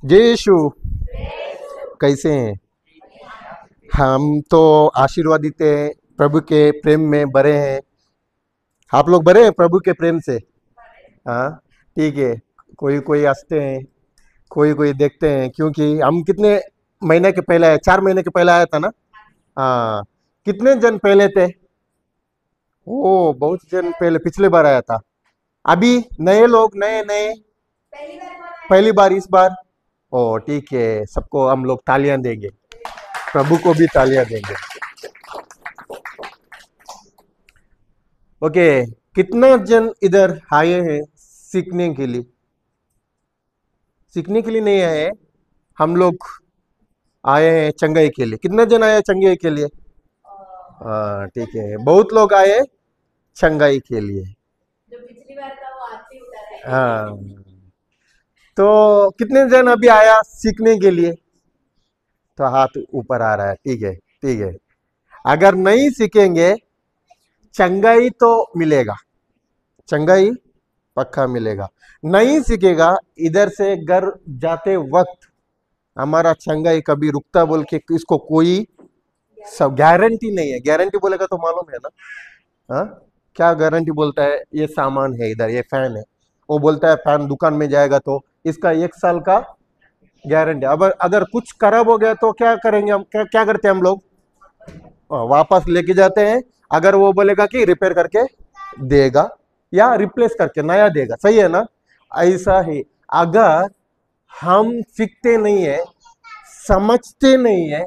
जय यीशु। कैसे हैं? हम तो आशीर्वादित हैं, प्रभु के प्रेम में भरे हैं। आप लोग भरे हैं प्रभु के प्रेम से? हाँ, ठीक है। कोई कोई हंसते हैं, कोई कोई देखते हैं, क्योंकि हम कितने महीने के पहले आए, 4 महीने के पहले आया था ना। हाँ। कितने जन पहले थे? ओ, बहुत जन पहले पिछले बार आया था। अभी नए लोग, नए नए पहली बार इस बार। ओ, ठीक है। सबको हम लोग तालियां देंगे, प्रभु को भी तालियां देंगे। ओके। कितना जन इधर आए हैं सीखने के लिए? सीखने के लिए नहीं आए, हम लोग आए हैं चंगाई के लिए। कितने जन आए हैं चंगाई के लिए? हाँ, ठीक है, बहुत लोग आए चंगाई के लिए। जो पिछली बार था वो आज भी उतर है। हाँ, तो कितने जन अभी आया सीखने के लिए? तो हाथ ऊपर आ रहा है, ठीक है, ठीक है। अगर नहीं सीखेंगे, चंगाई तो मिलेगा, चंगाई पक्का मिलेगा। नहीं सीखेगा, इधर से घर जाते वक्त हमारा चंगाई कभी रुकता बोल के इसको कोई सब गारंटी नहीं है। गारंटी बोलेगा तो मालूम है ना? हाँ, क्या गारंटी बोलता है? ये सामान है इधर, ये फैन है, वो बोलता है फैन दुकान में जाएगा तो इसका 1 साल का गारंटी। अब अगर कुछ खराब हो गया तो क्या करेंगे हम? क्या करते हैं हम लोग? वापस लेके जाते हैं। अगर वो बोलेगा कि रिपेयर करके देगा या रिप्लेस करके नया देगा, सही है ना? ऐसा ही अगर हम सीखते नहीं है, समझते नहीं है,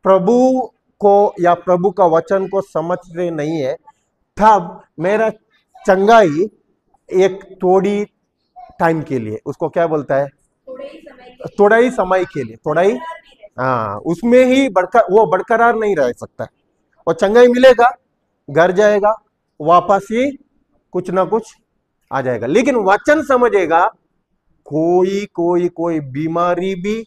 प्रभु को या प्रभु का वचन को समझते नहीं है, तब मेरा चंगाई एक थोड़ी टाइम के लिए, उसको क्या बोलता है? थोड़े ही समय के लिए, थोड़ा ही समय के लिए, थोड़ा ही। बरकरार नहीं रहता। हाँ, उसमें ही वो बरकरार नहीं रह सकता। और चंगाई मिलेगा, घर जाएगा, वापस ही कुछ ना कुछ आ जाएगा। लेकिन वचन समझेगा, कोई कोई कोई बीमारी भी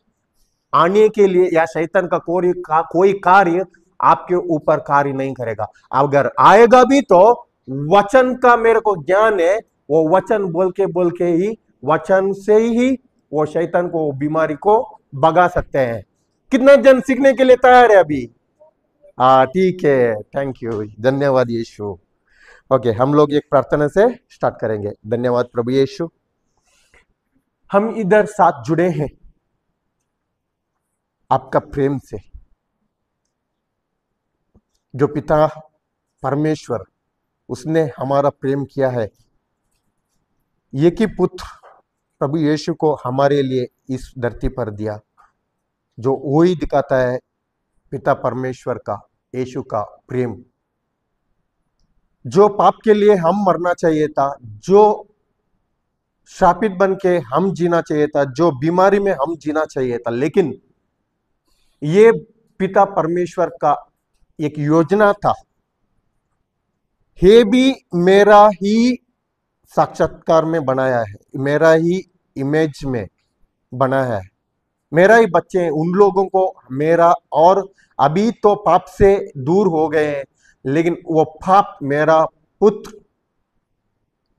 आने के लिए या शैतान का कोई कार्य आपके ऊपर कार्य नहीं करेगा। अगर आएगा भी तो वचन का मेरे को ज्ञान है, वो वचन बोल के ही, वचन से ही वो शैतान को, बीमारी को भगा सकते हैं। कितना जन सीखने के लिए तैयार है अभी? हाँ, ठीक है, थैंक यू, धन्यवाद यीशु। ओके, हम लोग एक प्रार्थना से स्टार्ट करेंगे। धन्यवाद प्रभु यीशु, हम इधर साथ जुड़े हैं आपका प्रेम से। जो पिता परमेश्वर, उसने हमारा प्रेम किया है, एक ही पुत्र प्रभु यीशु को हमारे लिए इस धरती पर दिया, जो वही दिखाता है पिता परमेश्वर का, यीशु का प्रेम। जो पाप के लिए हम मरना चाहिए था, जो शापित बन के हम जीना चाहिए था, जो बीमारी में हम जीना चाहिए था, लेकिन ये पिता परमेश्वर का एक योजना था। हे भी मेरा ही साक्षात्कार में बनाया है, मेरा ही इमेज में बना है, मेरा ही बच्चे हैं, उन लोगों को मेरा। और अभी तो पाप से दूर हो गए हैं, लेकिन वो पाप मेरा पुत्र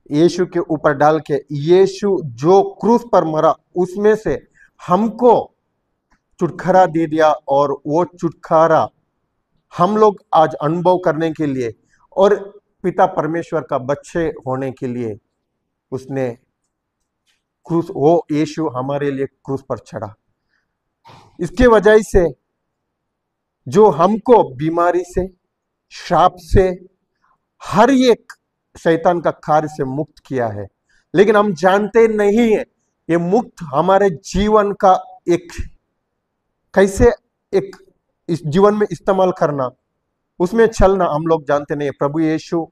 यीशु के ऊपर डाल के, यीशु जो क्रूस पर मरा, उसमें से हमको छुटकारा दे दिया। और वो छुटकारा हम लोग आज अनुभव करने के लिए और पिता परमेश्वर का बच्चे होने के लिए उसने क्रूस, वो यीशु हमारे लिए क्रूस पर चढ़ा। इसके वजह से जो हमको बीमारी से, श्राप से, हर एक शैतान का कार्य से मुक्त किया है। लेकिन हम जानते नहीं है ये मुक्त हमारे जीवन का एक कैसे, एक इस जीवन में इस्तेमाल करना, उसमें चलना हम लोग जानते नहीं। प्रभु यीशु,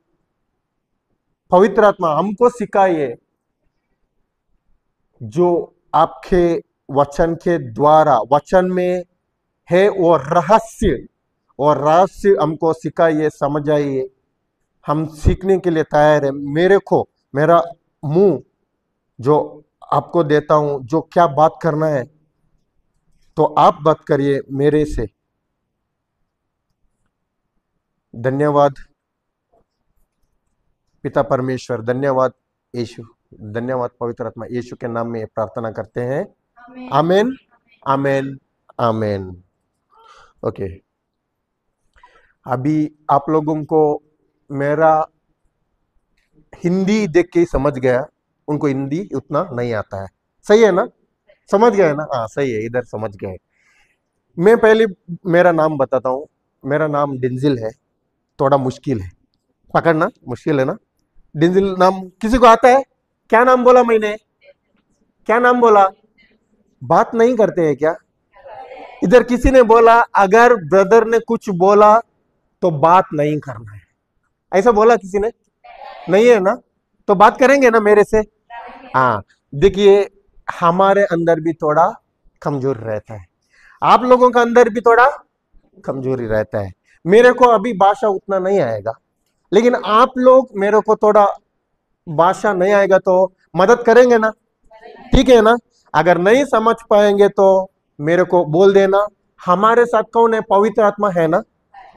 पवित्र आत्मा हमको सिखाइए, जो आपके वचन के द्वारा, वचन में है वो रहस्य, और रहस्य हमको सिखाइए, समझाइए। हम सीखने के लिए तैयार है। मेरे को मेरा मुंह जो आपको देता हूं, जो क्या बात करना है तो आप बात करिए मेरे से। धन्यवाद पिता परमेश्वर, धन्यवाद यीशु, धन्यवाद पवित्र आत्मा। यीशु के नाम में प्रार्थना करते हैं, आमेन, आमेन, आमेन। ओके, अभी आप लोगों को मेरा हिंदी देख के ही समझ गया, उनको हिंदी उतना नहीं आता है, सही है ना? समझ गए ना? हाँ सही है, इधर समझ गए। मैं पहले मेरा नाम बताता हूँ। मेरा नाम डिंजिल है, थोड़ा मुश्किल है पकड़ना, मुश्किल है ना? डिंजिल नाम किसी को आता है? क्या नाम बोला मैंने? क्या नाम बोला? बात नहीं करते हैं क्या? इधर किसी ने बोला अगर ब्रदर ने कुछ बोला तो बात नहीं करना है, ऐसा बोला किसी ने? नहीं है ना? तो बात करेंगे ना मेरे से? हाँ, देखिए हमारे अंदर भी थोड़ा कमजोर रहता है, आप लोगों का अंदर भी थोड़ा कमजोरी रहता है। मेरे को अभी भाषा उतना नहीं आएगा, लेकिन आप लोग मेरे को थोड़ा भाषा नहीं आएगा तो मदद करेंगे ना? ठीक है ना? अगर नहीं समझ पाएंगे तो मेरे को बोल देना। हमारे साथ कौन है? पवित्र आत्मा है ना?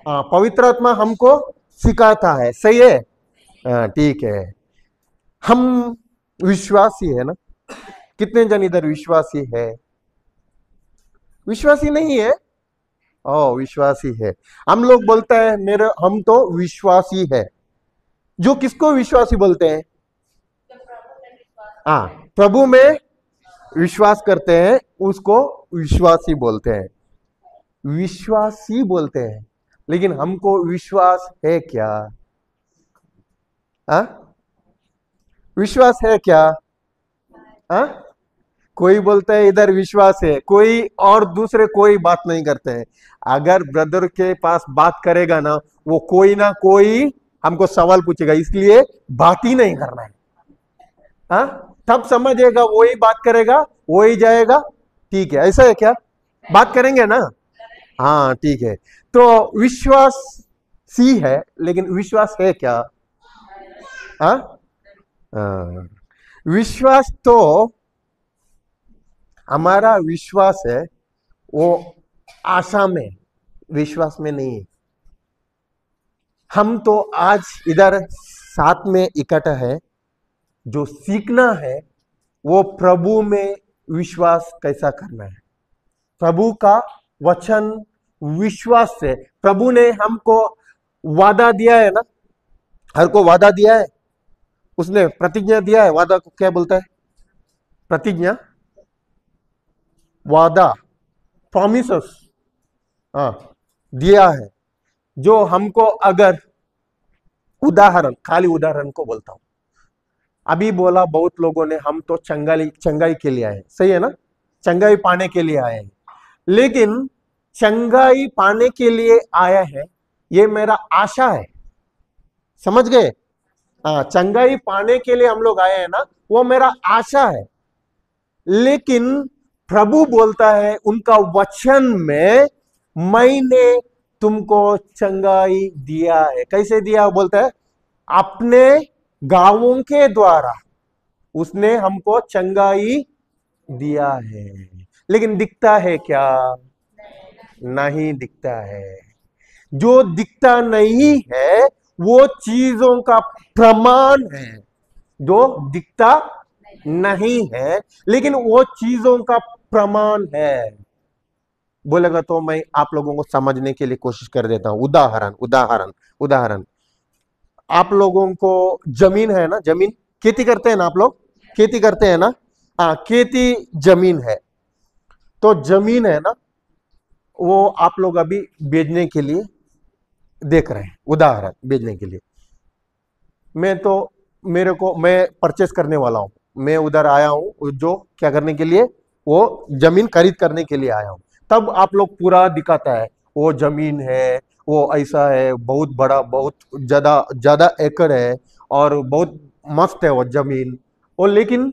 हाँ, पवित्र आत्मा हमको सिखाता है, सही है? हाँ ठीक है। हम विश्वासी है ना? कितने जन इधर विश्वासी है? विश्वासी नहीं है? ओ विश्वासी है। हम लोग बोलते हैं मेरे, हम तो विश्वासी है। जो किसको विश्वासी बोलते हैं? हाँ, प्रभु में विश्वास करते हैं उसको विश्वासी बोलते हैं, विश्वासी बोलते हैं। लेकिन हमको विश्वास है क्या? हाँ, विश्वास है क्या? हाँ, कोई बोलता है इधर विश्वास है, कोई और दूसरे कोई बात नहीं करते हैं। अगर ब्रदर के पास बात करेगा ना, वो कोई ना कोई हमको सवाल पूछेगा, इसलिए बात ही नहीं करना है। हाँ, तब समझेगा, वही बात करेगा, वही जाएगा। ठीक है, ऐसा है क्या? बात करेंगे ना? हाँ ठीक है। तो विश्वास सी है, लेकिन विश्वास है क्या? हाँ, हाँ। विश्वास तो हमारा विश्वास है वो आशा में, विश्वास में नहीं है। हम तो आज इधर साथ में इकट्ठा है, जो सीखना है वो प्रभु में विश्वास कैसा करना है, प्रभु का वचन विश्वास से। प्रभु ने हमको वादा दिया है ना, हर को वादा दिया है, उसने प्रतिज्ञा दिया है। वादा को क्या बोलता है? प्रतिज्ञा, वादा, प्रॉमिसेस, हाँ दिया है। जो हमको अगर उदाहरण, खाली उदाहरण को बोलता हूं, अभी बोला बहुत लोगों ने हम तो चंगाई चंगाई के लिए आए, सही है ना? चंगाई पाने के लिए आए हैं, लेकिन चंगाई पाने के लिए आया है ये मेरा आशा है, समझ गए? हाँ, चंगाई पाने के लिए हम लोग आए हैं ना, वो मेरा आशा है। लेकिन प्रभु बोलता है उनका वचन में, मैंने तुमको चंगाई दिया है। कैसे दिया? बोलता है अपने गांवों के द्वारा उसने हमको चंगाई दिया है। लेकिन दिखता है क्या? नहीं दिखता है। जो दिखता नहीं है वो चीजों का प्रमाण है, जो दिखता नहीं है लेकिन वो चीजों का प्रमाण है। बोलेगा तो मैं आप लोगों को समझने के लिए कोशिश कर देता हूं। उदाहरण उदाहरण उदाहरण, आप लोगों को जमीन है ना, जमीन, खेती करते हैं ना आप लोग? खेती करते हैं ना? हाँ, खेती जमीन है। तो जमीन है ना, वो आप लोग अभी बेचने के लिए देख रहे हैं, उदाहरण बेचने के लिए। मैं तो, मेरे को, मैं परचेस करने वाला हूं, मैं उधर आया हूं जो क्या करने के लिए, वो जमीन खरीद करने के लिए आया हूं। तब आप लोग पूरा दिखाता है वो जमीन है, वो ऐसा है, बहुत बड़ा, बहुत ज्यादा ज्यादा एकड़ है और बहुत मस्त है वो जमीन। और लेकिन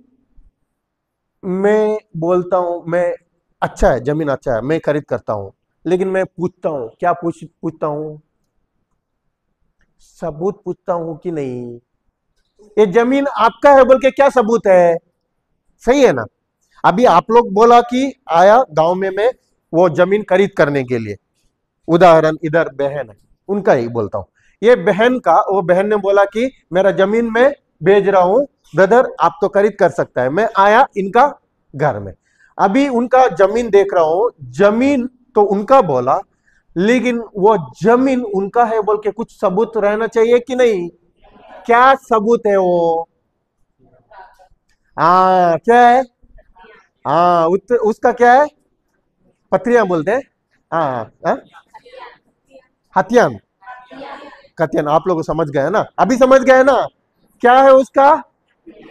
मैं बोलता हूं, मैं अच्छा है, जमीन अच्छा है, मैं खरीद करता हूं। लेकिन मैं पूछता हूं, क्या पूछता हूं? सबूत पूछता हूं कि नहीं, ये जमीन आपका है बोल के क्या सबूत है? सही है ना? अभी आप लोग बोला कि आया गांव में मैं वो जमीन खरीद करने के लिए। उदाहरण, इधर बहन है, उनका ही बोलता हूं। ये बहन का, वो बहन ने बोला कि मेरा जमीन में बेच रहा हूं, ब्रदर आप तो खरीद कर सकता है। मैं आया इनका घर में, अभी उनका जमीन देख रहा हूं, जमीन तो उनका बोला, लेकिन वो जमीन उनका है बोल के कुछ सबूत रहना चाहिए कि नहीं? क्या सबूत है वो? हाँ, क्या है? हाँ, उसका क्या है? पत्रियां बोलते हैं। हाँ हाँ, हथियान, कथियन। आप लोग समझ गए ना? अभी समझ गए ना? क्या है उसका?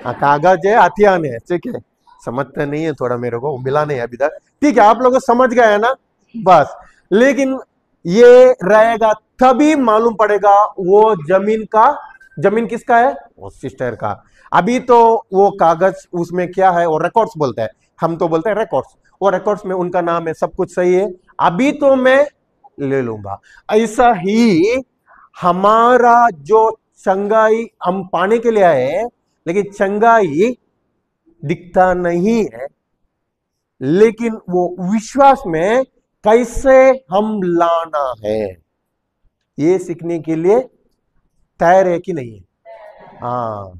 हाँ, कागज है, हथियान है, ठीक है। समझते नहीं है थोड़ा, मेरे को मिला नहीं अभी तक। ठीक है, आप लोग समझ गए ना? बस। लेकिन ये रहेगा तभी मालूम पड़ेगा वो जमीन का, जमीन किसका है? वो सिस्टर का। अभी तो वो कागज उसमें क्या है, वो रिकॉर्ड्स बोलते हैं, हम तो बोलते हैं रिकॉर्ड्स। वो रिकॉर्ड्स में उनका नाम है, सब कुछ सही है, अभी तो मैं ले लूंगा। ऐसा ही हमारा जो चंगाई हम पाने के लिए आए हैं, लेकिन चंगाई दिखता नहीं है, लेकिन वो विश्वास में कैसे हम लाना है, ये सीखने के लिए तैयार है कि नहीं है? हाँ,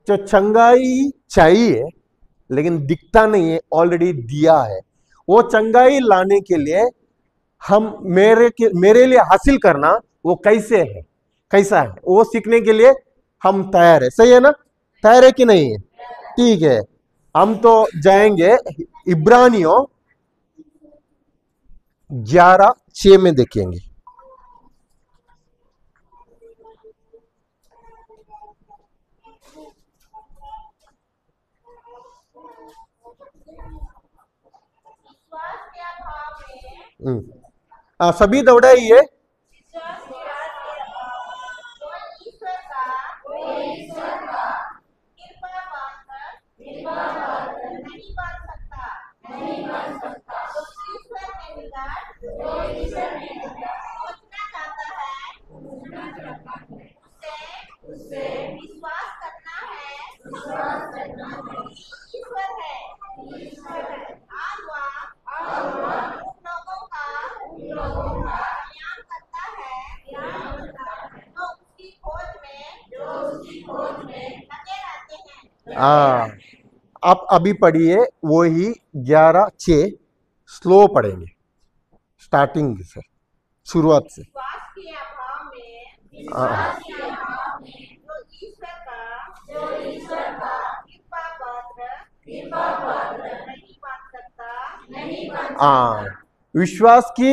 जो चंगाई चाहिए लेकिन दिखता नहीं है, ऑलरेडी दिया है। वो चंगाई लाने के लिए हम मेरे लिए हासिल करना वो कैसे है, कैसा है, वो सीखने के लिए हम तैयार है। सही है ना? तैयार है कि नहीं है? ठीक है, हम तो जाएंगे इब्रानियों 11:6 में देखेंगे। विश्वास के अभाव में सभी दौड़ाइए। विश्वास के अभाव कोई ईश्वर का कृपा पाकर नहीं बन सकता। जो ईश्वर के निकट पहुंचना चाहता है उससे विश्वास करना है कि ईश्वर है और वह उन लोगों का कल्याण करता है जो उसकी खोज में लगे रहते हैं। आप अभी पढ़िए वो ही 11:6, स्लो पढ़ेंगे, स्टार्टिंग से, शुरुआत से। विश्वास के अभाव में हाँ, जो ईश्वर का कृपा पात्र नहीं बन सकता। विश्वास की,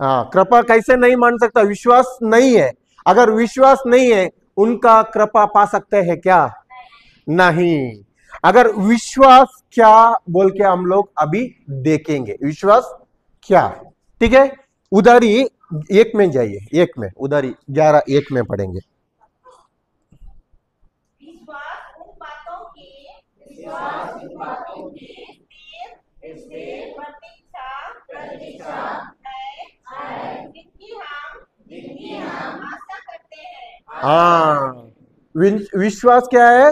हाँ, कृपा कैसे नहीं मान सकता? विश्वास नहीं है। अगर विश्वास नहीं है, उनका कृपा पा सकते हैं क्या? नहीं। अगर विश्वास क्या बोल के हम लोग अभी देखेंगे, विश्वास क्या। ठीक है, उदारी 1 में जाइए, 1 में, उदारी 11:1 में पढ़ेंगे। विश्वास उन बातों की स्थिर प्रतीक्षा है जिनकी हम आशा करते हैं। हाँ, विश्वास क्या है?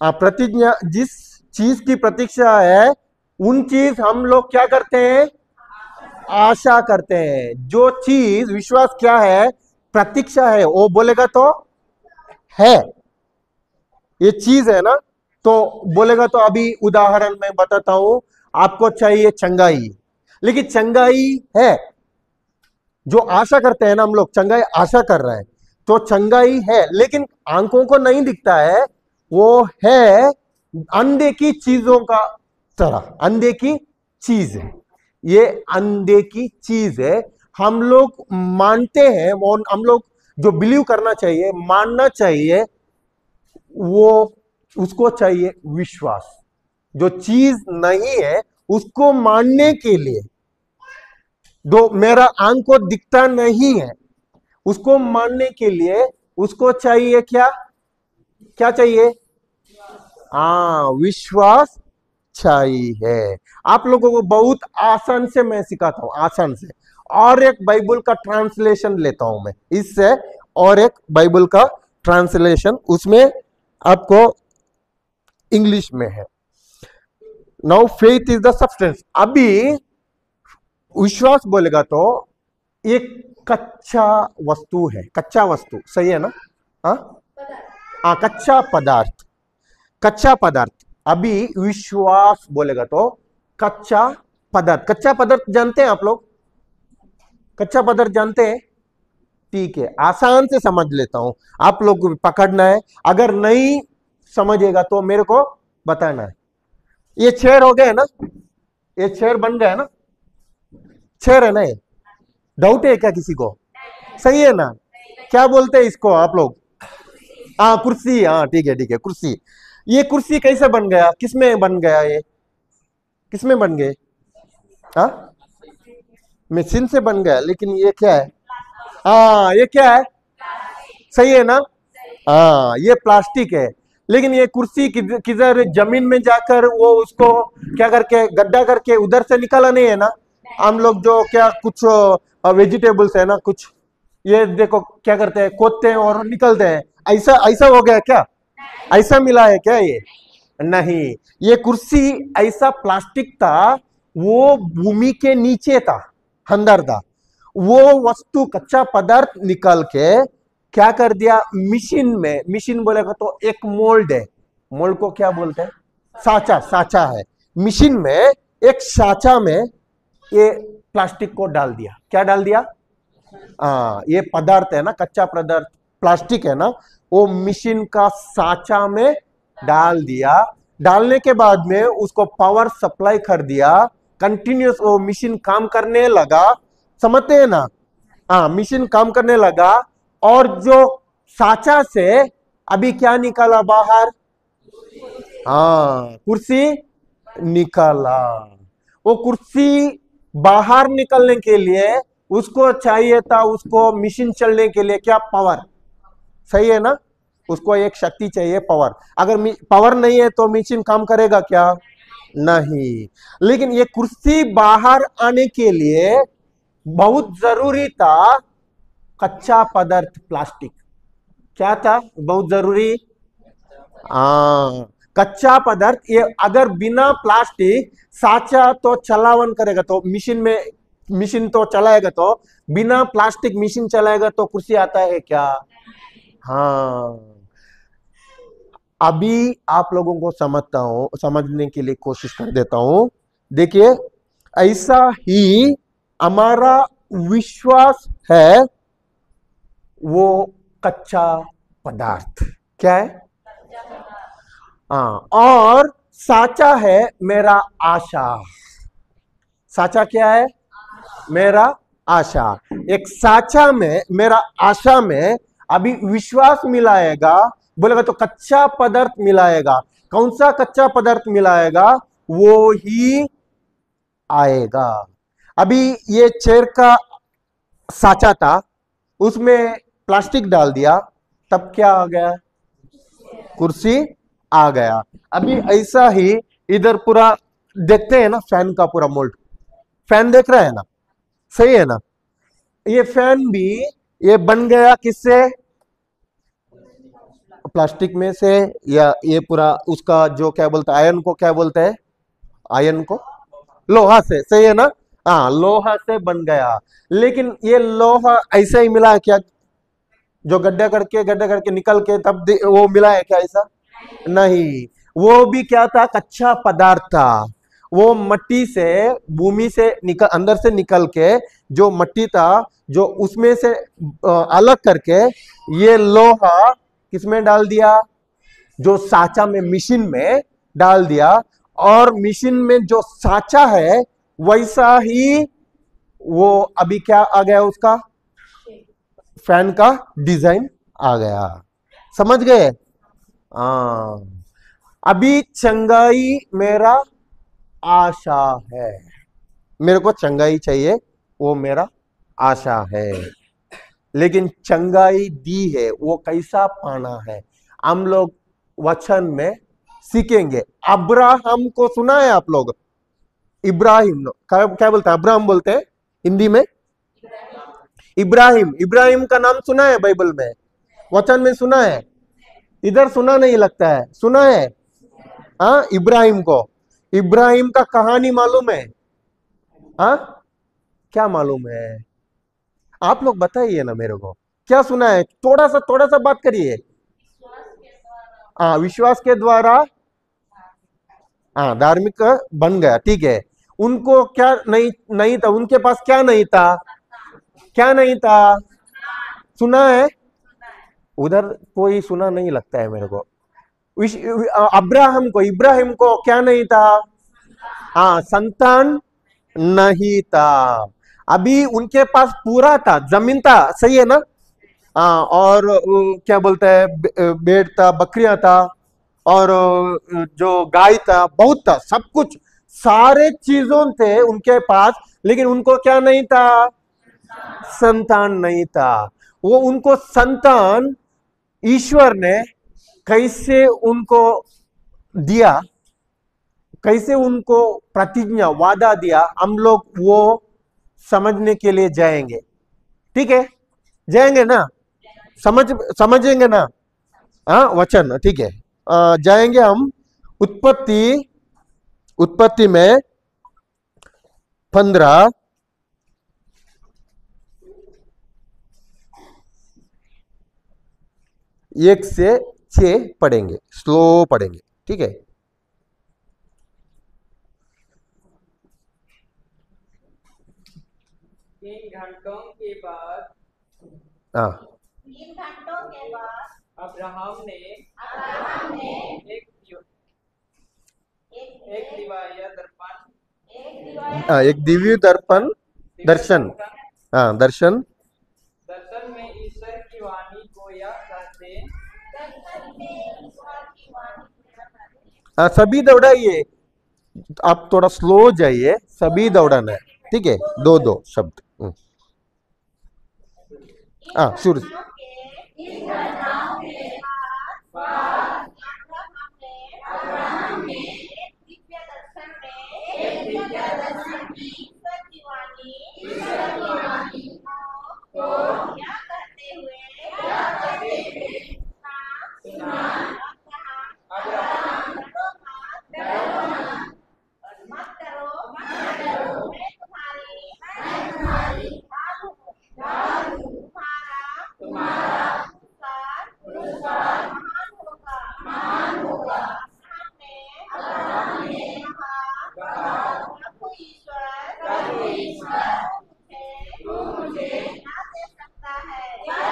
प्रतिज्ञा, जिस चीज की प्रतीक्षा है उन चीज हम लोग क्या करते हैं? आशा करते हैं। जो चीज विश्वास क्या है? प्रतीक्षा है, वो बोलेगा तो है, ये चीज है ना, तो बोलेगा तो। अभी उदाहरण मैं बताता हूं, आपको चाहिए चंगाई, लेकिन चंगाई है, जो आशा करते हैं ना हम लोग, चंगाई आशा कर रहे हैं, तो चंगाई है लेकिन आंखों को नहीं दिखता है, वो है अनदेखी चीजों का तरह, अनदेखी चीज है, ये अनदेखी चीज है। हम लोग मानते हैं, और हम लोग जो बिलीव करना चाहिए, मानना चाहिए, वो उसको चाहिए विश्वास। जो चीज नहीं है उसको मानने के लिए, दो मेरा आंख को दिखता नहीं है, उसको मानने के लिए उसको चाहिए क्या? क्या चाहिए? विश्वास चाहिए। आप लोगों को बहुत आसान से मैं सिखाता हूं, आसान से। और एक बाइबल का ट्रांसलेशन लेता हूं मैं इससे, और एक बाइबल का ट्रांसलेशन उसमें आपको इंग्लिश में है। Now faith is the substance. अभी विश्वास बोलेगा तो एक कच्चा वस्तु है, कच्चा वस्तु, सही है ना? हाँ, कच्चा पदार्थ। कच्चा पदार्थ। अभी विश्वास बोलेगा तो कच्चा पदार्थ। कच्चा पदार्थ जानते हैं आप लोग? कच्चा पदार्थ जानते हैं? ठीक है, आसान से समझ लेता हूं, आप लोग को भी पकड़ना है। अगर नहीं समझेगा तो मेरे को बताना है। ये चेयर हो गया ना, ये चेयर बन गया ना, चेयर है ना ये? डाउट है क्या किसी को? सही है ना? क्या बोलते हैं इसको आप लोग? हाँ, कुर्सी। हाँ ठीक है, ठीक है, कुर्सी। ये कुर्सी कैसे बन गया? किसमें बन गया ये? किसमें बन गए? हाँ, मशीन से बन गया, लेकिन ये क्या है? हाँ, ये क्या है? सही है ना? हाँ, ये प्लास्टिक है। लेकिन ये कुर्सी किधर जमीन में जाकर वो उसको क्या करके गड्ढा करके उधर से निकाला नहीं है ना? हम लोग जो क्या कुछ वेजिटेबल्स है ना, कुछ ये देखो क्या करते हैं, खोदते हैं और निकलते हैं। ऐसा ऐसा हो गया क्या? ऐसा मिला है क्या ये? नहीं, ये कुर्सी ऐसा प्लास्टिक था, वो भूमि के नीचे था, अंदर था। वो वस्तु कच्चा पदार्थ निकाल के क्या कर दिया, मशीन में। मशीन बोलेगा तो एक मोल्ड है, मोल्ड को क्या बोलते हैं? साचा। साचा है, मशीन में एक साचा में ये प्लास्टिक को डाल दिया। क्या डाल दिया? ये पदार्थ है ना, कच्चा पदार्थ प्लास्टिक है ना, वो मशीन का साचा में डाल दिया। डालने के बाद में उसको पावर सप्लाई कर दिया, कंटिन्यूस वो मशीन काम करने लगा। समझते हैं ना? हाँ, मशीन काम करने लगा। और जो साचा से अभी क्या निकाला बाहर? हाँ, कुर्सी निकाला। वो कुर्सी बाहर निकलने के लिए उसको चाहिए था, उसको मशीन चलने के लिए क्या? पावर। सही है ना? उसको एक शक्ति चाहिए, पावर। अगर पावर नहीं है तो मशीन काम करेगा क्या? नहीं। लेकिन ये कुर्सी बाहर आने के लिए बहुत जरूरी था कच्चा पदार्थ प्लास्टिक। क्या था बहुत जरूरी? कच्चा पदार्थ। ये अगर बिना प्लास्टिक साचा तो चलावन करेगा तो मशीन में, मशीन तो चलाएगा, तो बिना प्लास्टिक मशीन चलाएगा तो कुर्सी आता है क्या? हाँ, अभी आप लोगों को समझता हूं, समझने के लिए कोशिश कर देता हूं। देखिए, ऐसा ही हमारा विश्वास है, वो कच्चा पदार्थ। क्या है? हाँ, और साचा है मेरा आशा। साचा क्या है? मेरा आशा। एक साचा में, मेरा आशा में अभी विश्वास मिलाएगा, बोलेगा तो कच्चा पदार्थ मिलाएगा। कौन सा कच्चा पदार्थ मिलाएगा? वो ही आएगा। अभी ये चेयर का साचा था, उसमें प्लास्टिक डाल दिया, तब क्या आ गया? कुर्सी आ गया। अभी ऐसा ही इधर पूरा देखते हैं ना, फैन का पूरा मोल्ड। फैन देख रहा है ना? सही है ना? ये फैन भी ये बन गया किससे? प्लास्टिक में से। या ये पूरा उसका जो क्या बोलते हैं, आयन को क्या बोलते हैं? आयन को लोहा से। सही है ना? हाँ, लोहा से बन गया। लेकिन ये लोहा ऐसा ही मिला है क्या? जो गड्ढा करके निकल के तब वो मिला है क्या? ऐसा नहीं। वो भी क्या था? कच्चा पदार्थ था। वो मट्टी से, भूमि से निकल, अंदर से निकल के जो मट्टी था, जो उसमें से अलग करके ये लोहा किसमें डाल दिया? जो साचा में, मशीन में डाल दिया। और मशीन में जो साचा है वैसा ही वो अभी क्या आ गया? उसका फैन का डिजाइन आ गया। समझ गए? हाँ, अभी चंगाई मेरा आशा है। मेरे को चंगाई चाहिए, वो मेरा आशा है। लेकिन चंगाई दी है, वो कैसा पाना है, हम लोग वचन में सीखेंगे। अब्राहम को सुना है आप लोग? इब्राहिम, क्या बोलते हैं? अब्राहम बोलते हैं हिंदी में। इब्राहिम, इब्राहिम का नाम सुना है बाइबल में, वचन में सुना है? इधर सुना नहीं लगता है, सुना है? हाँ, इब्राहिम को, इब्राहिम का कहानी मालूम है? हाँ, क्या मालूम है? आप लोग बताइए ना मेरे को, क्या सुना है? थोड़ा सा बात करिए। हाँ, विश्वास के द्वारा हाँ धार्मिक बन गया, ठीक है। उनको क्या नहीं नहीं था, उनके पास क्या नहीं था, क्या नहीं था, सुना है, उधर कोई सुना नहीं लगता है मेरे को। इब्राहिम को क्या नहीं था, हाँ संतान नहीं था। अभी उनके पास पूरा था, जमीन था, सही है ना, हाँ, और क्या बोलते हैं, भेड़ था, बकरियां था, और जो गाय था, बहुत था, सब कुछ, सारे चीजों थे उनके पास, लेकिन उनको क्या नहीं था, संतान नहीं था। वो उनको संतान ईश्वर ने कैसे उनको दिया, कैसे उनको प्रतिज्ञा वादा दिया, हम लोग वो समझने के लिए जाएंगे, ठीक है, जाएंगे ना, समझ समझेंगे ना, हाँ वचन, ठीक है। जाएंगे हम उत्पत्ति, उत्पत्ति में 15, 1 से 6 पढ़ेंगे, स्लो पढ़ेंगे, ठीक है। 3 घंटों के बाद हाँ 3 घंटों के बाद अब्राहम ने एक एक दिवाया दर्पण एक दिव्य दर्पण, दर्शन, हाँ दर्शन, दर्शन में ईश्वर की वाणी को यह कहते, दर्शन में ईश्वर की वाणी हाँ सभी दौड़ाइए, आप थोड़ा स्लो जाइए, सभी दौड़ाना है, ठीक है, दो दो शब्द। हाँ शुरू। इस घटनाओं के बाद अब्राहम ने एक दिव्य दर्शन में ईश्वर की वाणी को क्या कहते हुए सुना, अब्राहम डरो मत, मैं तुम्हारी ढाल हूँ, तुम्हारा पुरस्कार महान होगा। अब्राहम ने कहा, प्रभु ईश्वर तू मुझे क्या दे सकता है।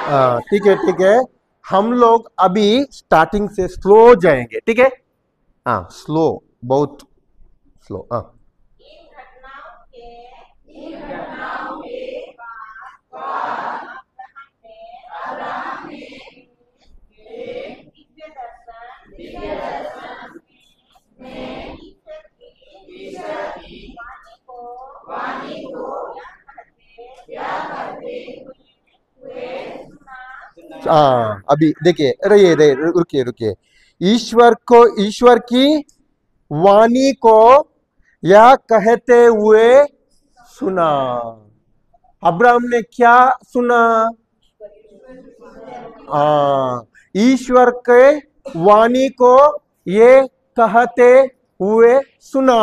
हाँ ठीक है, ठीक है, हम लोग अभी स्टार्टिंग से स्लो जाएंगे, ठीक है, हाँ स्लो, बहुत स्लो, हाँ। इन घटनाओं के बाद अब्राहम ने एक दिव्य दर्शन में ईश्वर की वाणी को क्या कहते हुए सुना। हाँ अभी देखिए, रुकिए रुकिए, ईश्वर की वाणी को यह कहते हुए सुना। अब्राहम ने क्या सुना, ईश्वर के वाणी को ये कहते हुए सुना।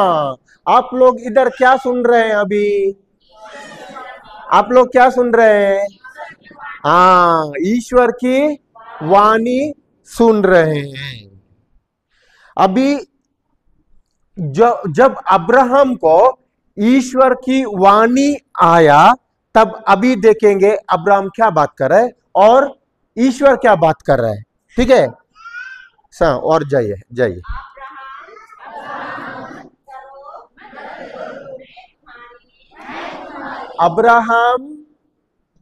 आप लोग इधर क्या सुन रहे हैं अभी, आप लोग क्या सुन रहे हैं, हाँ ईश्वर की वाणी सुन रहे हैं। अभी जब अब्राहम को ईश्वर की वाणी आया, तब अभी देखेंगे अब्राहम क्या बात कर रहा है और ईश्वर क्या बात कर रहा है, ठीक है। और जाइए जाइए।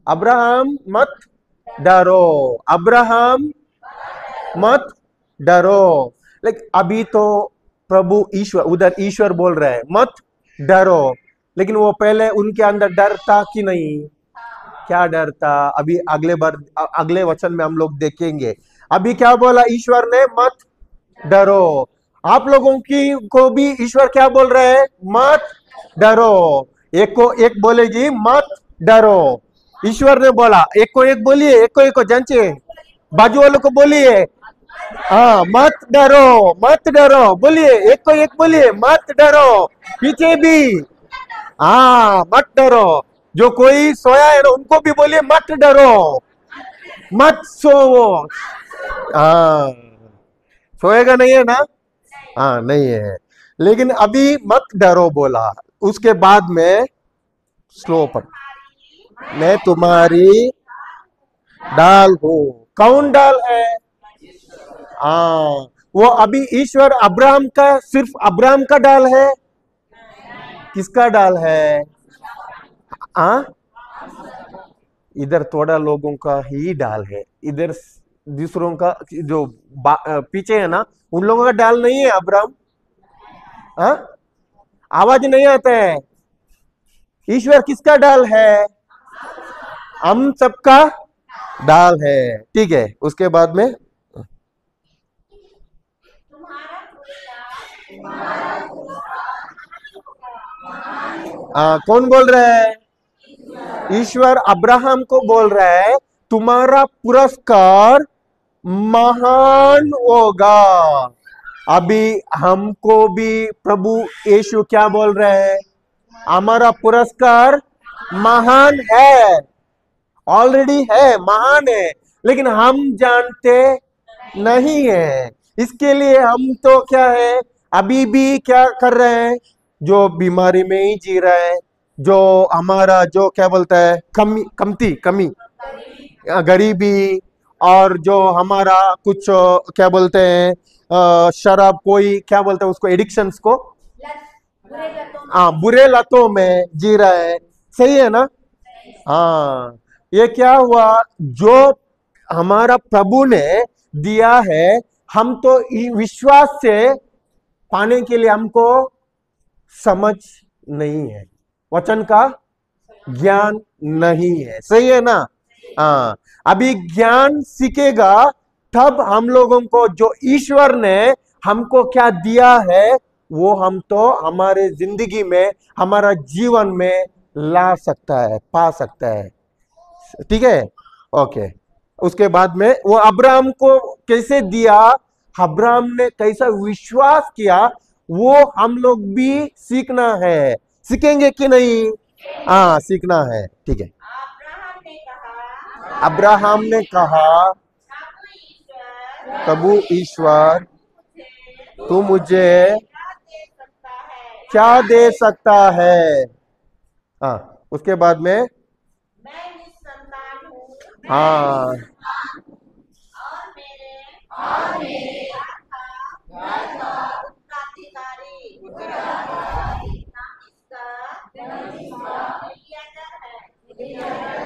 अब्राहम मत डरो, अब्राहम मत डरो। लेकिन अभी तो प्रभु ईश्वर, उधर ईश्वर बोल रहे हैं मत डरो, लेकिन वो पहले उनके अंदर डर था कि नहीं, क्या डर था, अभी अगले वचन में हम लोग देखेंगे। अभी क्या बोला ईश्वर ने, मत डरो। आप लोगों को भी ईश्वर क्या बोल रहे हैं, मत डरो। एक को एक बोलेगी मत डरो, ईश्वर ने बोला, एक को एक बोलिए, एक को जांचिए, बाजू वालों को बोलिए, हाँ मत डरो बोलिए, एक को एक बोलिए मत डरो, पीछे भी हाँ मत डरो, जो कोई सोया है ना उनको भी बोलिए मत डरो, मत सोवो, हाँ सोएगा नहीं है ना? हाँ नहीं है, लेकिन अभी मत डरो बोला, उसके बाद में स्लो पर, मैं तुम्हारी डाल हूं। कौन डाल है? हाँ, वो अभी ईश्वर अब्राहम का, सिर्फ अब्राहम का डाल है? किसका डाल है? हाँ, इधर थोड़ा लोगों का ही डाल है, इधर दूसरों का जो पीछे है ना, उन लोगों का डाल नहीं है अब्राहम। हाँ, आवाज नहीं आता है। ईश्वर किसका डाल है? हम सबका डाल है, ठीक है। उसके बाद में कौन बोल रहा है? ईश्वर अब्राहम को बोल रहा है तुम्हारा पुरस्कार महान होगा। अभी हमको भी प्रभु यीशु क्या बोल रहे हैं? हमारा पुरस्कार महान है, ऑलरेडी है, महान है, लेकिन हम जानते नहीं है। इसके लिए हम तो क्या है, अभी भी क्या कर रहे हैं? जो बीमारी में ही जी रहे हैं, जो हमारा जो क्या बोलता है, कमी गरीबी, और जो हमारा कुछ क्या बोलते हैं, शराब, कोई क्या बोलते हैं उसको, एडिक्शंस को, बुरे लतों में जी रहा है। सही है ना? हाँ, ये क्या हुआ, जो हमारा प्रभु ने दिया है, हम तो विश्वास से पाने के लिए हमको समझ नहीं है, वचन का ज्ञान नहीं है। सही है ना? हाँ, अभी ज्ञान सीखेगा तब हम लोगों को जो ईश्वर ने हमको क्या दिया है वो हम तो हमारे जिंदगी में, हमारा जीवन में ला सकता है, पा सकता है। ठीक है, ओके। उसके बाद में वो अब्राहम को कैसे दिया, अब्राहम ने कैसा विश्वास किया, वो हम लोग भी सीखना है। सीखेंगे कि नहीं? हाँ, सीखना है, ठीक है। अब्राहम ने कहा प्रभु ईश्वर तू मुझे क्या दे सकता है? हाँ, उसके बाद में मैं निसंतान हूँ, हाँ, और मेरे घर का उत्तराधिकारी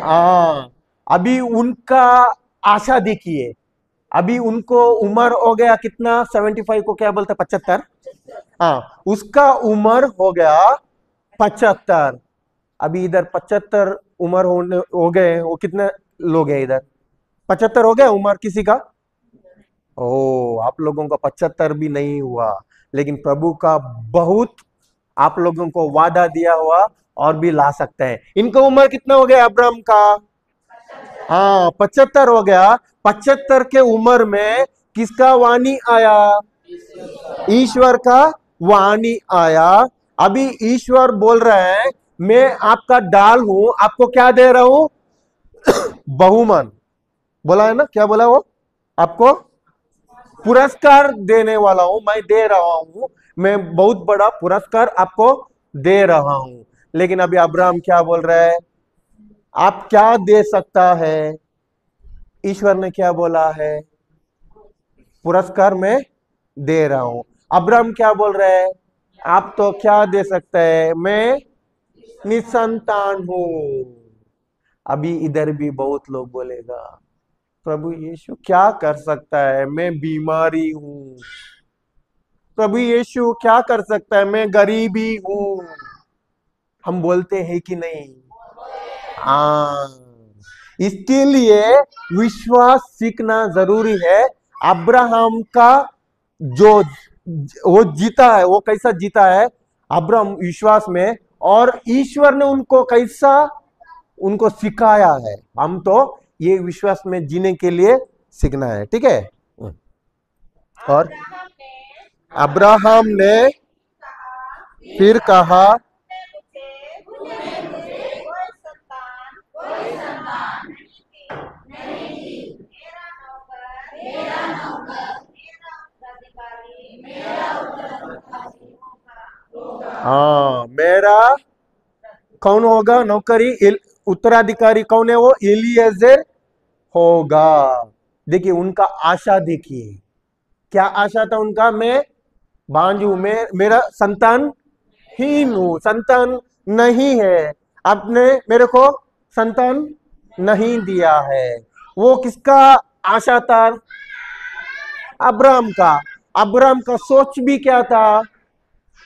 हाँ, अभी उनका आशा देखिए, अभी उनको उम्र हो गया कितना, 75 को क्या बोलते, 75। हाँ, उसका उम्र हो गया 75। अभी इधर 75 उम्र हो गए, वो कितने लोग हैं इधर? 75 हो गया उम्र किसी का? ओ, आप लोगों का 75 भी नहीं हुआ, लेकिन प्रभु का बहुत आप लोगों को वादा दिया हुआ और भी ला सकते हैं। इनका उम्र कितना हो गया अब्राहम का? हाँ, 75 हो गया। 75 के उम्र में किसका वाणी आया? ईश्वर का वाणी आया। अभी ईश्वर बोल रहे हैं मैं आपका डाल हूं, आपको क्या दे रहा हूं? बहुमान। बोला है ना, क्या बोला वो? आपको पुरस्कार देने वाला हूं, मैं दे रहा हूं, मैं बहुत बड़ा पुरस्कार आपको दे रहा हूं। लेकिन अभी अब्राहम क्या बोल रहा है? आप क्या दे सकता है? ईश्वर ने क्या बोला है? पुरस्कार मैं दे रहा हूं। अब्राहम क्या बोल रहे हैं? आप तो क्या दे सकते हैं, मैं निसंतान हूं। अभी इधर भी बहुत लोग बोलेगा प्रभु यीशु क्या कर सकता है, मैं बीमारी हूं। प्रभु यीशु क्या कर सकता है, मैं गरीबी हूं। हम बोलते हैं कि नहीं? हाँ, इसके लिए विश्वास सीखना जरूरी है। अब्राहम का जो वो जीता है, वो कैसा जीता है अब्राहम? विश्वास में, और ईश्वर ने उनको कैसा उनको सिखाया है। हम तो ये विश्वास में जीने के लिए सीखना है, ठीक है। और अब्राहम ने फिर कहा हाँ, मेरा कौन होगा नौकरी, उत्तराधिकारी कौन है? वो एलिएजर होगा। देखिए उनका आशा, देखिए क्या आशा था उनका, मैं बांझू, मैं मेरा संतानहीन हूं, संतान नहीं है, आपने मेरे को संतान नहीं दिया है। वो किसका आशा था? अब्राहम का। अब्राहम का सोच भी क्या था?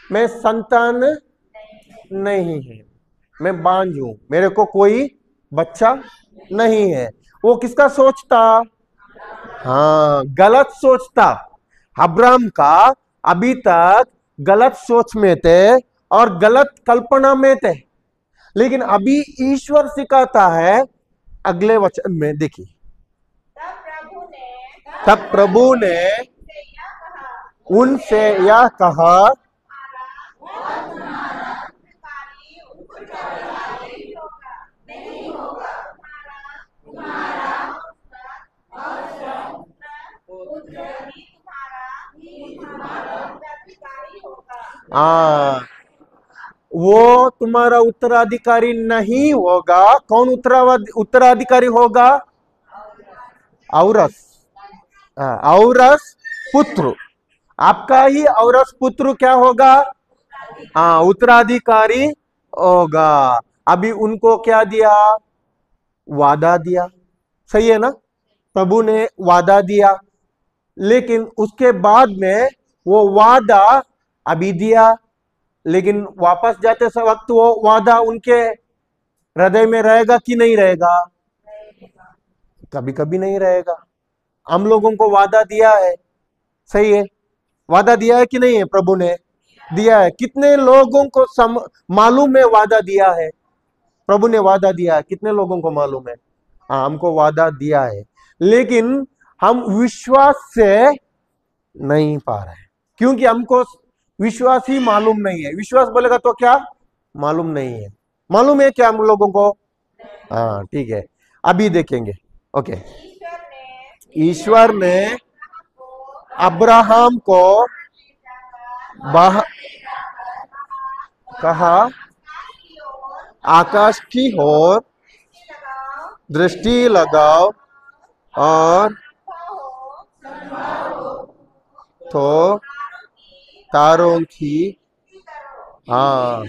मैं संतान नहीं है, मैं बांझ हूं, मेरे को कोई बच्चा नहीं है। वो किसका सोच था? हाँ, गलत सोच था अब्राहम का। अभी तक गलत सोच में थे और गलत कल्पना में थे, लेकिन अभी ईश्वर सिखाता है अगले वचन में, देखिए। तब प्रभु ने तब प्रभु ने उनसे यह कहा, उनसे यह कहा, वह तुम्हारा उत्तराधिकारी होगा, नहीं होगा, तुम्हारा और पुत्र ही तुम्हारा उत्तराधिकारी होगा। वो तुम्हारा उत्तराधिकारी नहीं होगा। कौन उत्तराधिकारी होगा? औरस। औरस पुत्र, आपका ही औरस पुत्र क्या होगा? हाँ, उत्तराधिकारी होगा। अभी उनको क्या दिया? वादा दिया, सही है ना? प्रभु ने वादा दिया, लेकिन उसके बाद में वो वादा अभी दिया, लेकिन वापस जाते वक्त वो वादा उनके हृदय में रहेगा कि नहीं रहेगा? कभी कभी नहीं रहेगा। हम लोगों को वादा दिया है, सही है, वादा दिया है कि नहीं है? प्रभु ने दिया है। कितने लोगों को मालूम है वादा दिया है? प्रभु ने वादा दिया है, कितने लोगों को मालूम है? हाँ, हमको वादा दिया है, लेकिन हम विश्वास से नहीं पा रहे, क्योंकि हमको विश्वास ही मालूम नहीं है। विश्वास बोलेगा तो क्या? मालूम नहीं है। मालूम है क्या हम लोगों को? हाँ, ठीक है, अभी देखेंगे। ओके, ईश्वर ने अब्राहम को कहा, आकाश की ओर दृष्टि लगाओ और तो तारों की, हाँ,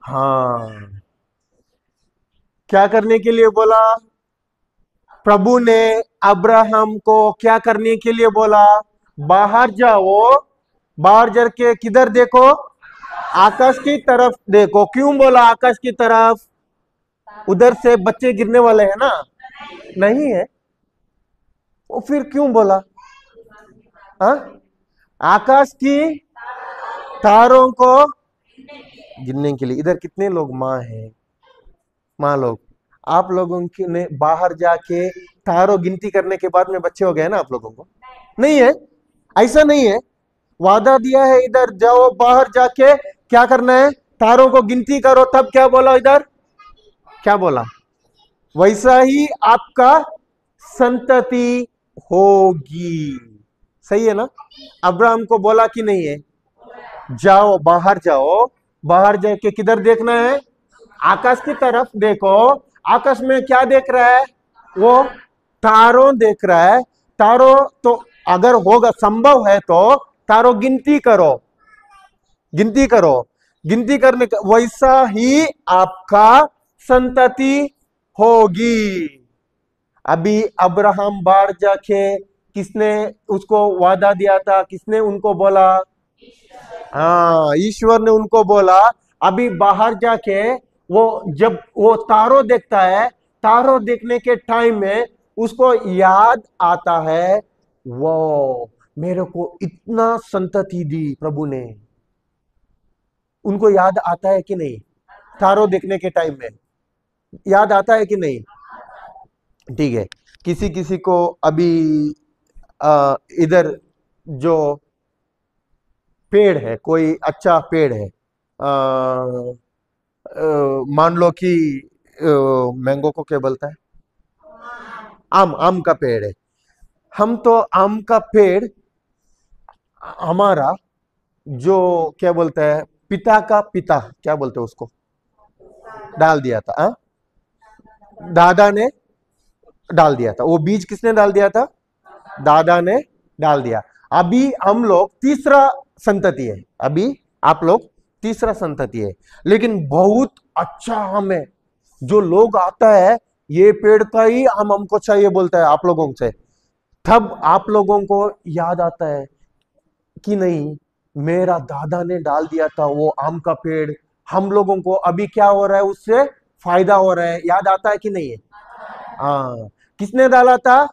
हाँ, क्या करने के लिए बोला? प्रभु ने अब्राहम को क्या करने के लिए बोला? बाहर जाओ, बाहर जाके किधर देखो? आकाश की तरफ देखो। क्यों बोला आकाश की तरफ? उधर से बच्चे गिरने वाले हैं ना? नहीं है, वो फिर क्यों बोला? हाँ, आकाश की तारों को गिनने के लिए। इधर कितने लोग माँ हैं? माँ लोग, आप लोगों की ने बाहर जाके तारों गिनती करने के बाद में बच्चे हो गए ना आप लोगों को? नहीं है, ऐसा नहीं है। वादा दिया है, इधर जाओ, बाहर जाके क्या करना है? तारों को गिनती करो। तब क्या बोला? इधर क्या बोला? वैसा ही आपका संतति होगी, सही है ना? अब्राहम को बोला कि नहीं है? जाओ, बाहर जाओ, बाहर जाके किधर देखना है? आकाश की तरफ देखो। आकाश में क्या देख रहा है? वो तारों देख रहा है। तारों तो अगर होगा, संभव है तो तारों गिनती करो, गिनती करो। गिनती करने का वैसा ही आपका संतति होगी। अभी अब्राहम बाहर जाके, किसने उसको वादा दिया था? किसने उनको बोला? हाँ, ईश्वर ने उनको बोला। अभी बाहर जाके वो जब वो तारों देखता है, तारों देखने के टाइम में उसको याद आता है, वो मेरे को इतना संतति दी प्रभु ने। उनको याद आता है कि नहीं? तारों देखने के टाइम में याद आता है कि नहीं? ठीक है, किसी किसी को अभी इधर जो पेड़ है, कोई अच्छा पेड़ है, मान लो कि मैंगो को क्या बोलता है? आम, आम का पेड़ है। हम तो आम का पेड़ हमारा जो क्या बोलते हैं, पिता का पिता क्या बोलते हैं उसको, डाल दिया था। दादा ने डाल दिया था। वो बीज किसने डाल दिया था? दादा ने डाल दिया। अभी हम लोग तीसरा संतति है। अभी आप लोग तीसरा संतति है, लेकिन बहुत अच्छा हमें जो लोग आता है, ये पेड़ का ही हम हमको चाहिए बोलता है आप लोगों से, तब आप लोगों को याद आता है कि नहीं, मेरा दादा ने डाल दिया था वो आम का पेड़, हम लोगों को अभी क्या हो रहा है, उससे फायदा हो रहा है। याद आता है कि नहीं है? हाँ, किसने डाला था?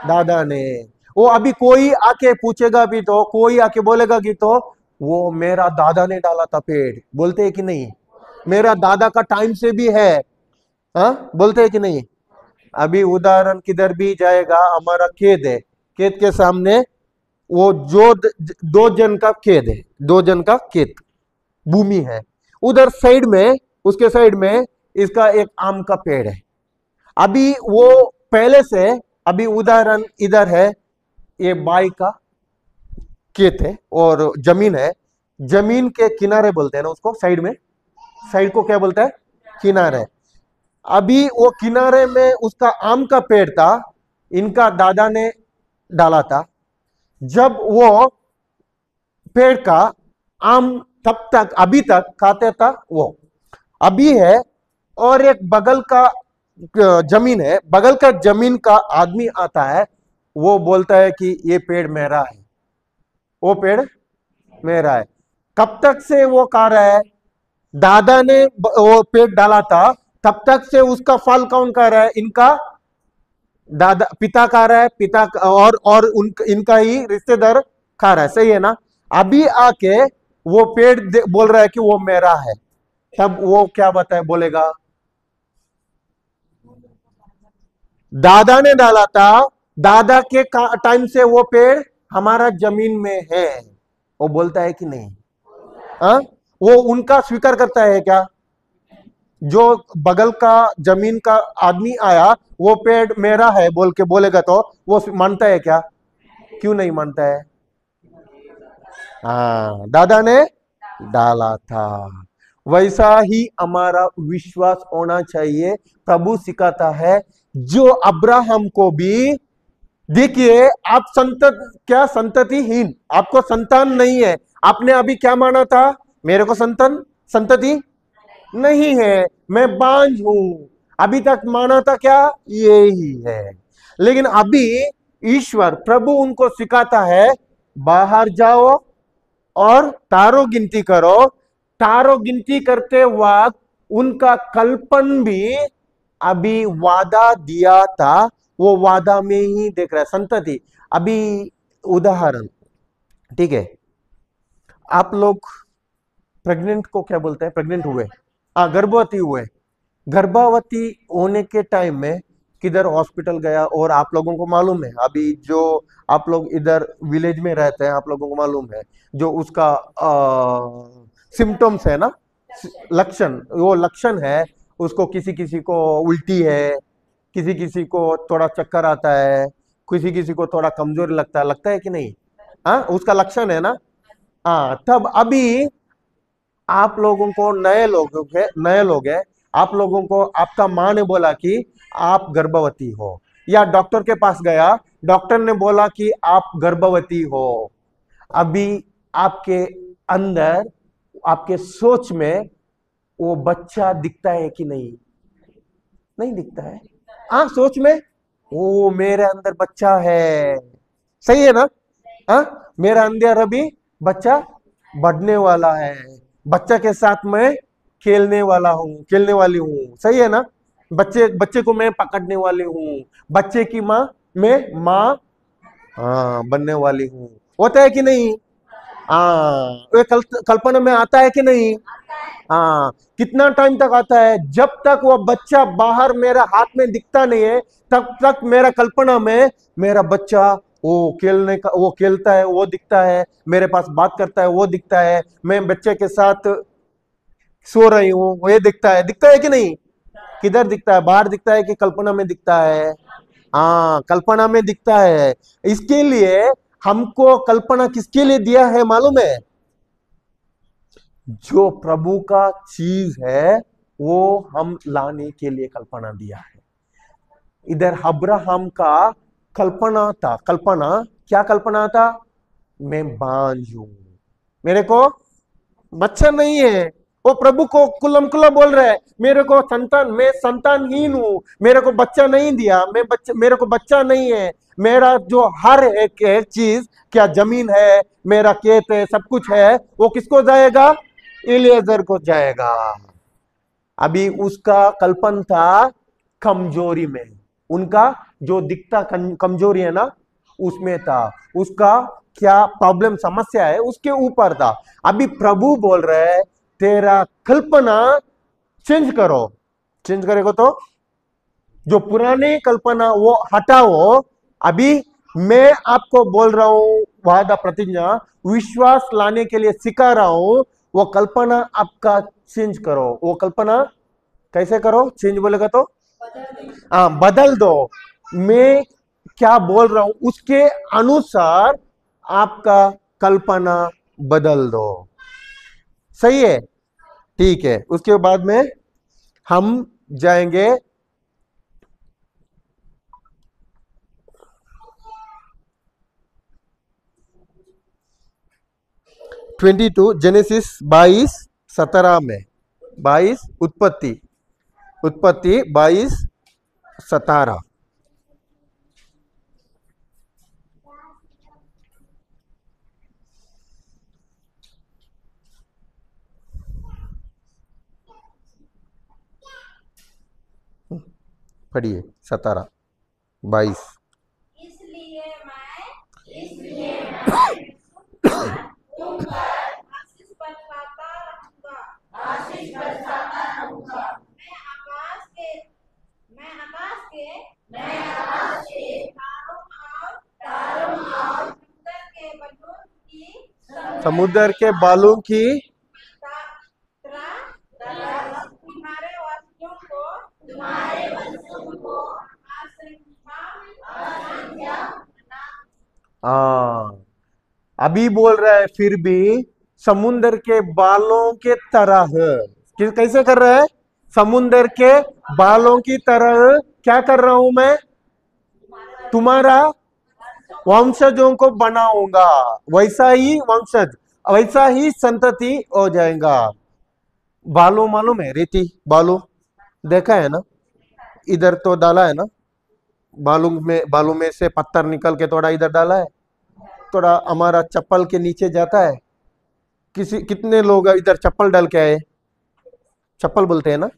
दादा ने। वो अभी कोई आके पूछेगा भी तो, कोई आके बोलेगा कि तो वो मेरा दादा ने डाला था पेड़, बोलते हैं कि नहीं? मेरा दादा का टाइम से भी है। हाँ, बोलते हैं कि नहीं? अभी उदाहरण किधर भी जाएगा, हमारा खेत है, खेत के सामने वो जो दो जन का खेत है, दो जन का खेत भूमि है, उधर साइड में, उसके साइड में इसका एक आम का पेड़ है। अभी वो पहले से, अभी उदाहरण इधर है, ये बाई का खेत है और जमीन है, जमीन के किनारे बोलते हैं ना उसको, साइड में, साइड को क्या बोलता है? किनारे। अभी वो किनारे में उसका आम का पेड़ था, इनका दादा ने डाला था। जब वो पेड़ का आम तब तक अभी तक खाते था वो, अभी है, और एक बगल का जमीन है, बगल का जमीन का आदमी आता है, वो बोलता है कि ये पेड़ मेरा है, वो पेड़ मेरा है। कब तक से वो खा रहा है? दादा ने वो पेड़ डाला था, तब तक से उसका फल कौन खा रहा है? इनका दादा, पिता खा रहा है, पिता और इनका ही रिश्तेदार खा रहा है, सही है ना? अभी आके वो पेड़ बोल रहा है कि वो मेरा है, तब वो क्या बताए, बोलेगा दादा ने डाला था, दादा के टाइम से वो पेड़ हमारा जमीन में है, वो बोलता है कि नहीं? हाँ, वो उनका स्वीकार करता है क्या? जो बगल का जमीन का आदमी आया, वो पेड़ मेरा है बोल के बोलेगा तो वो मानता है क्या? क्यों नहीं मानता है? हाँ, दादा ने डाला था। वैसा ही हमारा विश्वास होना चाहिए। प्रभु सिखाता है, जो अब्राहम को भी, देखिए आप क्या संततिहीन, आपको संतान नहीं है, आपने अभी क्या माना था? मेरे को संतति नहीं है, मैं बांझ हूं, अभी तक माना था क्या? यही है। लेकिन अभी ईश्वर प्रभु उनको सिखाता है, बाहर जाओ और तारों गिनती करो। तारों गिनती करते वक्त उनका कल्पन भी अभी वादा दिया था, वो वादा में ही देख रहा है संतति। अभी उदाहरण, ठीक है, आप लोग प्रेग्नेंट को क्या बोलते हैं? प्रेग्नेंट हुए, गर्भवती हुए, गर्भवती होने के टाइम में किधर हॉस्पिटल गया? और आप लोगों को मालूम है, अभी जो आप लोग इधर विलेज में रहते हैं, आप लोगों को मालूम है, जो उसका सिम्टम्स है ना, लक्षण, वो लक्षण है, उसको किसी किसी को उल्टी है, किसी किसी को थोड़ा चक्कर आता है, किसी किसी को थोड़ा कमजोर लगता है कि नहीं? हाँ, उसका लक्षण है ना। हाँ, तब अभी आप लोगों को नए लोग हैं, आप लोगों को आपका माँ ने बोला कि आप गर्भवती हो, या डॉक्टर के पास गया, डॉक्टर ने बोला कि आप गर्भवती हो। अभी आपके अंदर, आपके सोच में वो बच्चा दिखता है कि नहीं? नहीं दिखता है। हाँ, सोच में वो मेरे अंदर बच्चा है, सही है ना? हाँ, मेरा अंदर अभी बच्चा बढ़ने वाला है, बच्चा के साथ मैं खेलने वाला हूँ, खेलने वाली हूँ, सही है ना? बच्चे बच्चे को मैं पकड़ने वाली हूँ, बच्चे की माँ, मैं माँ, हाँ, बनने वाली हूँ। होता है कि नहीं? हाँ, ये कल्पना में आता है कि नहीं? हाँ, कितना टाइम तक आता है? जब तक वो बच्चा बाहर मेरा हाथ में दिखता नहीं है, तब तक मेरा कल्पना में मेरा बच्चा वो खेलने का, वो खेलता है, वो दिखता है, मेरे पास बात करता है, वो दिखता है, मैं बच्चे के साथ सो रही हूं, ये दिखता है कि नहीं? किधर दिखता है? बाहर दिखता है कि कल्पना में दिखता है? हाँ, कल्पना में दिखता है। इसके लिए हमको कल्पना किसके लिए दिया है मालूम है? जो प्रभु का चीज है वो हम लाने के लिए कल्पना दिया है। इधर अब्राहम का कल्पना था, क्या कल्पना था? मैं बांझ हूं, मेरे को बच्चा नहीं है। वो प्रभु को कुलम कुला बोल रहा है, मेरे को संतान, मैं संतानहीन हूं, मेरे को बच्चा नहीं दिया, मेरे को बच्चा नहीं है। मेरा जो हर एक चीज, क्या जमीन है, मेरा खेत है, सब कुछ है, वो किसको जाएगा? इलिएजर को जाएगा। अभी उसका कल्पन था कमजोरी में, उनका जो दिखता कमजोरी है ना, उसमें था। उसका क्या प्रॉब्लम, समस्या है, उसके ऊपर था। अभी प्रभु बोल रहे हैं तेरा कल्पना चेंज करो। चेंज करेगा तो जो पुराने कल्पना वो हटाओ। अभी मैं आपको बोल रहा हूं, वादा प्रतिज्ञा विश्वास लाने के लिए सिखा रहा हूं। वो कल्पना आपका चेंज करो। वो कल्पना कैसे करो? चेंज बोलेगा तो हाँ, बदल दो। मैं क्या बोल रहा हूं उसके अनुसार आपका कल्पना बदल दो। सही है? ठीक है। उसके बाद में हम जाएंगे 22 जेनेसिस 22:17 में। 22 उत्पत्ति 22:17। पढ़िए 17 22। इसलिए मैं तुम पर आशीष बरसाता रहूंगा। मैं आकाश के तारों और समुद्र के बालों की तुम्हारे वंशों को हाँ, अभी बोल रहा है फिर भी समुद्र के बालों के तरह। कैसे कर रहा है? समुद्र के बालों की तरह क्या कर रहा हूं मैं? तुम्हारा वंशजों को बनाऊंगा। वैसा ही वंशज, वैसा ही संतति हो जाएगा। बालू मालूम है? रेती बालू देखा है ना? इधर तो डाला है ना, बालू में से पत्थर निकल के थोड़ा इधर डाला है, थोड़ा हमारा चप्पल के नीचे जाता है। कितने लोग इधर चप्पल डाल के आए? चप्पल बोलते हैं ना?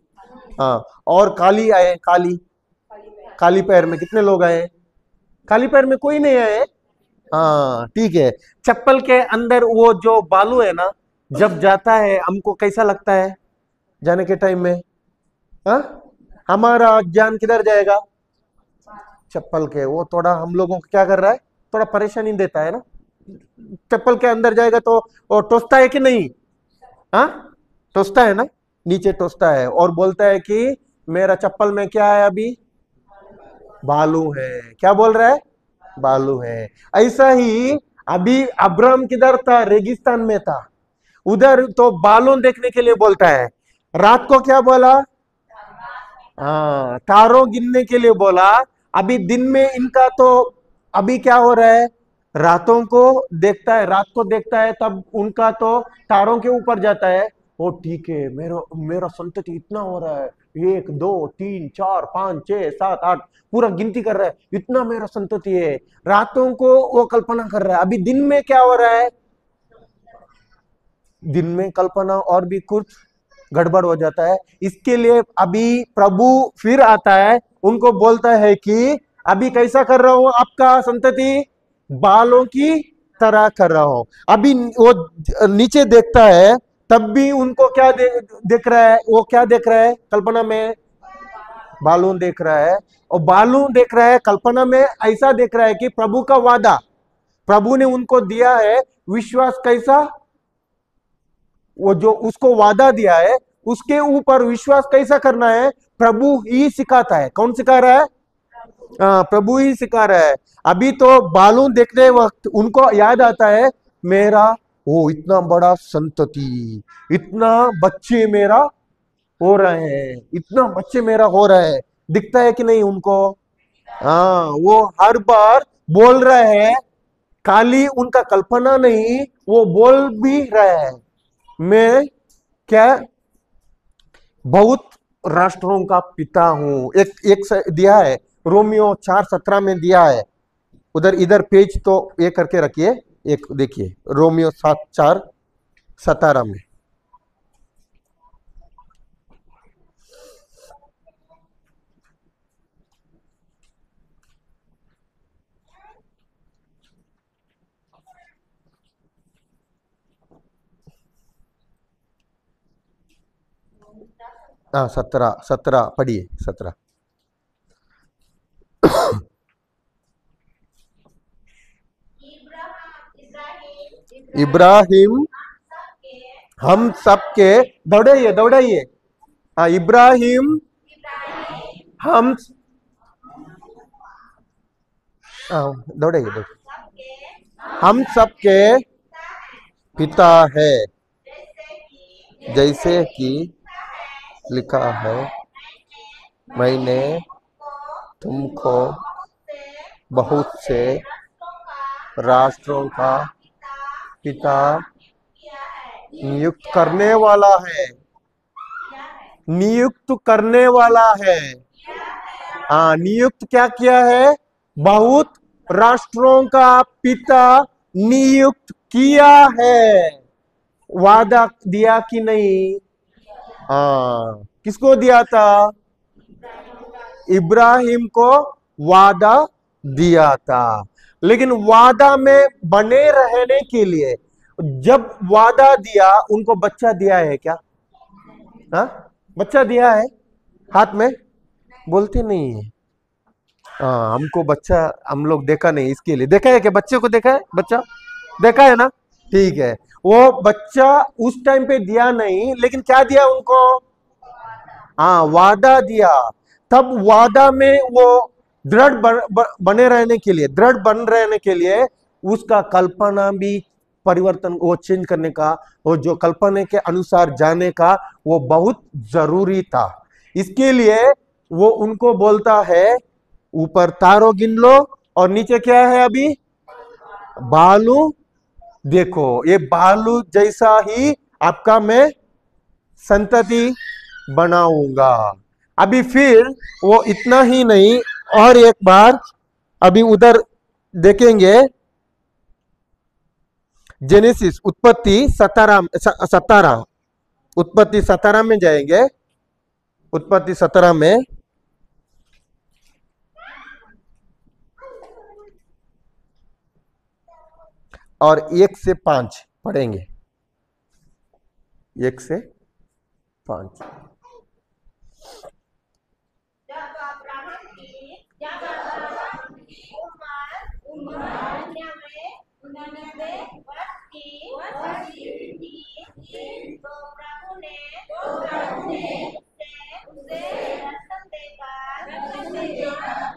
हाँ। और काली आए, काली पैर में कितने लोग आए? खाली पैर में कोई नहीं आए। हाँ, ठीक है। चप्पल के अंदर वो जो बालू है ना, जब जाता है हमको कैसा लगता है जाने के टाइम में? हाँ, हमारा ज्ञान किधर जाएगा? चप्पल के। वो थोड़ा हम लोगों को क्या कर रहा है? थोड़ा परेशानी देता है ना। चप्पल के अंदर जाएगा तो वो टोसता है कि नहीं? हाँ, टोसता है ना, नीचे टोसता है और बोलता है कि मेरा चप्पल में क्या है? अभी बालू है। क्या बोल रहा है? बालू है। ऐसा ही अभी अब्राहम किधर था? रेगिस्तान में था। उधर तो बालू देखने के लिए बोलता है। रात को क्या बोला? हाँ, तारों गिनने के लिए बोला। अभी दिन में इनका तो अभी क्या हो रहा है? रातों को देखता है, रात को देखता है, तब उनका तो तारों के ऊपर जाता है। ओ ठीक है, मेरा मेरा संतति इतना हो रहा है, 1 2 3 4 5 6 7 8, पूरा गिनती कर रहा है, इतना मेरा संतति है। रातों को वो कल्पना कर रहा है। अभी दिन में क्या हो रहा है? दिन में कल्पना और भी कुछ गड़बड़ हो जाता है। इसके लिए अभी प्रभु फिर आता है, उनको बोलता है कि अभी कैसा कर रहा हूं आपका संतति? बालों की तरह कर रहा हूं। अभी वो नीचे देखता है, तब भी उनको क्या देख रहा है? वो क्या देख रहा है कल्पना में? बालून देख रहा है। और बालून देख रहा है कल्पना में, ऐसा देख रहा है कि प्रभु का वादा प्रभु ने उनको दिया है। विश्वास कैसा? वो जो उसको वादा दिया है उसके ऊपर विश्वास कैसा करना है प्रभु ही सिखाता है। कौन सिखा रहा है? प्रभु ही सिखा रहा है। अभी तो बालू देखते वक्त उनको याद आता है मेरा वो इतना बड़ा संतति, इतना बच्चे मेरा हो रहे हैं, इतना बच्चे मेरा हो रहे हैं, दिखता है कि नहीं उनको? हाँ, वो हर बार बोल रहे हैं, खाली उनका कल्पना नहीं, वो बोल भी रहे हैं मैं क्या बहुत राष्ट्रों का पिता हूं। एक दिया है रोमियो 4:17 में दिया है, उधर इधर पेज तो ये करके रखिए, एक देखिए रोमियो 7:4-17 में। हाँ 17 पढ़िए 17। इब्राहिम हम सबके दौड़ाइए दौड़ाइए। हाँ इब्राहिम हम दौड़ाइए हम सबके पिता है, जैसे कि लिखा है मैंने तुमको बहुत से राष्ट्रों का पिता नियुक्त करने वाला है, नियुक्त करने वाला है। हाँ नियुक्त क्या किया है? बहुत राष्ट्रों का पिता नियुक्त किया है। वादा दिया कि नहीं? हाँ किसको दिया था? इब्राहिम को वादा दिया था। लेकिन वादा में बने रहने के लिए जब वादा दिया उनको बच्चा दिया है क्या? हाँ बच्चा दिया है हाथ में? बोलते नहीं है। हाँ हमको बच्चा हम लोग देखा नहीं, इसके लिए देखा है क्या? बच्चे को देखा है? बच्चा देखा है ना? ठीक है, वो बच्चा उस टाइम पे दिया नहीं, लेकिन क्या दिया उनको? हाँ वादा दिया। तब वादा में वो दृढ़ बने रहने के लिए, दृढ़ बन रहने के लिए उसका कल्पना भी परिवर्तन, वो चेंज करने का, वो जो कल्पना के अनुसार जाने का वो बहुत जरूरी था। इसके लिए वो उनको बोलता है ऊपर तारों गिन लो और नीचे क्या है अभी? बालू देखो, ये बालू जैसा ही आपका मैं संतति बनाऊंगा। अभी फिर वो इतना ही नहीं, और एक बार अभी उधर देखेंगे जेनेसिस उत्पत्ति 17 उत्पत्ति 17 में जाएंगे। उत्पत्ति 17 में और 1 से 5 पढ़ेंगे। 1 से 5। जब अब्राहम की उम्र 99 वर्ष की थी, तो प्रभु ने उसे दर्शन देकर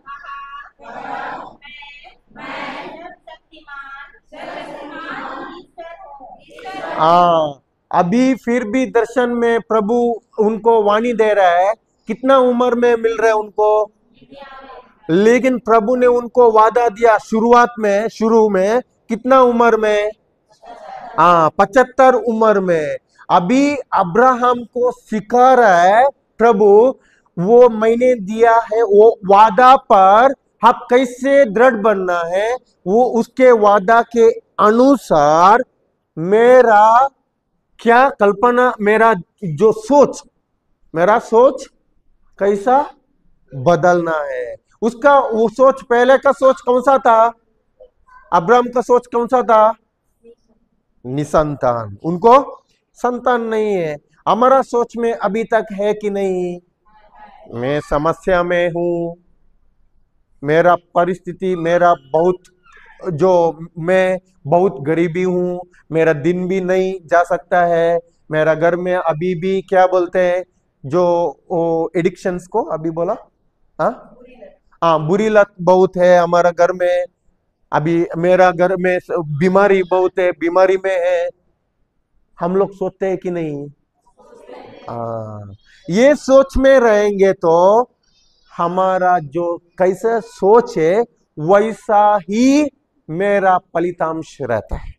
कहा, मैं शक्तिमान ईश्वर हूँ। अभी फिर भी दर्शन में प्रभु उनको वाणी दे रहा है। कितना उम्र में मिल रहा है उनको? लेकिन प्रभु ने उनको वादा दिया शुरू में कितना उम्र में? 75 उम्र में। अभी अब्राहम को सिखा रहा है प्रभु, वो मैंने दिया है वो वादा पर आप कैसे दृढ़ बनना है, वो उसके वादा के अनुसार मेरा क्या कल्पना, मेरा सोच कैसा बदलना है। उसका वो सोच, पहले का सोच कौन सा था? अब्राहम का सोच कौन सा था? निसंतान, उनको संतान नहीं है। हमारा सोच में अभी तक है कि नहीं? मैं समस्या में हूं, मेरा परिस्थिति, मेरा मैं बहुत गरीबी हूं, मेरा दिन भी नहीं जा सकता है, मेरा घर में अभी भी क्या बोलते हैं, जो एडिक्शंस को अभी बोला, हाँ हाँ, बुरी लत बहुत है हमारा घर में। अभी मेरा घर में बीमारी बहुत है, बीमारी में है। हम लोग सोचते हैं कि नहीं? ये सोच में रहेंगे तो हमारा जो कैसा सोच है वैसा ही मेरा फलितांश रहता है।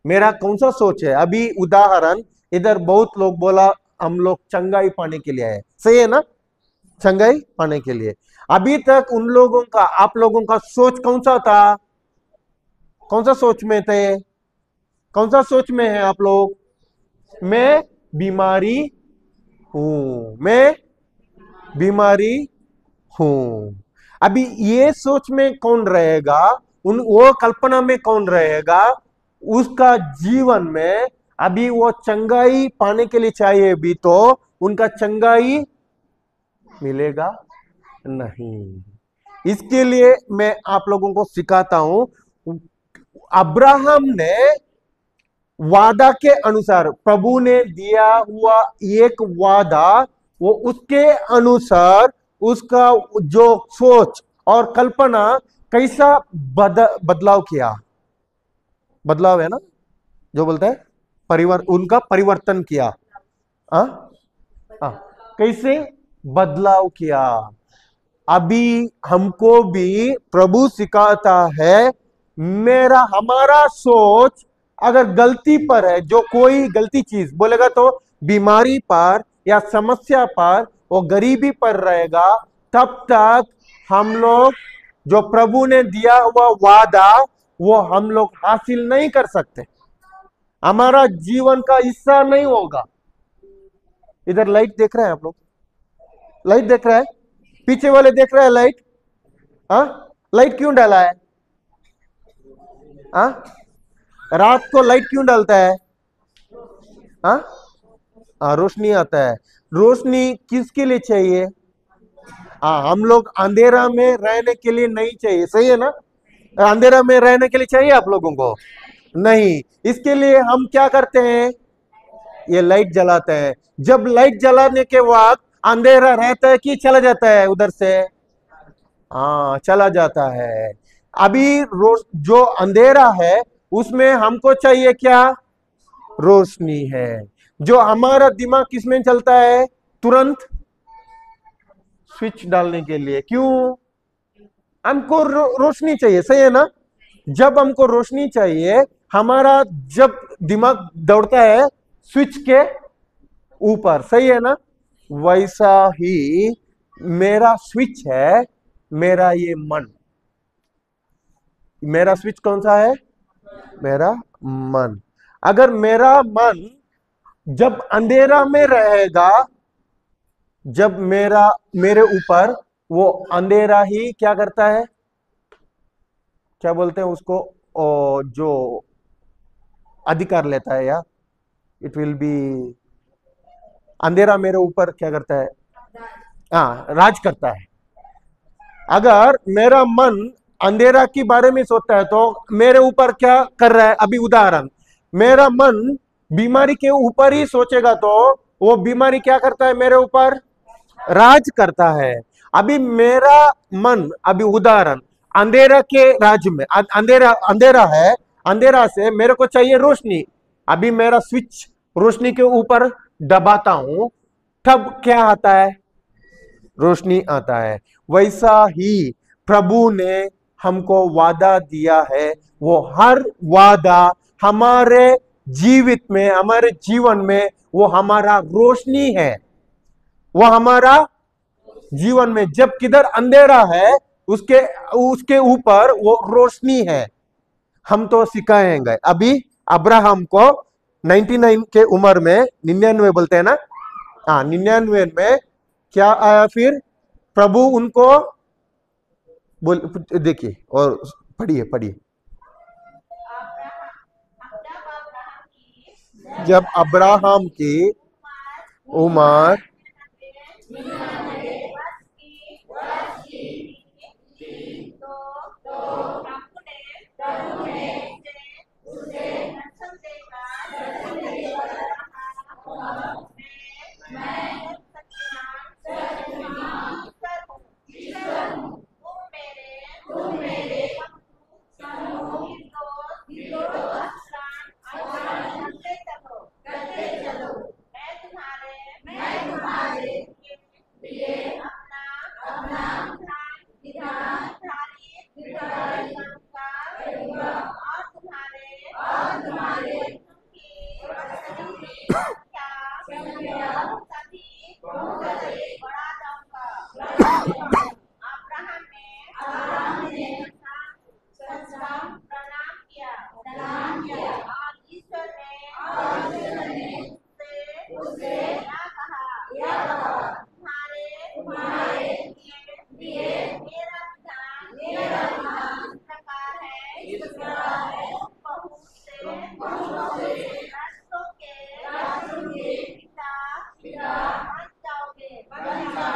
मेरा कौन सा सोच है? अभी उदाहरण, इधर बहुत लोग बोला हम लोग चंगाई पाने के लिए आए, सही है ना? चंगाई पाने के लिए। अभी तक उन लोगों का, आप लोगों का सोच कौन सा था? कौन सा सोच में थे? कौन सा सोच में है आप लोग? मैं बीमारी हूं, मैं बीमारी हूं। अभी ये सोच में कौन रहेगा? वो कल्पना में कौन रहेगा? उसका जीवन में अभी वो चंगाई पाने के लिए चाहिए भी तो उनका चंगाई मिलेगा नहीं। इसके लिए मैं आप लोगों को सिखाता हूं। अब्राहम ने वादा के अनुसार, प्रभु ने दिया हुआ एक वादा, वो उसके अनुसार उसका जो सोच और कल्पना कैसा बदलाव किया। बदलाव है ना जो बोलता है, उनका परिवर्तन किया। हाँ हाँ, कैसे बदलाव किया? अभी हमको भी प्रभु सिखाता है, हमारा सोच अगर गलती पर है, जो कोई गलती चीज बोलेगा तो बीमारी पर या समस्या पर, वो गरीबी पर रहेगा, तब तक हम लोग जो प्रभु ने दिया हुआ वादा वो हम लोग हासिल नहीं कर सकते, हमारा जीवन का हिस्सा नहीं होगा। इधर लाइट देख रहे हैं आप लोग? लाइट देख रहा है? पीछे वाले देख रहे हैं लाइट? हाँ, लाइट क्यों डाला है? हाँ, रात को लाइट क्यों डालता है? हाँ हाँ, रोशनी आता है। रोशनी किसके लिए चाहिए? हाँ, हम लोग अंधेरा में रहने के लिए नहीं चाहिए, सही है ना? अंधेरा में रहने के लिए चाहिए आप लोगों को? नहीं। इसके लिए हम क्या करते हैं? ये लाइट जलाते हैं। जब लाइट जलाने के बाद अंधेरा रहता है कि चला जाता है उधर से? हाँ, चला जाता है। अभी जो अंधेरा है उसमें हमको चाहिए क्या? रोशनी है। जो हमारा दिमाग किसमें चलता है? तुरंत स्विच डालने के लिए। क्यों? हमको रोशनी चाहिए, सही है ना? जब हमको रोशनी चाहिए, हमारा जब दिमाग दौड़ता है स्विच के ऊपर, सही है ना? वैसा ही मेरा स्विच है, मेरा ये मन। मेरा स्विच कौन सा है? मेरा मन। अगर मेरा मन जब अंधेरा में रहेगा, जब मेरे ऊपर वो अंधेरा ही क्या करता है, क्या बोलते हैं उसको, जो अधिकार लेता है, या इट विल बी, अंधेरा मेरे ऊपर क्या करता है? हाँ, राज करता है। अगर मेरा मन अंधेरा के बारे में सोचता है तो मेरे ऊपर क्या कर रहा है? अभी उदाहरण, मेरा मन बीमारी के ऊपर ही सोचेगा तो वो बीमारी क्या करता है? मेरे ऊपर राज करता है। अभी मेरा मन, अभी उदाहरण, अंधेरा के राज्य में, अंधेरा अंधेरा है, अंधेरा से मेरे को चाहिए रोशनी। अभी मेरा स्विच रोशनी के ऊपर दबाता हूं, तब क्या आता है? रोशनी आता है। वैसा ही प्रभु ने हमको वादा दिया है, वो हर वादा हमारे जीवित में, हमारे जीवन में वो हमारा रोशनी है। वो हमारा जीवन में जब किधर अंधेरा है उसके ऊपर वो रोशनी है। हम तो सिखाएंगे। अभी अब्राहम को 99 के उम्र में, 99 बोलते हैं ना, हाँ, 99 में क्या आया फिर? प्रभु उनको बोल, देखिए और पढ़िए पढ़िए। जब अब्राहम की उम्र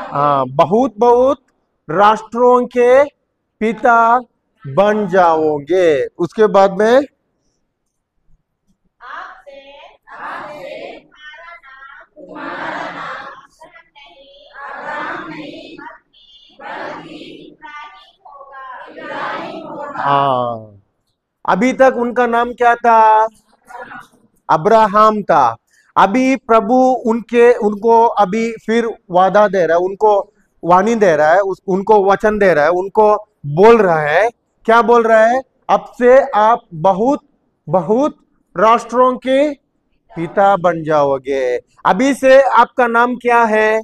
हाँ, बहुत बहुत राष्ट्रों के पिता बन जाओगे। उसके बाद में आपसे आपसे तुम्हारा नाम अब्राहम नहीं बल्कि इब्राहिम होगा। हाँ, अभी तक उनका नाम क्या था? अब्राहम था। अभी प्रभु उनको अभी फिर वादा दे रहा है, उनको वाणी दे रहा है, उनको वचन दे रहा है, उनको बोल रहा है। क्या बोल रहा है? अब से आप बहुत बहुत राष्ट्रों के पिता बन जाओगे। अभी से आपका नाम क्या है?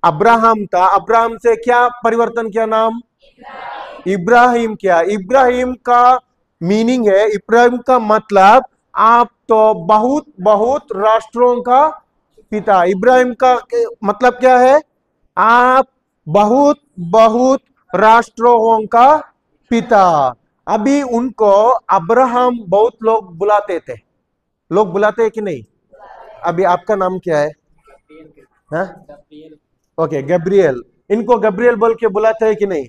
अब्राहम था, अब्राहम से क्या परिवर्तन किया नाम? इब्राहिम। क्या इब्राहिम का मीनिंग है? इब्राहिम का मतलब आप तो बहुत बहुत राष्ट्रों का पिता। इब्राहिम का मतलब क्या है? आप बहुत बहुत राष्ट्रों का पिता। अभी उनको अब्राहम बहुत लोग बुलाते थे। लोग बुलाते हैं कि नहीं? अभी आपका नाम क्या है? हाँ? Okay, Gabriel. इनको गब्रियल बोल के बुलाते हैं कि नहीं?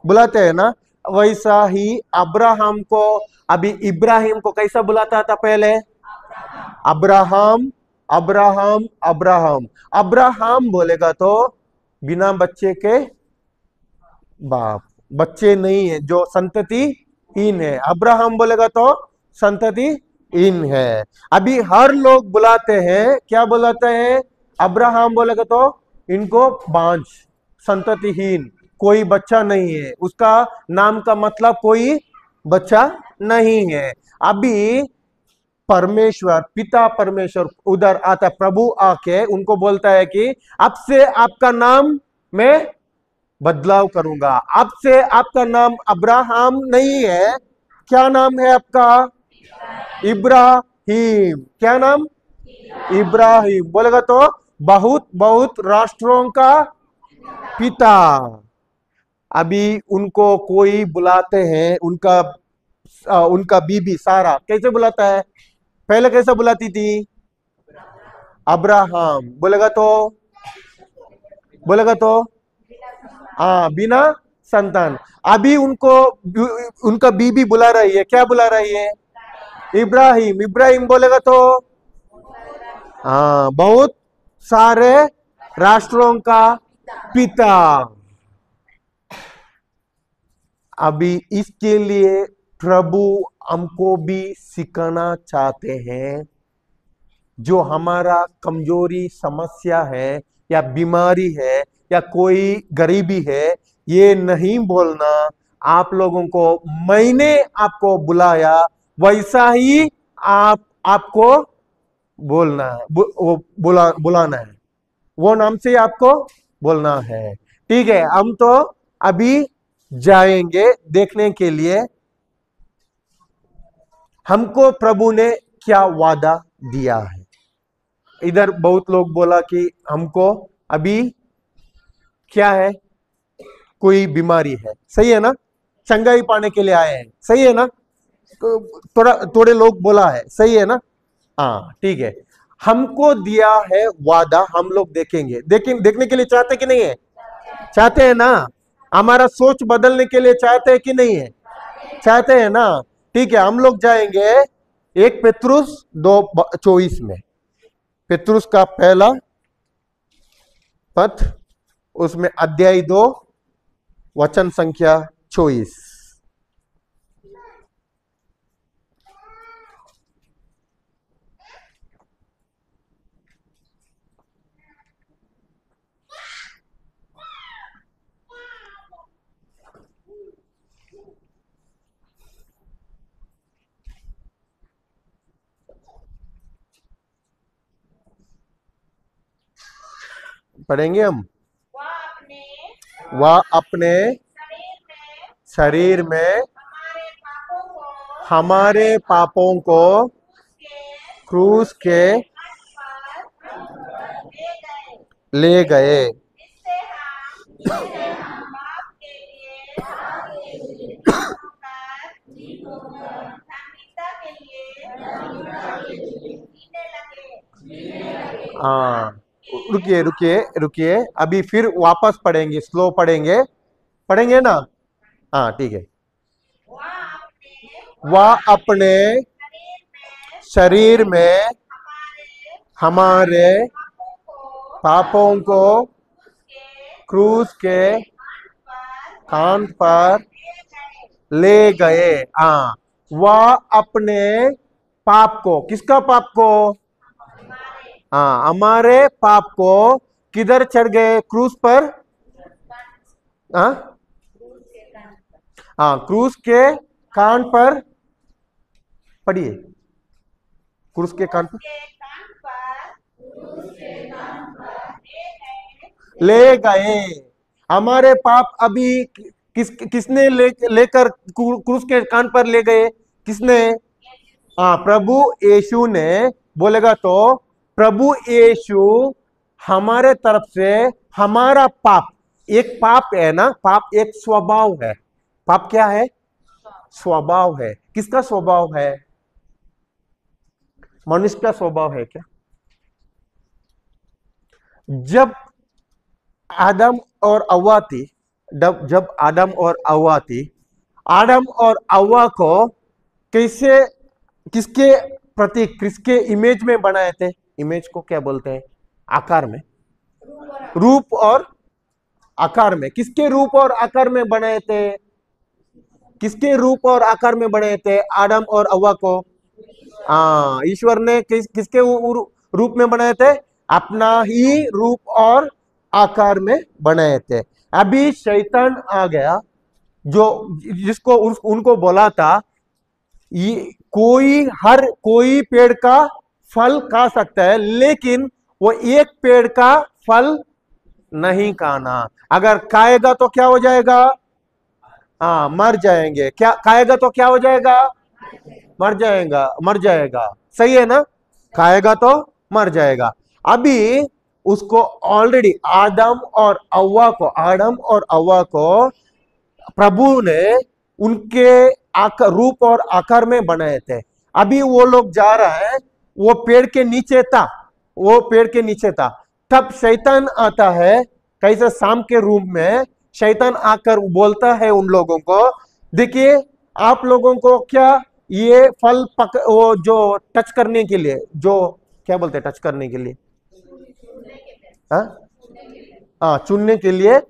बुलाते हैं ना। वैसा ही अब्राहम को अभी इब्राहिम को कैसा बुलाता था पहले? Abraham Abraham Abraham. अब्राहम बोलेगा तो बिना बच्चे के बाप, बच्चे नहीं है, जो संततिहीन है। अब्राहम बोलेगा तो संततिहीन है। अभी हर लोग बुलाते हैं, क्या बुलाते हैं? अब्राहम बोलेगा तो इनको बांझ, संततिहीन, कोई बच्चा नहीं है। उसका नाम का मतलब कोई बच्चा नहीं है। अभी परमेश्वर पिता परमेश्वर उधर आता, प्रभु आके उनको बोलता है कि अब से आपका नाम मैं बदलाव करूंगा। अब से आपका नाम अब्राहम नहीं है। क्या नाम है आपका? इब्राहिम। क्या नाम? इब्राहिम बोलेगा तो बहुत बहुत राष्ट्रों का पिता। अभी उनको कोई बुलाते हैं, उनका बीबी सारा कैसे बुलाता है? पहले कैसे बुलाती थी? अब्राहम बोलेगा तो हाँ, बिना संतान। अभी उनका बीबी बुला रही है, क्या बुला रही है? इब्राहिम। इब्राहिम बोलेगा तो हाँ, बहुत सारे राष्ट्रों का पिता। अभी इसके लिए प्रभु हमको भी सिखाना चाहते हैं। जो हमारा कमजोरी समस्या है या बीमारी है या कोई गरीबी है, ये नहीं बोलना आप लोगों को मैंने आपको बुलाया वैसा ही आपको बोलना है, बुलाना है। वो नाम से आपको बोलना है। ठीक है, हम तो अभी जाएंगे देखने के लिए हमको प्रभु ने क्या वादा दिया है। इधर बहुत लोग बोला कि हमको अभी क्या है, कोई बीमारी है, सही है ना? चंगाई पाने के लिए आए हैं, सही है ना? थोड़े लोग बोला है, सही है ना? हाँ, ठीक है। हमको दिया है वादा, हम लोग देखेंगे। देखने के लिए चाहते कि नहीं है? चाहते हैं ना? हमारा सोच बदलने के लिए चाहते हैं कि नहीं है? चाहते हैं ना? ठीक है, हम लोग जाएंगे 1 पेत्रुस 2:24 में। पेत्रुस का पहला पत्र, उसमें अध्याय 2 वचन संख्या 24। पढ़ेंगे हम। वह अपने शरीर में हमारे पापों को क्रूस के ले गए। हाँ, रुकिए रुकिए रुकिए, अभी फिर वापस पढ़ेंगे, स्लो पढ़ेंगे, पढ़ेंगे ना? हाँ ठीक है। वह अपने वह अपने शरीर शरीर में में हमारे हमारे पापों पापों को को उसके क्रूस के कान कांध पर पर ले गए। ले गए। हाँ, वह अपने पाप को, किसका पाप को? हमारे हाँ, हमारे पाप को किधर चढ़ गए? क्रूस पर। हाँ उसके कान पर हाँ, क्रूस के कान पर। पढ़िए, क्रूस के कान पर उसके कान पर ले गए। हमारे पाप अभी किसने लेकर क्रूस के कान पर ले गए? किसने? हाँ, प्रभु यीशु ने। बोलेगा तो प्रभु यीशु हमारे तरफ से हमारा पाप, एक पाप है ना, पाप एक स्वभाव है। पाप क्या है? स्वभाव है। किसका स्वभाव है? मनुष्य का स्वभाव है क्या? जब आदम और हव्वा थी, जब आदम और हव्वा थी, आदम और हव्वा को कैसे, किसके प्रतीक, किसके इमेज में बनाए थे? इमेज को क्या बोलते हैं? आकार में, रूप और आकार में। किसके रूप और आकार में बनाए थे? किसके रूप और आकार में बनाए थे आदम और हव्वा को? हाँ, ईश्वर ने किसके रूप में बनाए थे? अपना ही रूप और आकार में बनाए थे। अभी शैतान आ गया, जो जिसको उनको बोला था ये कोई पेड़ का फल खा सकता है, लेकिन वो एक पेड़ का फल नहीं खाना। अगर खाएगा तो क्या हो जाएगा? हाँ, मर जाएंगे। क्या खाएगा तो क्या हो जाएगा? मर जाएगा, मर जाएगा। सही है ना? खाएगा तो मर जाएगा। अभी उसको ऑलरेडी आदम और हव्वा को प्रभु ने उनके रूप और आकार में बनाए थे। अभी वो लोग जा रहे हैं, वो पेड़ के नीचे था, वो पेड़ के नीचे था। तब शैतान आता है, कैसे? शाम के रूप में शैतान आकर बोलता है उन लोगों को, देखिए आप लोगों को क्या ये फल वो जो टच करने के लिए, जो क्या बोलते हैं टच करने के लिए? हाँ, चुनने के लिए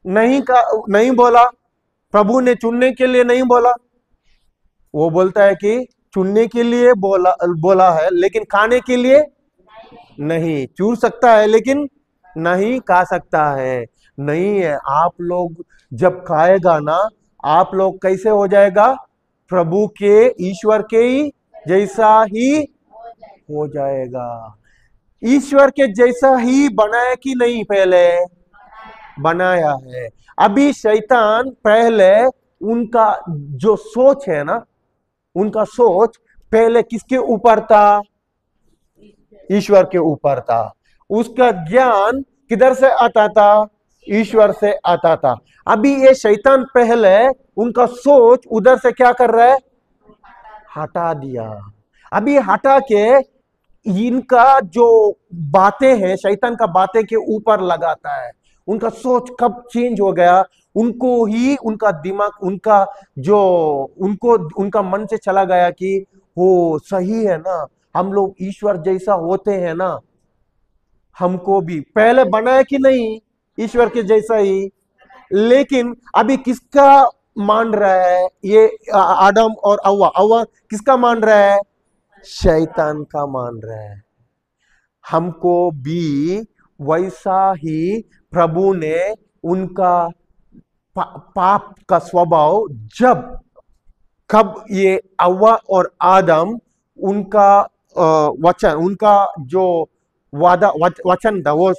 नहीं बोला। प्रभु ने चुनने के लिए नहीं बोला। वो बोलता है कि चुनने के लिए बोला है, लेकिन खाने के लिए नहीं। चूर सकता है लेकिन नहीं खा सकता है। नहीं है। आप लोग जब खाएगा ना, आप लोग कैसे हो जाएगा? प्रभु के, ईश्वर के ही जैसा ही हो जाएगा। ईश्वर के जैसा ही बनाया कि नहीं? पहले बनाया है। अभी शैतान पहले उनका जो सोच है ना, उनका सोच पहले किसके ऊपर था? ईश्वर के ऊपर था। उसका ज्ञान किधर से आता था? ईश्वर से आता था। अभी ये शैतान पहले उनका सोच उधर से क्या कर रहा है? हटा दिया। अभी हटा के इनका जो बातें हैं, शैतान का बातें के ऊपर लगाता है। उनका सोच कब चेंज हो गया? उनको ही उनका दिमाग, उनका जो उनका मन से चला गया कि वो सही है ना, हम लोग ईश्वर जैसा होते हैं ना, हमको भी पहले बनाया कि नहीं ईश्वर के जैसा ही। लेकिन अभी किसका मान रहा है ये? आदम और हव्वा किसका मान रहा है? शैतान का मान रहा है। हमको भी वैसा ही प्रभु ने उनका पाप का स्वभाव, कब ये हव्वा और आदम उनका वचन, उनका जो वचन था वो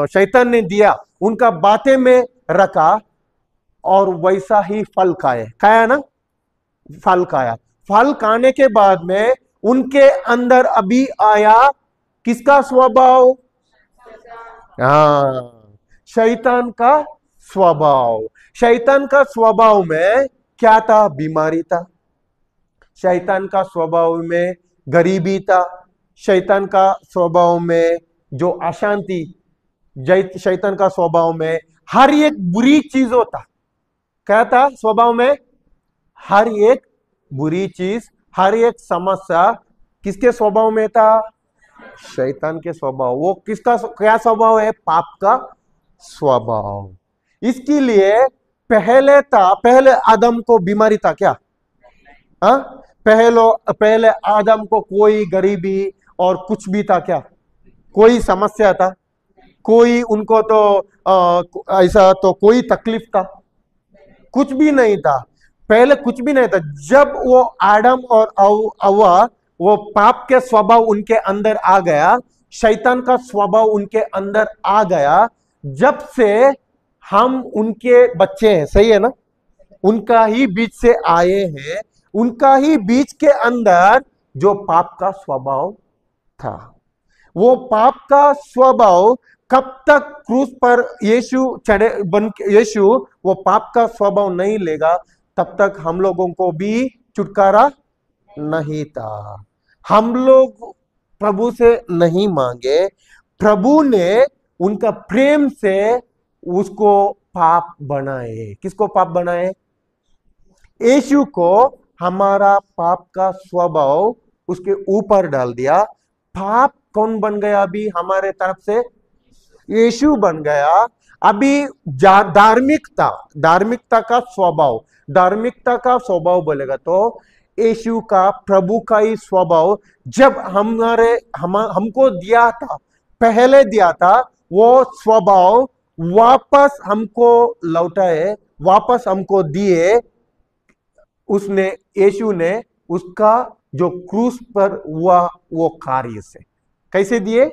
शैतान ने दिया, उनका बातें में रखा और वैसा ही फल खाया ना, फल खाया। फल खाने के बाद में उनके अंदर अभी आया किसका स्वभाव? हाँ, शैतान का स्वभाव। शैतान का स्वभाव में क्या था? बीमारी था। शैतान का स्वभाव में गरीबी था। शैतान का स्वभाव में जो अशांति, शैतान का स्वभाव में हर एक बुरी चीज होता। क्या था स्वभाव में? हर एक बुरी चीज, हर एक समस्या किसके स्वभाव में था? शैतान के स्वभाव। वो किसका क्या स्वभाव है? पाप का स्वभाव। इसके लिए पहले आदम को बीमारी था क्या? हाँ, पहले आदम को कोई गरीबी और कुछ भी था क्या? कोई समस्या था? कोई उनको तो ऐसा तो कोई तकलीफ था? कुछ भी नहीं था। पहले कुछ भी नहीं था। जब वो आदम और हव्वा, वो पाप के स्वभाव उनके अंदर आ गया, शैतान का स्वभाव उनके अंदर आ गया, जब से हम उनके बच्चे हैं, सही है ना? उनका ही बीच से आए हैं, उनका ही बीच के अंदर जो पाप का स्वभाव था, वो पाप का स्वभाव कब तक क्रूस पर यीशु चढ़े यीशु वो पाप का स्वभाव नहीं लेगा, तब तक हम लोगों को भी छुटकारा नहीं था। हम लोग प्रभु से नहीं मांगे, प्रभु ने उनका प्रेम से उसको पाप बनाए। किसको पाप बनाए? यीशु को हमारा पाप का स्वभाव उसके ऊपर डाल दिया। पाप कौन बन गया अभी हमारे तरफ से? यीशु बन गया। अभी धार्मिकता का स्वभाव बोलेगा तो यीशु का, प्रभु का ही स्वभाव जब हमको दिया था, पहले दिया था, वो स्वभाव वापस हमको लौटाए, वापस हमको दिए उसने, यीशु ने उसका जो क्रूस पर हुआ वो कार्य से। कैसे दिए?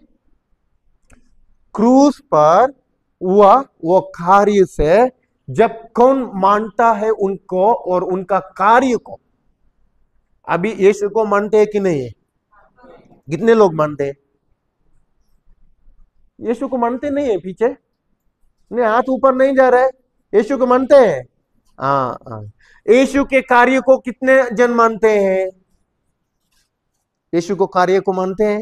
क्रूस पर हुआ वो कार्य से। जब कौन मानता है उनको और उनका कार्य को? अभी यीशु को मानते हैं कि नहीं? कितने लोग मानते हैं? यीशु को मानते नहीं है? पीछे नहीं, हाथ ऊपर नहीं जा रहा है। यीशु को मानते हैं? हाँ। यीशु के कार्य को कितने जन मानते हैं? यीशु को कार्य को मानते हैं?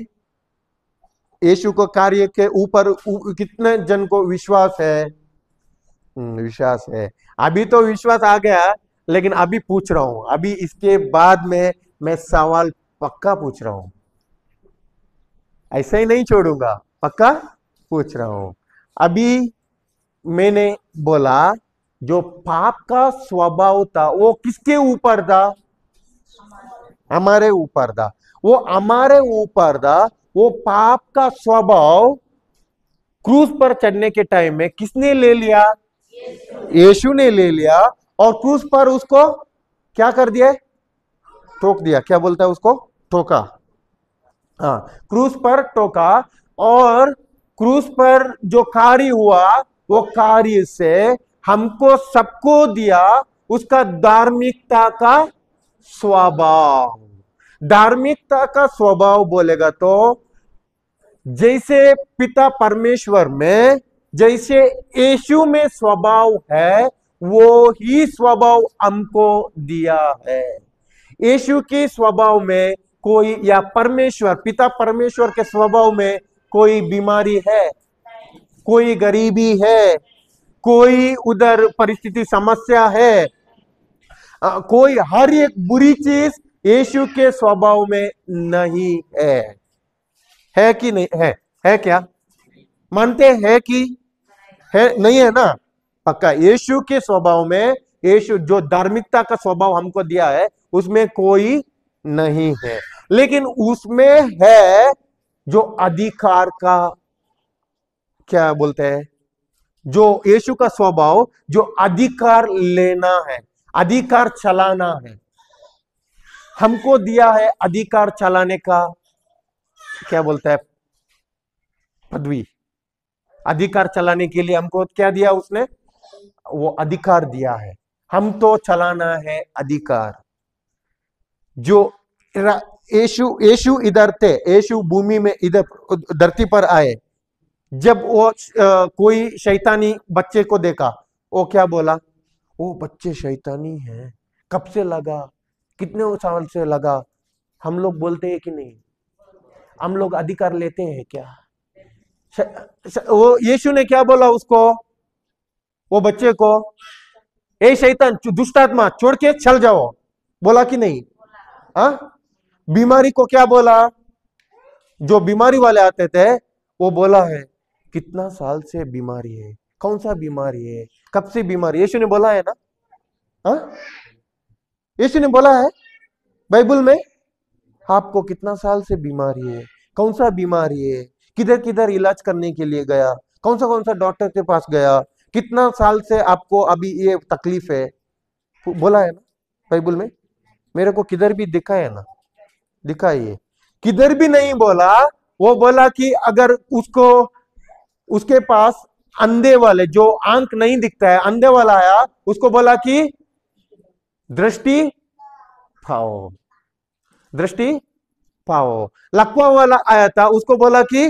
यीशु को कार्य के ऊपर कितने जन को विश्वास है? विश्वास है। अभी तो विश्वास आ गया, लेकिन अभी पूछ रहा हूं, अभी इसके बाद में मैं सवाल पक्का पूछ रहा हूं, ऐसा ही नहीं छोड़ूंगा, पक्का पूछ रहा हूं। अभी मैंने बोला जो पाप का स्वभाव था वो किसके ऊपर था? हमारे ऊपर था। वो हमारे ऊपर था। वो पाप का स्वभाव क्रूस पर चढ़ने के टाइम में किसने ले लिया? यीशु ने ले लिया। और क्रूस पर उसको क्या कर दिया? ठोक दिया। क्या बोलता है उसको? ठोका। हाँ, क्रूस पर ठोका। और क्रूस पर जो कार्य हुआ, वो कार्य से हमको सबको दिया उसका धार्मिकता का स्वभाव। धार्मिकता का स्वभाव बोलेगा तो जैसे पिता परमेश्वर में, जैसे यीशु में स्वभाव है, वो ही स्वभाव हमको दिया है। यीशु के स्वभाव में कोई, या परमेश्वर पिता परमेश्वर के स्वभाव में कोई बीमारी है, कोई गरीबी है, कोई उधर परिस्थिति समस्या है, कोई हर एक बुरी चीज यीशु के स्वभाव में नहीं है कि नहीं है? है क्या? मानते हैं कि है? नहीं है ना? पक्का। यीशु के स्वभाव में, यीशु जो धार्मिकता का स्वभाव हमको दिया है, उसमें कोई नहीं है। लेकिन उसमें है जो अधिकार का, क्या बोलते हैं, जो यीशु का स्वभाव, जो अधिकार लेना है, अधिकार चलाना है, हमको दिया है अधिकार चलाने का, क्या बोलता है, पदवी। अधिकार चलाने के लिए हमको क्या दिया उसने? वो अधिकार दिया है। हम तो चलाना है अधिकार। जो यीशु इधर थे, यीशु भूमि में इधर धरती पर आए, जब वो कोई शैतानी बच्चे को देखा, वो क्या बोला? वो बच्चे शैतानी है। कब से लगा? कितने साल से लगा? हम लोग बोलते हैं कि नहीं? हम लोग अधिकार लेते हैं क्या? वो यीशु ने क्या बोला उसको, वो बच्चे को, ए शैतान दुष्ट आत्मा छोड़ के चल जाओ, बोला कि नहीं? हाँ, बीमारी को क्या बोला? जो बीमारी वाले आते थे वो बोला है कितना साल से बीमारी है, कौन सा बीमारी है, कब से बीमारी? यीशु ने बोला है ना? हाँ, यीशु ने बोला है बाइबल में, आपको कितना साल से बीमारी है, कौन सा बीमारी है, किधर किधर इलाज करने के लिए गया, कौन सा डॉक्टर के पास गया, कितना साल से आपको अभी ये तकलीफ है, बोला है ना बाइबल में? मेरे को किधर भी दिखा है ना? दिखाइए। किधर भी नहीं बोला। वो बोला कि अगर उसको, उसके पास अंधे वाले, जो आंख नहीं दिखता है, अंधे वाला आया, उसको बोला कि दृष्टि पाओ, दृष्टि पाओ। लकवा वाला आया था, उसको बोला कि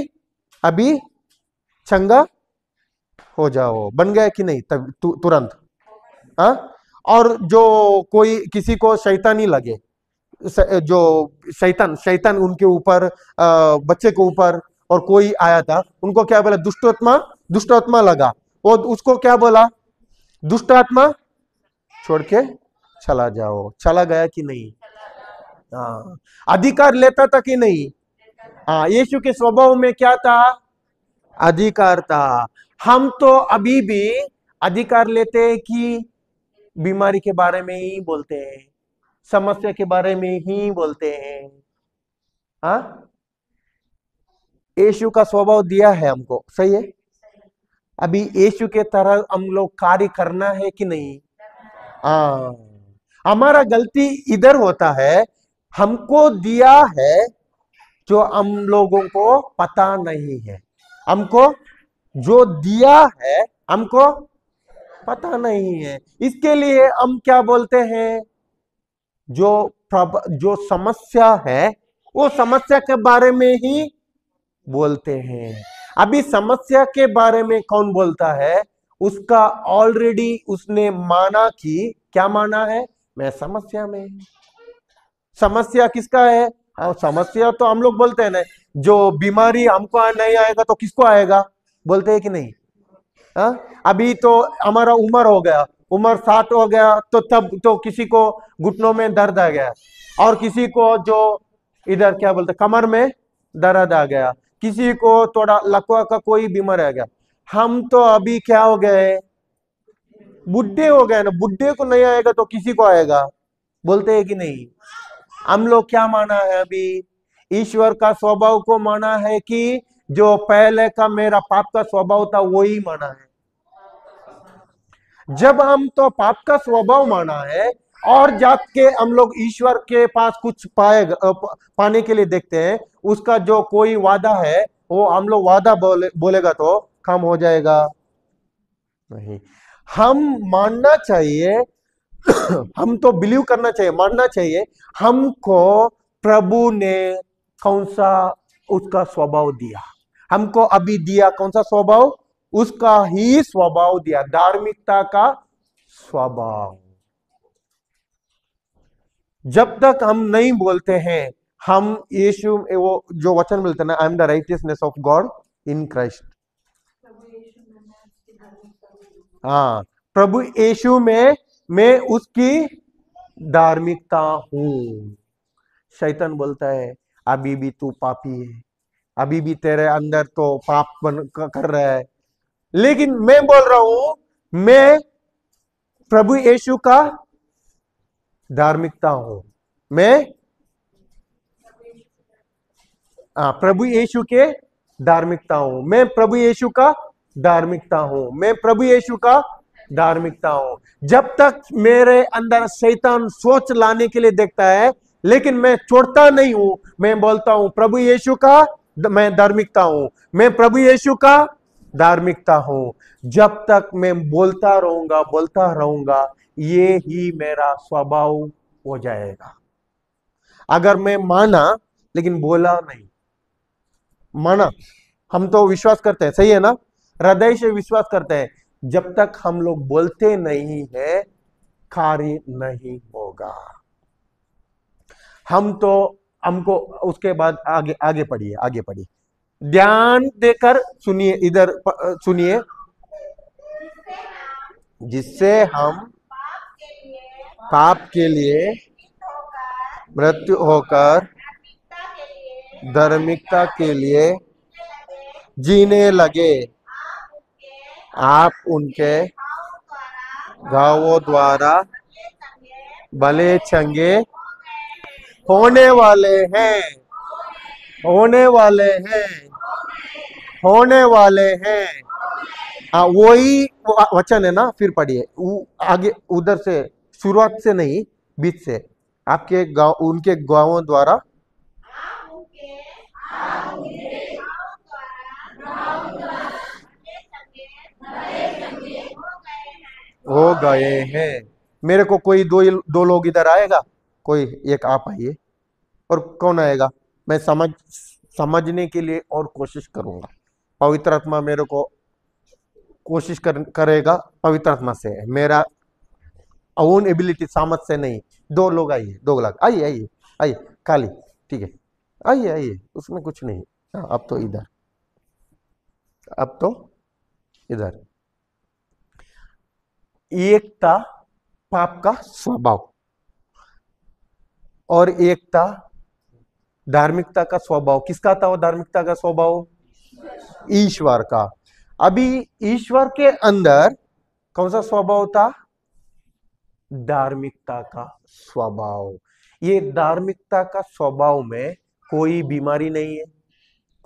अभी चंगा हो जाओ, बन गया कि नहीं? तब तुरंत। हाँ, और जो कोई किसी को शैतानी लगे, जो शैतान उनके ऊपर, बच्चे के ऊपर, और कोई आया था, उनको क्या बोला? दुष्ट आत्मा लगा। वो उसको क्या बोला? दुष्ट आत्मा छोड़ के चला जाओ। चला गया कि नहीं? हाँ, अधिकार लेता था कि नहीं? हाँ, यीशु के स्वभाव में क्या था? अधिकार था। हम तो अभी भी अधिकार लेते हैं कि बीमारी के बारे में ही बोलते हैं, समस्या के बारे में ही बोलते हैं। हाँ, यीशु का स्वभाव दिया है हमको, सही है? अभी यीशु के तरह हम लोग कार्य करना है कि नहीं? हाँ, हमारा गलती इधर होता है, हमको दिया है जो हम लोगों को पता नहीं है। हमको जो दिया है हमको पता नहीं है, इसके लिए हम क्या बोलते हैं? जो समस्या है वो समस्या के बारे में ही बोलते हैं। अभी समस्या के बारे में कौन बोलता है? उसका ऑलरेडी उसने माना कि, क्या माना है? मैं समस्या में। समस्या किसका है? हाँ, समस्या तो हम लोग बोलते हैं ना, जो बीमारी हमको नहीं आएगा तो किसको आएगा, बोलते हैं कि नहीं? हाँ, अभी तो हमारा उम्र हो गया, उम्र 60 हो गया, तो तब तो किसी को घुटनों में दर्द आ गया, और किसी को जो इधर क्या बोलते कमर में दर्द आ गया, किसी को थोड़ा लकवा का कोई बीमारी आ गया। हम तो अभी क्या हो गए? बुढ़े हो गए ना। बुढ़े को नहीं आएगा तो किसी को आएगा, बोलते हैं कि नहीं? हम लोग क्या माना है अभी? ईश्वर का स्वभाव को माना है कि जो पहले का मेरा पाप का स्वभाव था वो ही माना है। जब हम तो पाप का स्वभाव माना है और जात के हम लोग ईश्वर के पास कुछ पाने के लिए देखते हैं, उसका जो कोई वादा है वो हम लोग वादा बोलेगा तो काम हो जाएगा? नहीं। हम मानना चाहिए, हम तो बिलीव करना चाहिए, मानना चाहिए हमको प्रभु ने कौन सा उसका स्वभाव दिया, हमको अभी दिया कौन सा स्वभाव? उसका ही स्वभाव दिया, धार्मिकता का स्वभाव। जब तक हम नहीं बोलते हैं हम यीशु, वो जो वचन मिलता है ना, I am the righteousness of God in Christ. हाँ, प्रभु यीशु में मैं उसकी धार्मिकता हूं। शैतान बोलता है अभी भी तू पापी है, अभी भी तेरे अंदर तो पाप कर रहा है, लेकिन मैं बोल रहा हूं मैं प्रभु यीशु का धार्मिकता हूं। मैं प्रभु यीशु के धार्मिकता हूं। मैं प्रभु यीशु का धार्मिकता हूं। मैं प्रभु यीशु का धार्मिकता हूं। जब तक मेरे अंदर शैतान सोच लाने के लिए देखता है, लेकिन मैं छोड़ता नहीं हूं, मैं बोलता हूं प्रभु यीशु का मैं धार्मिकता हूं, मैं प्रभु यीशु का धार्मिकता हूं। जब तक मैं बोलता रहूंगा, ये ही मेरा स्वभाव हो जाएगा। अगर मैं माना लेकिन बोला नहीं, माना, हम तो विश्वास करते हैं, सही है ना, हृदय से विश्वास करते हैं, जब तक हम लोग बोलते नहीं है कार्य नहीं होगा। हम तो हमको उसके बाद आगे पढ़िए, आगे पढ़िए। ध्यान देकर सुनिए, इधर सुनिए। जिससे हम पाप के लिए मृत्यु होकर धार्मिकता के लिए जीने लगे। आप उनके घावों द्वारा भले चंगे होने वाले हैं, होने वाले हैं, होने वाले हैं। वही वचन है ना, फिर पढ़िए आगे, उधर से, शुरुआत से नहीं, बीच से। आपके गांव, उनके गांवों द्वारा हो गए हैं। मेरे को कोई दो लोग इधर आएगा, कोई एक आप आइए, और कौन आएगा? मैं समझने के लिए और कोशिश करूंगा। पवित्र आत्मा मेरे को कोशिश करेगा, पवित्र आत्मा से, मेरा ओन एबिलिटी सामर्थ से नहीं। दो लोग आइए, दो लोग आइए, आइए आइए, काली, ठीक है, आइए आइए, उसमें कुछ नहीं। हाँ, अब तो इधर, अब तो इधर। एकता पाप का स्वभाव, और एकता धार्मिकता का स्वभाव। किसका था वो धार्मिकता का स्वभाव? ईश्वर का। अभी ईश्वर के अंदर कौन सा स्वभाव था? धार्मिकता का स्वभाव। ये धार्मिकता का स्वभाव में कोई बीमारी नहीं है,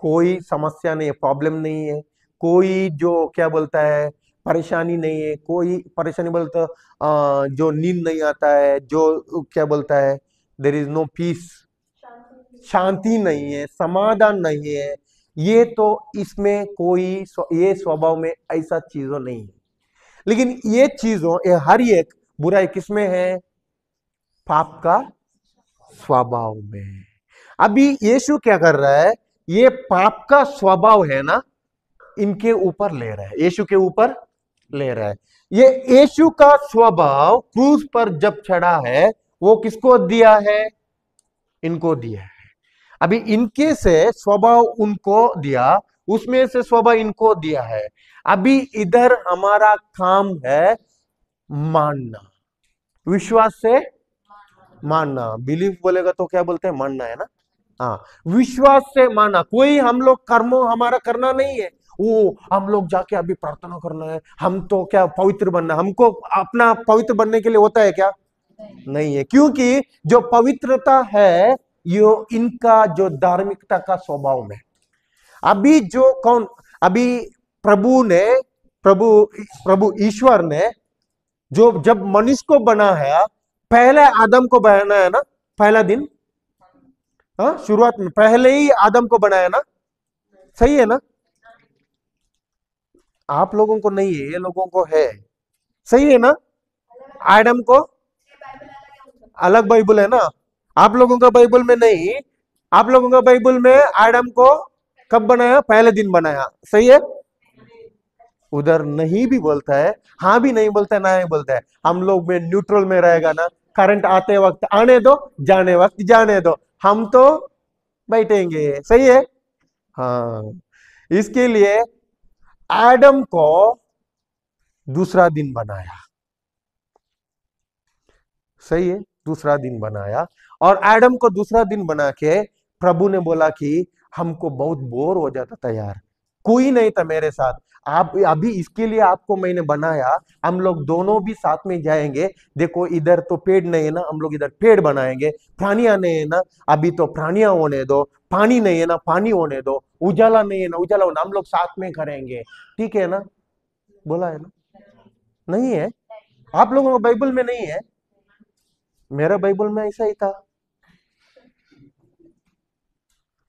कोई समस्या नहीं है, प्रॉब्लम नहीं है, कोई जो क्या बोलता है परेशानी नहीं है, कोई परेशानी बोलता जो नींद नहीं आता है, जो क्या बोलता है देयर इज नो पीस, शांति नहीं है, समाधान नहीं है। ये तो इसमें कोई ये स्वभाव में ऐसा चीजों नहीं है। लेकिन ये चीजों, ये हर एक बुराई किसमें है? पाप का स्वभाव में। अभी यीशु क्या कर रहा है? ये पाप का स्वभाव है ना, इनके ऊपर ले रहा है, यीशु के ऊपर ले रहा है। ये यीशु का स्वभाव क्रूस पर जब चढ़ा है, वो किसको दिया है? इनको दिया है। अभी इनके से स्वभाव उनको दिया, उसमें से स्वभाव इनको दिया है। अभी इधर हमारा काम है मानना, विश्वास से मानना। बिलीव बोलेगा तो क्या बोलते हैं? मानना है ना। हाँ, विश्वास से मानना। कोई हम लोग कर्मों हमारा करना नहीं है, वो हम लोग जाके अभी प्रार्थना करना है, हम तो क्या पवित्र बनना, हमको अपना पवित्र बनने के लिए होता है क्या? नहीं है, क्योंकि जो पवित्रता है यो इनका जो धार्मिकता का स्वभाव में। अभी जो कौन, अभी प्रभु ईश्वर ने जो जब मनुष्य को बना है, पहले आदम को बनाया ना, पहला दिन, हाँ, शुरुआत में पहले ही आदम को बनाया ना, सही है ना? आप लोगों को नहीं है, ये लोगों को है, सही है ना? आदम को अलग बाइबल है ना, आप लोगों का बाइबल में नहीं। आप लोगों का बाइबल में आदम को कब बनाया? पहले दिन बनाया, सही है? उधर नहीं भी बोलता है, हाँ भी नहीं बोलता है, ना ही बोलता है। हम लोग में न्यूट्रल में रहेगा ना, करंट आते वक्त आने दो, जाने वक्त जाने दो, हम तो बैठेंगे, सही है? हाँ, इसके लिए आदम को दूसरा दिन बनाया, सही है? दूसरा दिन बनाया, और आदम को दूसरा दिन बना के प्रभु ने बोला कि हमको बहुत बोर हो जाता था यार, कोई नहीं था मेरे साथ, आप अभी इसके लिए आपको मैंने बनाया, हम लोग दोनों भी साथ में जाएंगे। देखो इधर तो पेड़ नहीं है ना, हम लोग इधर पेड़ बनाएंगे, प्राणियां नहीं है ना, अभी तो प्राणियां होने दो, पानी नहीं है ना, पानी होने दो, उजाला नहीं है ना, उजाला होना, हम लोग साथ में करेंगे, ठीक है ना? बोला है ना? नहीं है? आप लोगों को बाइबल में नहीं है? मेरा बाइबल में ऐसा ही था।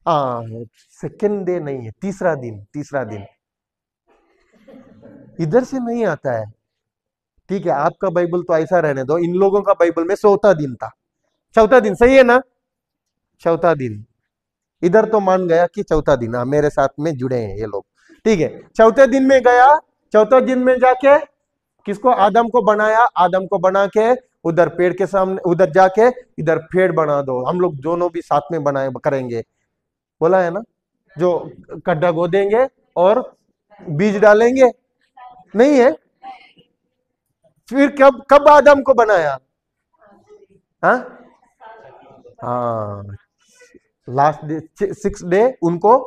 सेकेंड डे नहीं है, तीसरा दिन, तीसरा दिन इधर से नहीं आता है, ठीक है? आपका बाइबल तो ऐसा रहने दो, इन लोगों का बाइबल में चौथा दिन था, चौथा दिन, सही है ना? चौथा दिन इधर तो मान गया कि चौथा दिन, हाँ, मेरे साथ में जुड़े हैं ये लोग, ठीक है? चौथे दिन में गया, चौथे दिन में जाके किसको? आदम को बनाया, आदम को बना के उधर पेड़ के सामने, उधर जाके इधर पेड़ बना दो, हम लोग दोनों भी साथ में बनाए करेंगे, बोला है ना? जो गड्ढा खोदेंगे और बीज डालेंगे? नहीं है। फिर कब कब आदम को बनाया? हाँ हाँ, लास्ट डे, 6 डे उनको।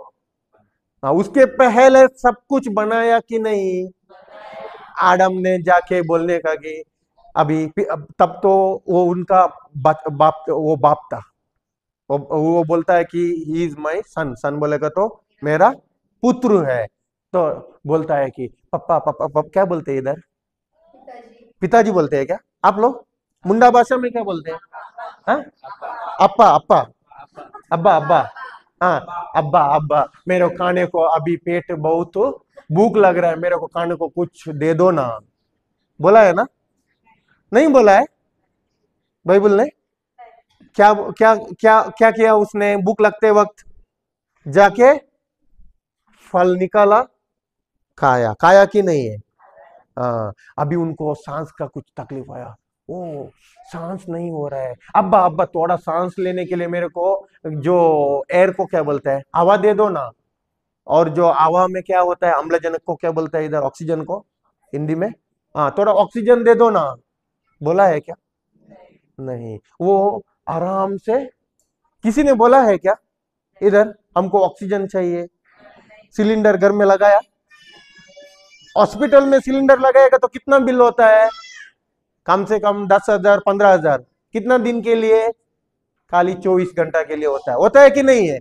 हाँ, उसके पहले सब कुछ बनाया कि नहीं? आदम ने जाके बोलने का कि तब तो वो उनका बाप था। वो बोलता है कि ही इज माई सन। सन बोलेगा तो मेरा पुत्र है। तो बोलता है कि पप्पा पप्पा पप्पा, क्या बोलते हैं इधर? पिताजी बोलते हैं क्या आप लोग? मुंडा भाषा में क्या बोलते हैं? हाँ? अप्पा अप्पा, अब्बा अब्बा। हाँ, अब्बा अब्बा, मेरे को खाने को अभी पेट बहुत भूख लग रहा है, मेरे को खाने को कुछ दे दो ना। बोला है ना? नहीं बोला है बाइबल ने? क्या क्या क्या क्या किया उसने भूख लगते वक्त? जाके फल निकाला, खाया। खाया कि नहीं है? हाँ। अभी उनको सांस का कुछ तकलीफ आया, ओ सांस नहीं हो रहा है, अब्बा अब्बा थोड़ा सांस लेने के लिए मेरे को जो एयर को क्या बोलता है, हवा दे दो ना। और जो हवा में क्या होता है, अम्लजनक को क्या बोलता है इधर? ऑक्सीजन को हिंदी में। हाँ, थोड़ा ऑक्सीजन दे दो ना। बोला है क्या? नहीं। वो आराम से, किसी ने बोला है क्या इधर हमको ऑक्सीजन चाहिए? सिलेंडर घर में लगाया? हॉस्पिटल में सिलेंडर लगाएगा तो कितना बिल होता है? कम से कम 10,000 15,000। कितना दिन के लिए? खाली 24 घंटा के लिए होता है कि नहीं है?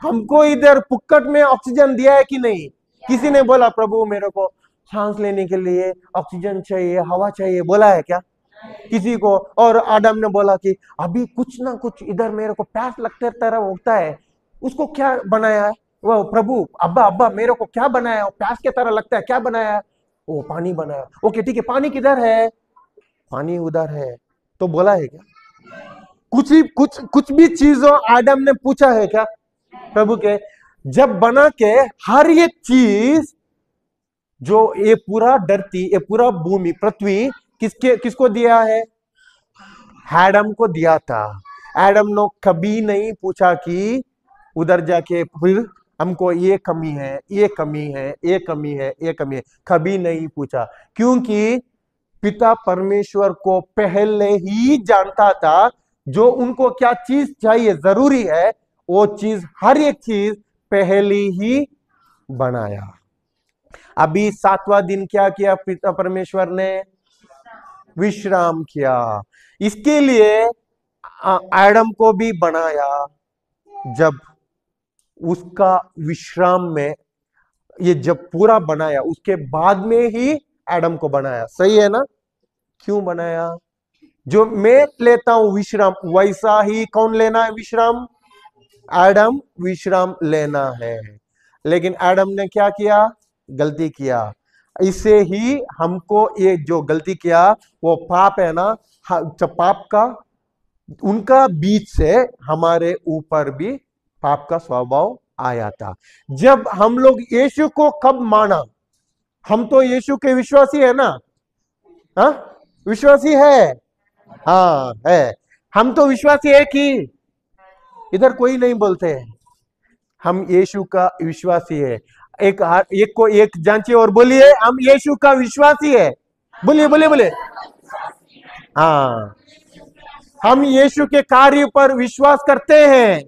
हमको इधर पुक्कट में ऑक्सीजन दिया है कि नहीं? किसी ने बोला प्रभु मेरे को सांस लेने के लिए ऑक्सीजन चाहिए, हवा चाहिए, बोला है क्या किसी को? और आदम ने बोला कि अभी कुछ ना कुछ इधर मेरे को प्यास लगते तरह होता है, उसको क्या बनाया है वो प्रभु? अब्बा अब्बा मेरे को क्या बनाया? प्यास के तरह लगता है, क्या बनाया? वो पानी बनाया। ओके ठीक है, पानी किधर है? पानी उधर है। तो बोला है क्या? कुछ भी चीजों आदम ने पूछा है क्या प्रभु के? जब बना के हर एक चीज, जो ये पूरा धरती, ये पूरा भूमि पृथ्वी किसको दिया है? एडम को दिया था। एडम ने कभी नहीं पूछा कि उधर जाके फिर हमको ये कमी है, ये कमी है, ये कमी है, ये कमी है, कभी नहीं पूछा। क्योंकि पिता परमेश्वर को पहले ही जानता था जो उनको क्या चीज चाहिए, जरूरी है, वो चीज, हर एक चीज पहले ही बनाया। अभी 7वां दिन क्या किया पिता परमेश्वर ने? विश्राम किया। इसके लिए आदम को भी बनाया। जब उसका विश्राम में, ये जब पूरा बनाया उसके बाद में ही आदम को बनाया। सही है ना? क्यों बनाया? जो मैं लेता हूं विश्राम, वैसा ही कौन लेना है विश्राम? आदम विश्राम लेना है। लेकिन आदम ने क्या किया? गलती किया। इससे ही हमको ये जो गलती किया, वो पाप है ना, पाप का, उनका बीच से हमारे ऊपर भी पाप का स्वभाव आया था। जब हम लोग यीशु को कब माना? हम तो यीशु के विश्वासी है ना? हाँ, विश्वासी है। हाँ है। हम तो विश्वासी है कि इधर कोई नहीं बोलते हैं हम यीशु का विश्वासी है। एक को एक जांचिए और बोलिए, हम यीशु का विश्वासी है। बोलिए बोलिए बोलिए। हाँ, हम यीशु के कार्य पर विश्वास करते हैं।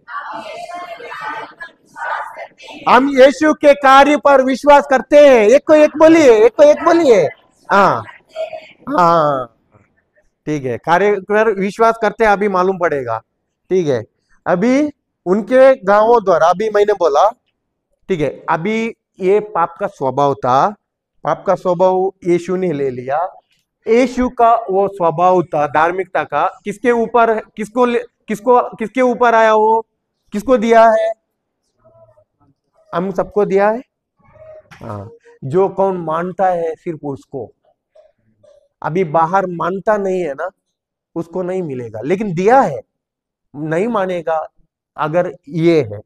हम यीशु के कार्य पर विश्वास करते हैं। एक को एक बोलिए, एक को एक बोलिए। हाँ हाँ, ठीक है, कार्य पर विश्वास करते हैं, अभी मालूम पड़ेगा। ठीक है, अभी उनके गांवों द्वारा, अभी मैंने बोला, ठीक है, अभी ये पाप का स्वभाव था। पाप का स्वभाव यीशु ने ले लिया। यीशु का वो स्वभाव था धार्मिकता का, किसके ऊपर, किसके ऊपर आया? वो किसको दिया है? हम सबको दिया है। हाँ, जो कौन मानता है सिर्फ उसको। अभी बाहर मानता नहीं है ना, उसको नहीं मिलेगा, लेकिन दिया है। नहीं मानेगा अगर ये है,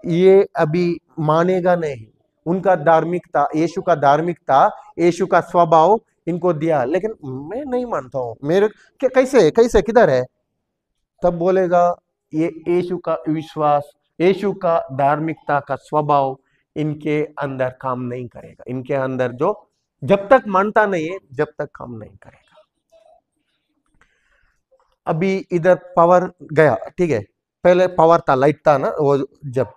ये अभी मानेगा नहीं। उनका धार्मिकता, यीशु का धार्मिकता, यीशु का स्वभाव इनको दिया, लेकिन मैं नहीं मानता हूं, मेरे कैसे कैसे किधर है? तब बोलेगा ये यीशु का विश्वास यीशु का धार्मिकता का स्वभाव इनके अंदर काम नहीं करेगा। इनके अंदर जो जब तक मानता नहीं है, जब तक काम नहीं करेगा। अभी इधर पावर गया, ठीक है, पहले पावर था, लाइट था ना, वो जब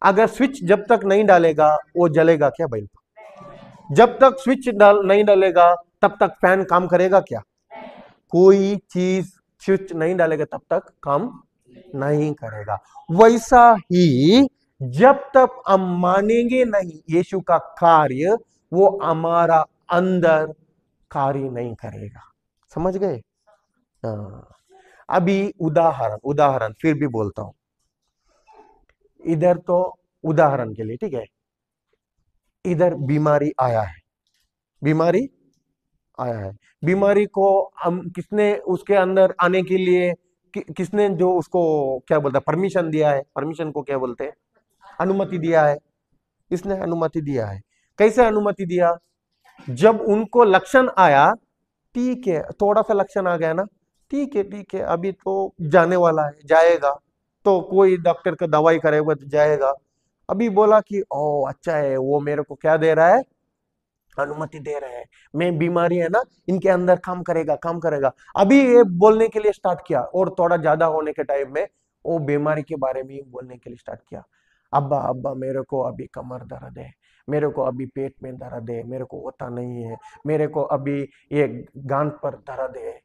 अगर स्विच जब तक नहीं डालेगा वो जलेगा क्या बल्ब? जब तक स्विच नहीं डालेगा तब तक फैन काम करेगा क्या? कोई चीज स्विच नहीं डालेगा तब तक काम नहीं करेगा। वैसा ही जब तक हम मानेंगे नहीं यीशु का कार्य, वो हमारा अंदर कार्य नहीं करेगा। समझ गए? अभी उदाहरण फिर भी बोलता हूं, इधर तो उदाहरण के लिए, ठीक है, इधर बीमारी आया है, बीमारी को हम किसने उसके अंदर आने के लिए किसने जो उसको क्या बोलता है, परमिशन दिया है? परमिशन को क्या बोलते हैं? अनुमति दिया है। इसने अनुमति दिया है। कैसे अनुमति दिया? जब उनको लक्षण आया, ठीक है, थोड़ा सा लक्षण आ गया ना, ठीक है, अभी तो जाने वाला है, जाएगा, तो कोई डॉक्टर का दवाई करेगा तो जाएगा। अभी बोला कि ओ अच्छा है, वो मेरे को क्या दे रहा है? अनुमति दे रहे हैं। मैं बीमारी है ना, इनके अंदर काम करेगा। अभी ये बोलने के लिए स्टार्ट किया, और थोड़ा ज्यादा होने के टाइम में वो बीमारी के बारे में बोलने के लिए स्टार्ट किया। अब्बा मेरे को अभी कमर दर्द है, मेरे को अभी पेट में दर्द है, मेरे को होता नहीं है, मेरे को अभी ये गांठ पर दर्द है,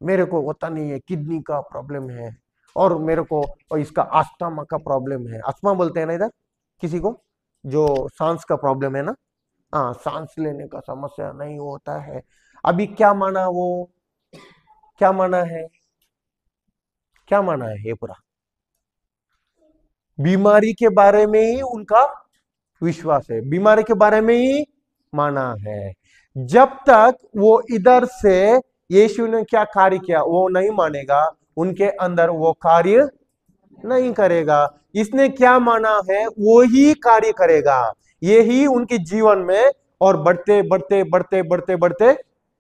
मेरे को होता नहीं है, किडनी का प्रॉब्लम है, और मेरे को और इसका अस्थमा का प्रॉब्लम है। अस्थमा बोलते हैं ना इधर किसी को जो सांस का प्रॉब्लम है ना, हाँ, सांस लेने का समस्या नहीं होता है। अभी क्या माना है ये पूरा बीमारी के बारे में ही उनका विश्वास है, बीमारी के बारे में ही माना है। जब तक वो इधर से यीशु ने क्या कार्य किया वो नहीं मानेगा, उनके अंदर वो कार्य नहीं करेगा। इसने क्या माना है वो ही कार्य करेगा, यही उनके जीवन में और बढ़ते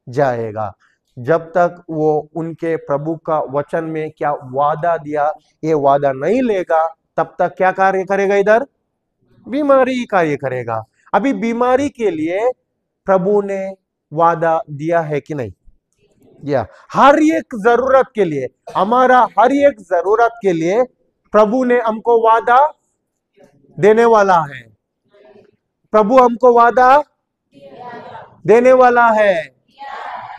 जाएगा। जब तक वो उनके प्रभु का वचन में क्या वादा दिया ये वादा नहीं लेगा, तब तक क्या कार्य करेगा? इधर बीमारी कार्य करेगा। अभी बीमारी के लिए प्रभु ने वादा दिया है कि नहीं दिया? हर एक जरूरत के लिए, हमारा हर एक जरूरत के लिए प्रभु ने हमको वादा देने वाला है। प्रभु हमको वादा देने वाला है,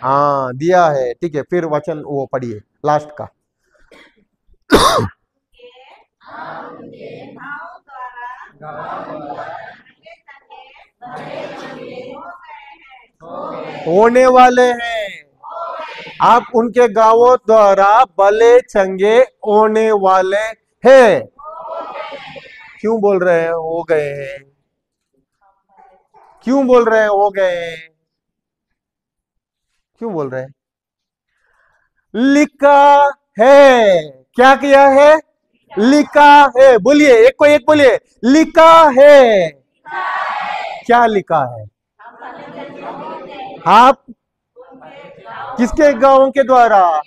हाँ दिया है। ठीक है, फिर वचन वो पढ़िए लास्ट का। होने वाले हैं, आप उनके गांवों द्वारा भले चंगे होने वाले हैं। क्यों बोल रहे हैं हो गए हैं? क्यों बोल रहे हैं हो गए हैं? क्यों बोल रहे हैं? लिखा है। क्या किया है? लिखा है। बोलिए, एक को एक बोलिए, लिखा है। क्या लिखा है? आप किसके गांव के द्वारा?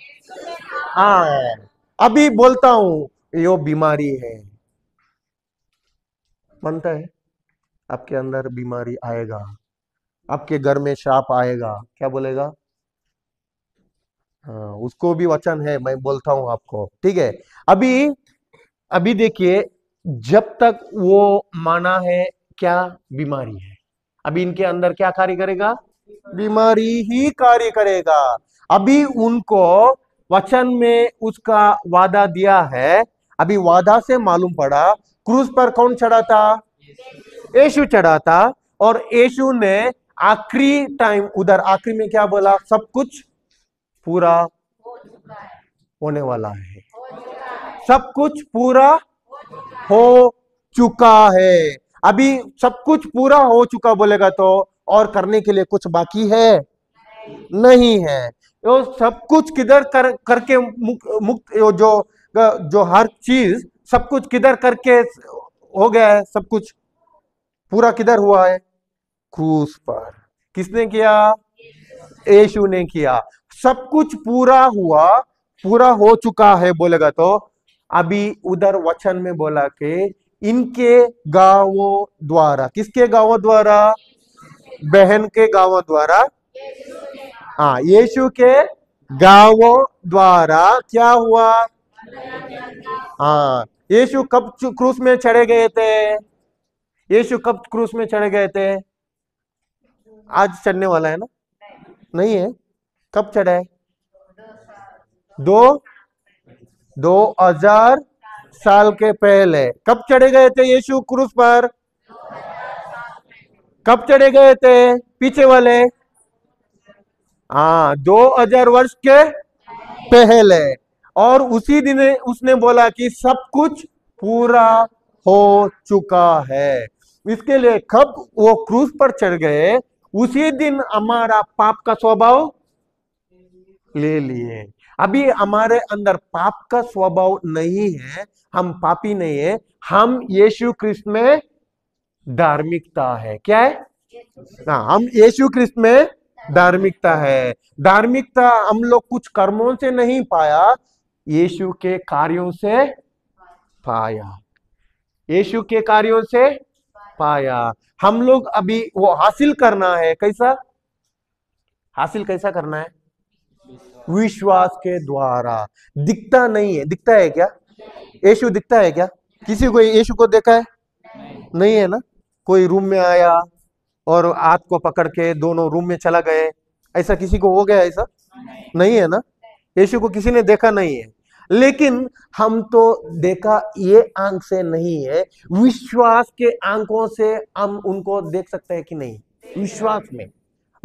हाँ, अभी बोलता हूं यो बीमारी है, मानता है? आपके अंदर बीमारी आएगा, आपके घर में श्राप आएगा, क्या बोलेगा? हाँ, उसको भी वचन है, मैं बोलता हूं आपको, ठीक है। अभी देखिए, जब तक वो माना है क्या बीमारी है, अभी इनके अंदर क्या कार्य करेगा? बीमारी ही कार्य करेगा। अभी उनको वचन में उसका वादा दिया है। अभी वादा से मालूम पड़ा क्रूस पर कौन चढ़ा था? यीशु चढ़ा था। और यीशु ने आखिरी टाइम उधर आखिरी में क्या बोला? सब कुछ पूरा होने वाला है, सब कुछ पूरा हो चुका है। अभी सब कुछ पूरा हो चुका बोलेगा तो और करने के लिए कुछ बाकी है? नहीं है। तो सब कुछ किधर करके मुक्त जो हर चीज सब कुछ किधर करके हो गया है? सब कुछ पूरा किधर हुआ है? क्रूस पर। किसने किया? यीशु ने किया। सब कुछ पूरा हुआ, पूरा हो चुका है बोलेगा तो अभी उधर वचन में बोला कि इनके गांवों द्वारा, किसके गांवों द्वारा? बहन के गांवों द्वारा। हाँ, यीशु के गांवों द्वारा क्या हुआ? हाँ, यीशु कब क्रूस में चढ़े गए थे? यीशु कब क्रूस में चढ़े गए थे? आज चढ़ने वाला है ना? नहीं है। कब चढ़ा है? 2000 साल के पहले। कब चढ़े गए थे यीशु क्रूस पर? कब चढ़े गए थे पीछे वाले? हाँ, 2000 वर्ष के पहले। और उसी दिन उसने बोला कि सब कुछ पूरा हो चुका है। इसके लिए कब वो क्रूस पर चढ़ गए, उसी दिन हमारा पाप का स्वभाव ले लिए। अभी हमारे अंदर पाप का स्वभाव नहीं है, हम पापी नहीं है, हम यीशु क्रिस्त में धार्मिकता है। क्या है? हाँ, हम यीशु क्रिस्त में धार्मिकता है। धार्मिकता हम लोग कुछ कर्मों से नहीं पाया, यीशु के कार्यों से पाया। यीशु के कार्यों से पाया। हम लोग अभी वो हासिल करना है। कैसा हासिल? कैसा करना है? विश्वास के द्वारा। दिखता नहीं है। दिखता है क्या? यीशु दिखता है क्या? किसी को यीशु को देखा है? नहीं है ना? कोई रूम में आया और हाथ को पकड़ के दोनों रूम में चला गए, ऐसा किसी को हो गया? ऐसा नहीं है ना? यीशु को किसी ने देखा नहीं है। लेकिन हम तो देखा ये आंख से नहीं है, विश्वास के आंखों से हम उनको देख सकते हैं कि नहीं? विश्वास में।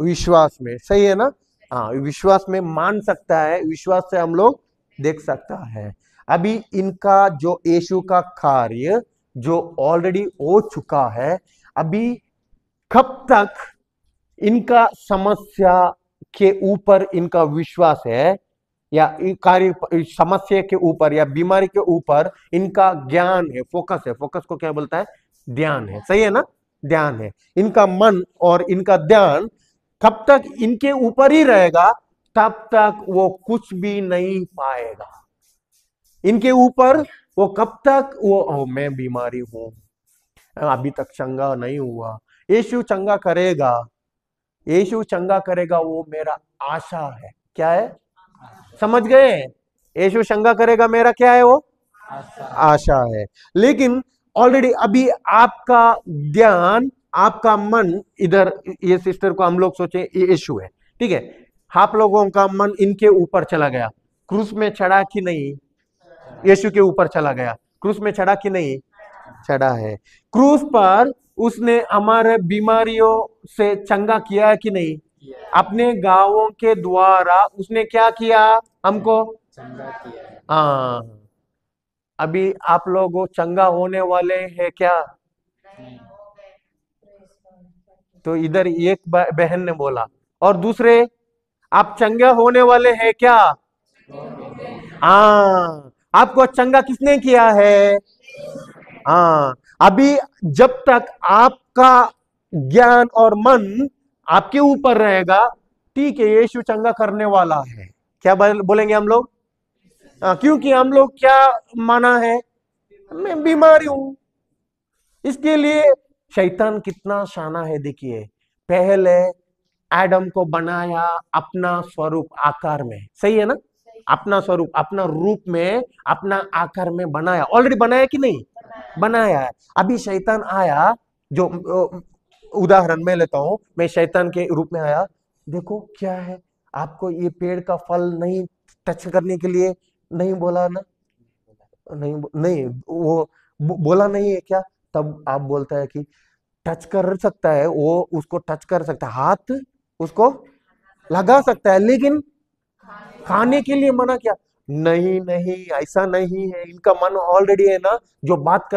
विश्वास में, सही है ना? हाँ, विश्वास में मान सकता है, विश्वास से हम लोग देख सकता है। अभी इनका जो यीशु का कार्य जो ऑलरेडी हो चुका है, अभी कब तक इनका समस्या के ऊपर इनका विश्वास है, या कार्य समस्या के ऊपर या बीमारी के ऊपर इनका ज्ञान है, फोकस है। फोकस को क्या बोलता है? ध्यान है। सही है ना? ध्यान है। इनका मन और इनका ध्यान कब तक इनके ऊपर ही रहेगा, तब तक वो कुछ भी नहीं पाएगा। इनके ऊपर वो कब तक वो मैं बीमारी हूं, अभी तक चंगा नहीं हुआ, यीशु चंगा करेगा, यीशु चंगा करेगा, वो मेरा आशा है। क्या है? समझ गए? यीशु चंगा करेगा, मेरा क्या है? वो आशा है। लेकिन ऑलरेडी अभी आपका ध्यान, आपका मन इधर, ये सिस्टर को हम लोग सोचे ये यीशु है, ठीक है, आप लोगों का मन इनके ऊपर चला गया। क्रूस में चढ़ा कि नहीं? यीशु के ऊपर चला गया। क्रूस में चढ़ा कि नहीं? चढ़ा है। क्रूस पर उसने हमारे बीमारियों से चंगा किया है कि नहीं? अपने गांवों के द्वारा उसने क्या किया? हमको चंगा किया। हाँ, अभी आप लोग चंगा होने वाले हैं क्या? तो इधर एक बहन ने बोला, और दूसरे, आप चंगा होने वाले हैं क्या? हाँ, आपको चंगा किसने किया है? हाँ, अभी जब तक आपका ज्ञान और मन आपके ऊपर रहेगा, ठीक है, यीशु चंगा करने वाला है। क्या बोलेंगे हम लोग? क्योंकि हम लोग क्या माना है? मैं बीमारी हूं। इसके लिए शैतान कितना शाना है, देखिए, पहले एडम को बनाया अपना स्वरूप आकार में। सही है ना? अपना स्वरूप, अपना रूप में, अपना आकार में बनाया। ऑलरेडी बनाया कि नहीं? बनाया है। अभी शैतान आया, जो उदाहरण मैं लेता हूं, मैं शैतान के रूप में आया, देखो क्या है, आपको ये पेड़ का फल नहीं टच करने के लिए नहीं बोला ना? नहीं, वो बोला नहीं है क्या? तब आप बोलता है कि टच कर सकता है, वो उसको टच कर सकता है, हाथ उसको लगा सकता है, लेकिन खाने के लिए मना किया। नहीं नहीं, ऐसा नहीं है। इनका मन ऑलरेडी है ना, जो बात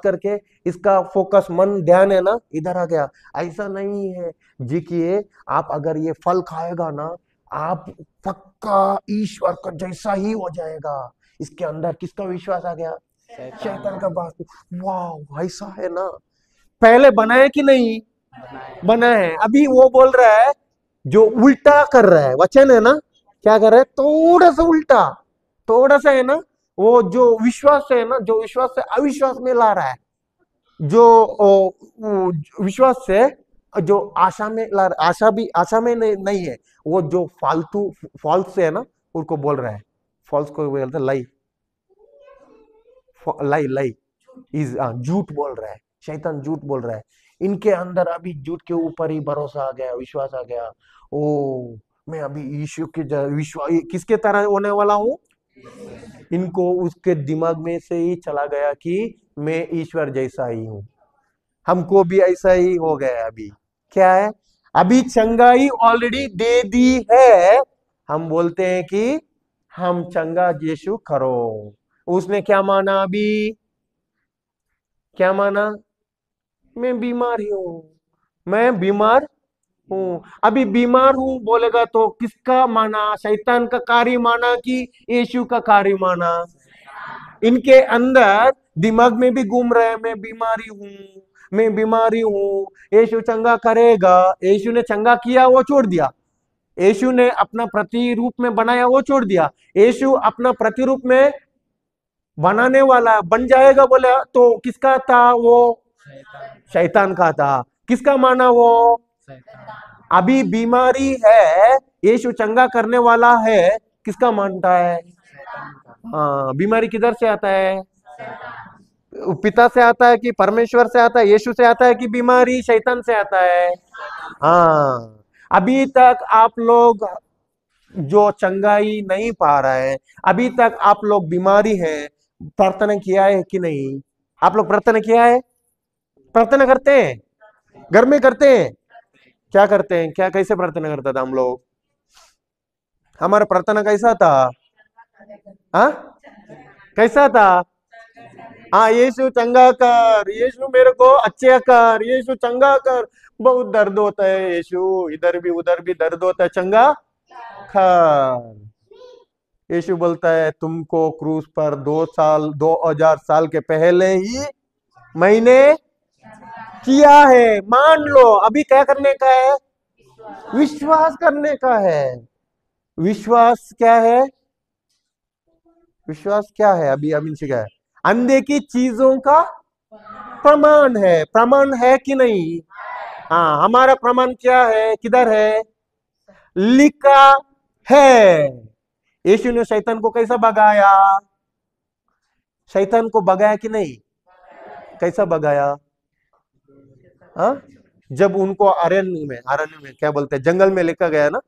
करके इसका फोकस, मन, ध्यान है ना, इधर आ गया। ऐसा नहीं है जी कि आप अगर ये फल खाएगा ना, आप पक्का ईश्वर का जैसा ही हो जाएगा। इसके अंदर किसका विश्वास आ गया? शैतान का बात। वाह, ऐसा है ना? पहले बनाया कि नहीं? बना है। अभी वो बोल रहा है, जो उल्टा कर रहा है, वचन है ना, क्या कर रहा है? थोड़ा सा उल्टा, थोड़ा सा है ना, वो जो विश्वास है ना, जो विश्वास से अविश्वास में ला रहा है। जो विश्वास से जो आशा में आशा में नहीं है, वो जो फालतू फॉल्स से है ना, उनको बोल रहा है। फॉल्स को बोलते हैं लाई, लाई लाई इज झूठ बोल रहा है, शैतान झूठ बोल रहा है। इनके अंदर अभी झूठ के ऊपर ही भरोसा आ गया, विश्वास आ गया। ओ, मैं अभी यीशु के विश्वास किसके तरह होने वाला हूँ। इनको उसके दिमाग में से ही चला गया कि मैं ईश्वर जैसा ही हूं। हमको भी ऐसा ही हो गया। अभी क्या है, अभी चंगाई ऑलरेडी दे दी है। हम बोलते हैं कि हम चंगा यीशु करो। उसने क्या माना, अभी क्या माना, मैं बीमार ही हूं, मैं बीमार हूं। अभी बीमार हूं बोलेगा तो किसका माना, शैतान का कार्य माना कि यीशु का कार्य माना। इनके अंदर दिमाग में भी घूम रहे हैं, मैं बीमारी हूं, मैं बीमारी हूं, यीशु चंगा करेगा। यीशु ने चंगा किया, वो छोड़ दिया। यीशु ने अपना प्रतिरूप में बनाया, वो छोड़ दिया। यीशु अपना प्रतिरूप में बनाने वाला बन जाएगा बोले तो किसका था वो, शैतान का था। किसका माना वो, अभी बीमारी है, यीशु चंगा करने वाला है, किसका मानता है। हाँ, बीमारी किधर से आता है, पिता से आता है कि परमेश्वर से आता है, यीशु से आता है कि बीमारी शैतान से आता है। हाँ, अभी तक आप लोग जो चंगाई नहीं पा रहे हैं, अभी तक आप लोग बीमारी है, प्रार्थना किया है कि नहीं। आप लोग प्रार्थना किया है, प्रार्थना करते हैं, घर में करते हैं, क्या करते हैं, क्या कैसे प्रार्थना करता था हम लोग, हमारा प्रार्थना कैसा था। हाँ, कैसा था। हाँ, यीशु चंगा कर, यीशु मेरे को अच्छे कर, यीशु चंगा कर। बहुत दर्द होता है यीशु, इधर भी उधर भी दर्द होता है, चंगा कर। यीशु बोलता है तुमको क्रूस पर 2000 साल के पहले ही मैंने किया है, मान लो। अभी क्या करने का है, विश्वास करने का है। विश्वास क्या है, विश्वास क्या है, अभी अभी से क्या है, अनदेखी चीजों का प्रमाण है। प्रमाण है कि नहीं। हाँ, हमारा प्रमाण क्या है, किधर है, लिखा है। यीशु ने शैतान को कैसा भगाया, शैतान को भगाया कि नहीं, कैसा भगाया। हाँ, जब उनको अरण्य में क्या बोलते हैं, जंगल में लेकर गया ना।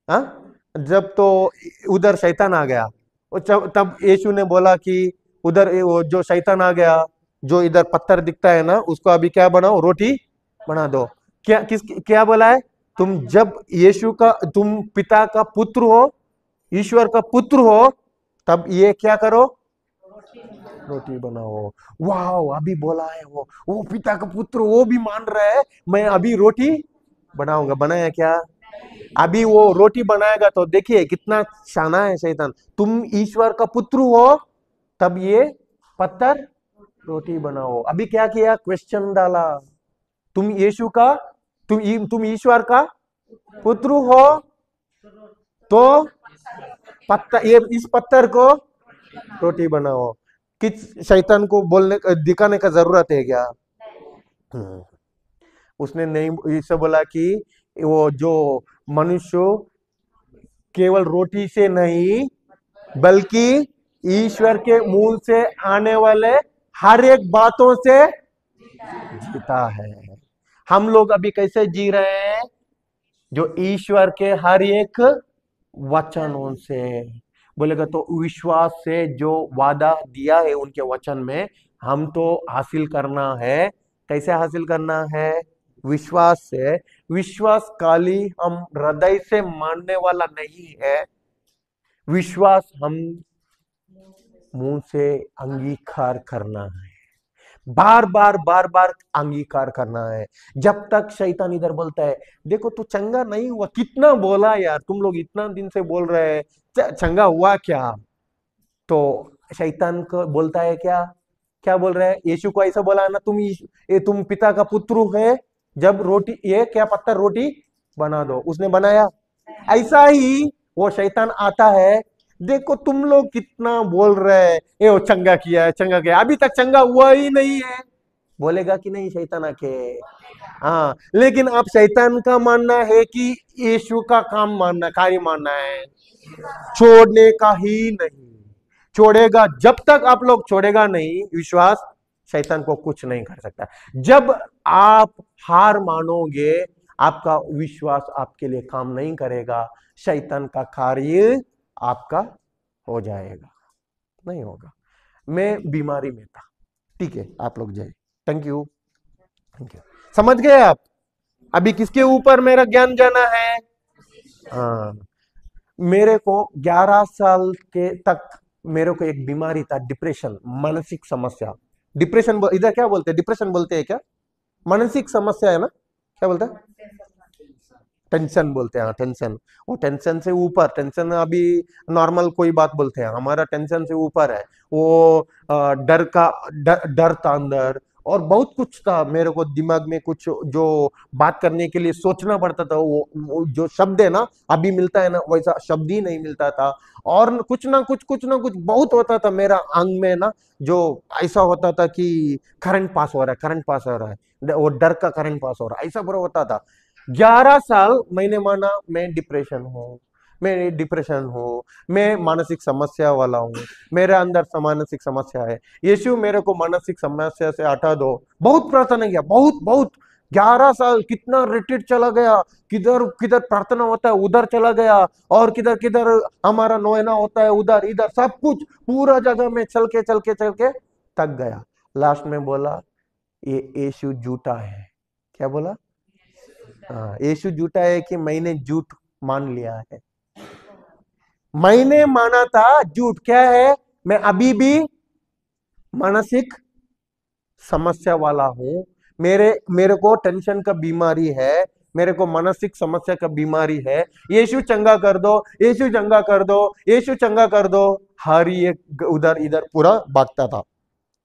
हाँ, जब तो उधर शैतान आ गया, तब यीशु ने बोला कि उधर वो जो शैतान आ गया, जो इधर पत्थर दिखता है ना, उसको अभी क्या बनाओ, रोटी बना दो। क्या बोला है, तुम जब यीशु का, तुम पिता का पुत्र हो, ईश्वर का पुत्र हो, तब ये क्या करो, रोटी बनाओ। वाह, अभी बोला है वो पिता का पुत्र, वो भी मान रहा है मैं अभी रोटी बनाऊंगा। बनाया क्या, अभी वो रोटी बनाएगा तो देखिए कितना शाना है शैतान। तुम ईश्वर का पुत्र हो, तब ये पत्थर रोटी बनाओ। अभी क्या किया, क्वेश्चन डाला। तुम यीशु का, तुम ईश्वर का पुत्र हो, तो पत्थर, ये इस पत्थर को रोटी बनाओ। किस शैतान को बोलने दिखाने का जरूरत है क्या। उसने नहीं इसे बोला कि वो जो मनुष्य केवल रोटी से नहीं बल्कि ईश्वर के मुंह से आने वाले हर एक बातों से जीता है। हम लोग अभी कैसे जी रहे हैं, जो ईश्वर के हर एक वचनों से बोलेगा तो विश्वास से जो वादा दिया है उनके वचन में, हम तो हासिल करना है। कैसे हासिल करना है, विश्वास से। विश्वास खाली हम हृदय से मानने वाला नहीं है, विश्वास हम मुंह से अंगीकार करना है, बार बार बार बार अंगीकार करना है। जब तक शैतान इधर बोलता है देखो तू चंगा नहीं हुआ, कितना बोला यार, तुम लोग इतना दिन से बोल रहे हैं चंगा हुआ क्या, तो शैतान को बोलता है क्या, क्या बोल रहे हैं, यीशु को ऐसा बोला ना, तुम पिता का पुत्र है, जब रोटी, ये क्या पत्थर रोटी बना दो, उसने बनाया। ऐसा ही वो शैतान आता है, देखो तुम लोग कितना बोल रहे हैं, ये वो चंगा किया है, चंगा किया, अभी तक चंगा हुआ ही नहीं है। बोलेगा कि नहीं शैतान आके? हाँ, लेकिन आप शैतान का मानना है कि यीशु का काम मानना, कार्य मानना है? छोड़ने का ही नहीं। छोड़ेगा, जब तक आप लोग छोड़ेगा नहीं विश्वास, शैतान को कुछ नहीं कर सकता। जब आप हार मानोगे, आपका विश्वास आपके लिए काम नहीं करेगा, शैतान का कार्य आपका हो जाएगा, नहीं होगा। मैं बीमारी में था, ठीक है, आप लोग जाइए। Thank you, thank you. समझ गए आप? अभी किसके ऊपर मेरा ज्ञान जाना है? हाँ, मेरे को 11 साल के तक मेरे को एक बीमारी था, डिप्रेशन, मानसिक समस्या। डिप्रेशन इधर क्या बोलते हैं? डिप्रेशन बोलते हैं क्या? मानसिक समस्या है ना, क्या बोलते हैं? टेंशन बोलते हैं, हाँ टेंशन। वो टेंशन से ऊपर, टेंशन अभी नॉर्मल कोई बात बोलते हैं, हमारा टेंशन से ऊपर है वो। डर का डर था अंदर, और बहुत कुछ था मेरे को दिमाग में, कुछ जो बात करने के लिए सोचना पड़ता था, वो जो शब्द है ना अभी मिलता है ना, वैसा शब्द ही नहीं मिलता था। और कुछ ना कुछ बहुत होता था मेरा अंग में ना, जो ऐसा होता था कि करंट पास हो रहा है, करंट पास हो रहा है, वो डर का करंट पास हो रहा है, ऐसा पूरा होता था। 11 साल मैंने माना मैं डिप्रेशन हूँ, मैं डिप्रेशन हूँ, मैं मानसिक समस्या वाला हूँ, मेरे अंदर मानसिक समस्या है, यीशु मेरे को मानसिक समस्या से हटा दो। बहुत प्रार्थना किया, बहुत बहुत। 11 साल कितना रिट्रीट चला गया, किधर किधर प्रार्थना होता है उधर चला गया, और किधर किधर हमारा नोएना होता है उधर इधर, सब कुछ पूरा जगह में चल के थक गया। लास्ट में बोला ये यीशु झूठा है। क्या बोला? हाँ, यीशु झूठा है कि मैंने झूठ मान लिया है। मैंने माना था झूठ। क्या है? मैं अभी भी मानसिक समस्या वाला हूं, मेरे मेरे को टेंशन का बीमारी है, मेरे को मानसिक समस्या का बीमारी है। यीशु चंगा कर दो, यीशु चंगा कर दो, यीशु चंगा कर दो। हर एक उधर इधर पूरा भागता था।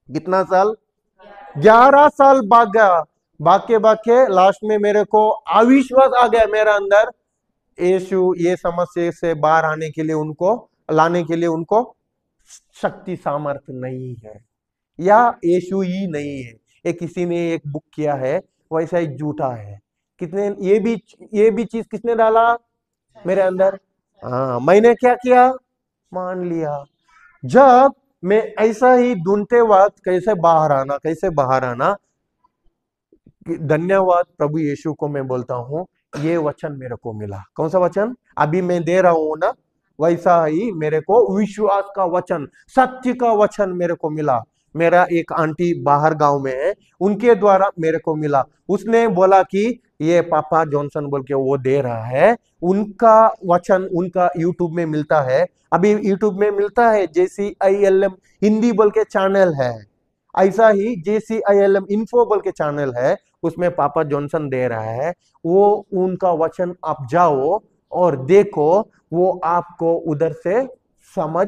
कितना साल? 11 साल भाग गया। भाग के लास्ट में मेरे को अविश्वास आ गया मेरा अंदर। यीशु ये समस्या से बाहर आने के लिए, उनको लाने के लिए उनको शक्ति सामर्थ्य नहीं है, या यीशु ही नहीं है। ये किसी ने एक बुक किया है, वैसा ही झूठा है। कितने ये भी चीज किसने डाला मेरे अंदर? हाँ, मैंने क्या किया? मान लिया। जब मैं ऐसा ही ढूंढते वक्त कैसे बाहर आना, कैसे बाहर आना, धन्यवाद प्रभु यीशु को मैं बोलता हूँ, ये वचन मेरे को मिला। कौन सा वचन अभी मैं दे रहा हूं ना, वैसा ही मेरे को विश्वास का वचन, सत्य का वचन मेरे को मिला। मेरा एक आंटी बाहर गांव में है, उनके द्वारा मेरे को मिला। उसने बोला कि ये पापा जॉनसन बोल के वो दे रहा है, उनका वचन उनका यूट्यूब में मिलता है। अभी यूट्यूब में मिलता है, JCILM हिंदी बोल के चैनल है, ऐसा ही JCILM इन्फो बोल के चैनल है, उसमें पापा जॉनसन दे रहा है। वो उनका वचन आप जाओ और देखो, वो आपको उधर से समझ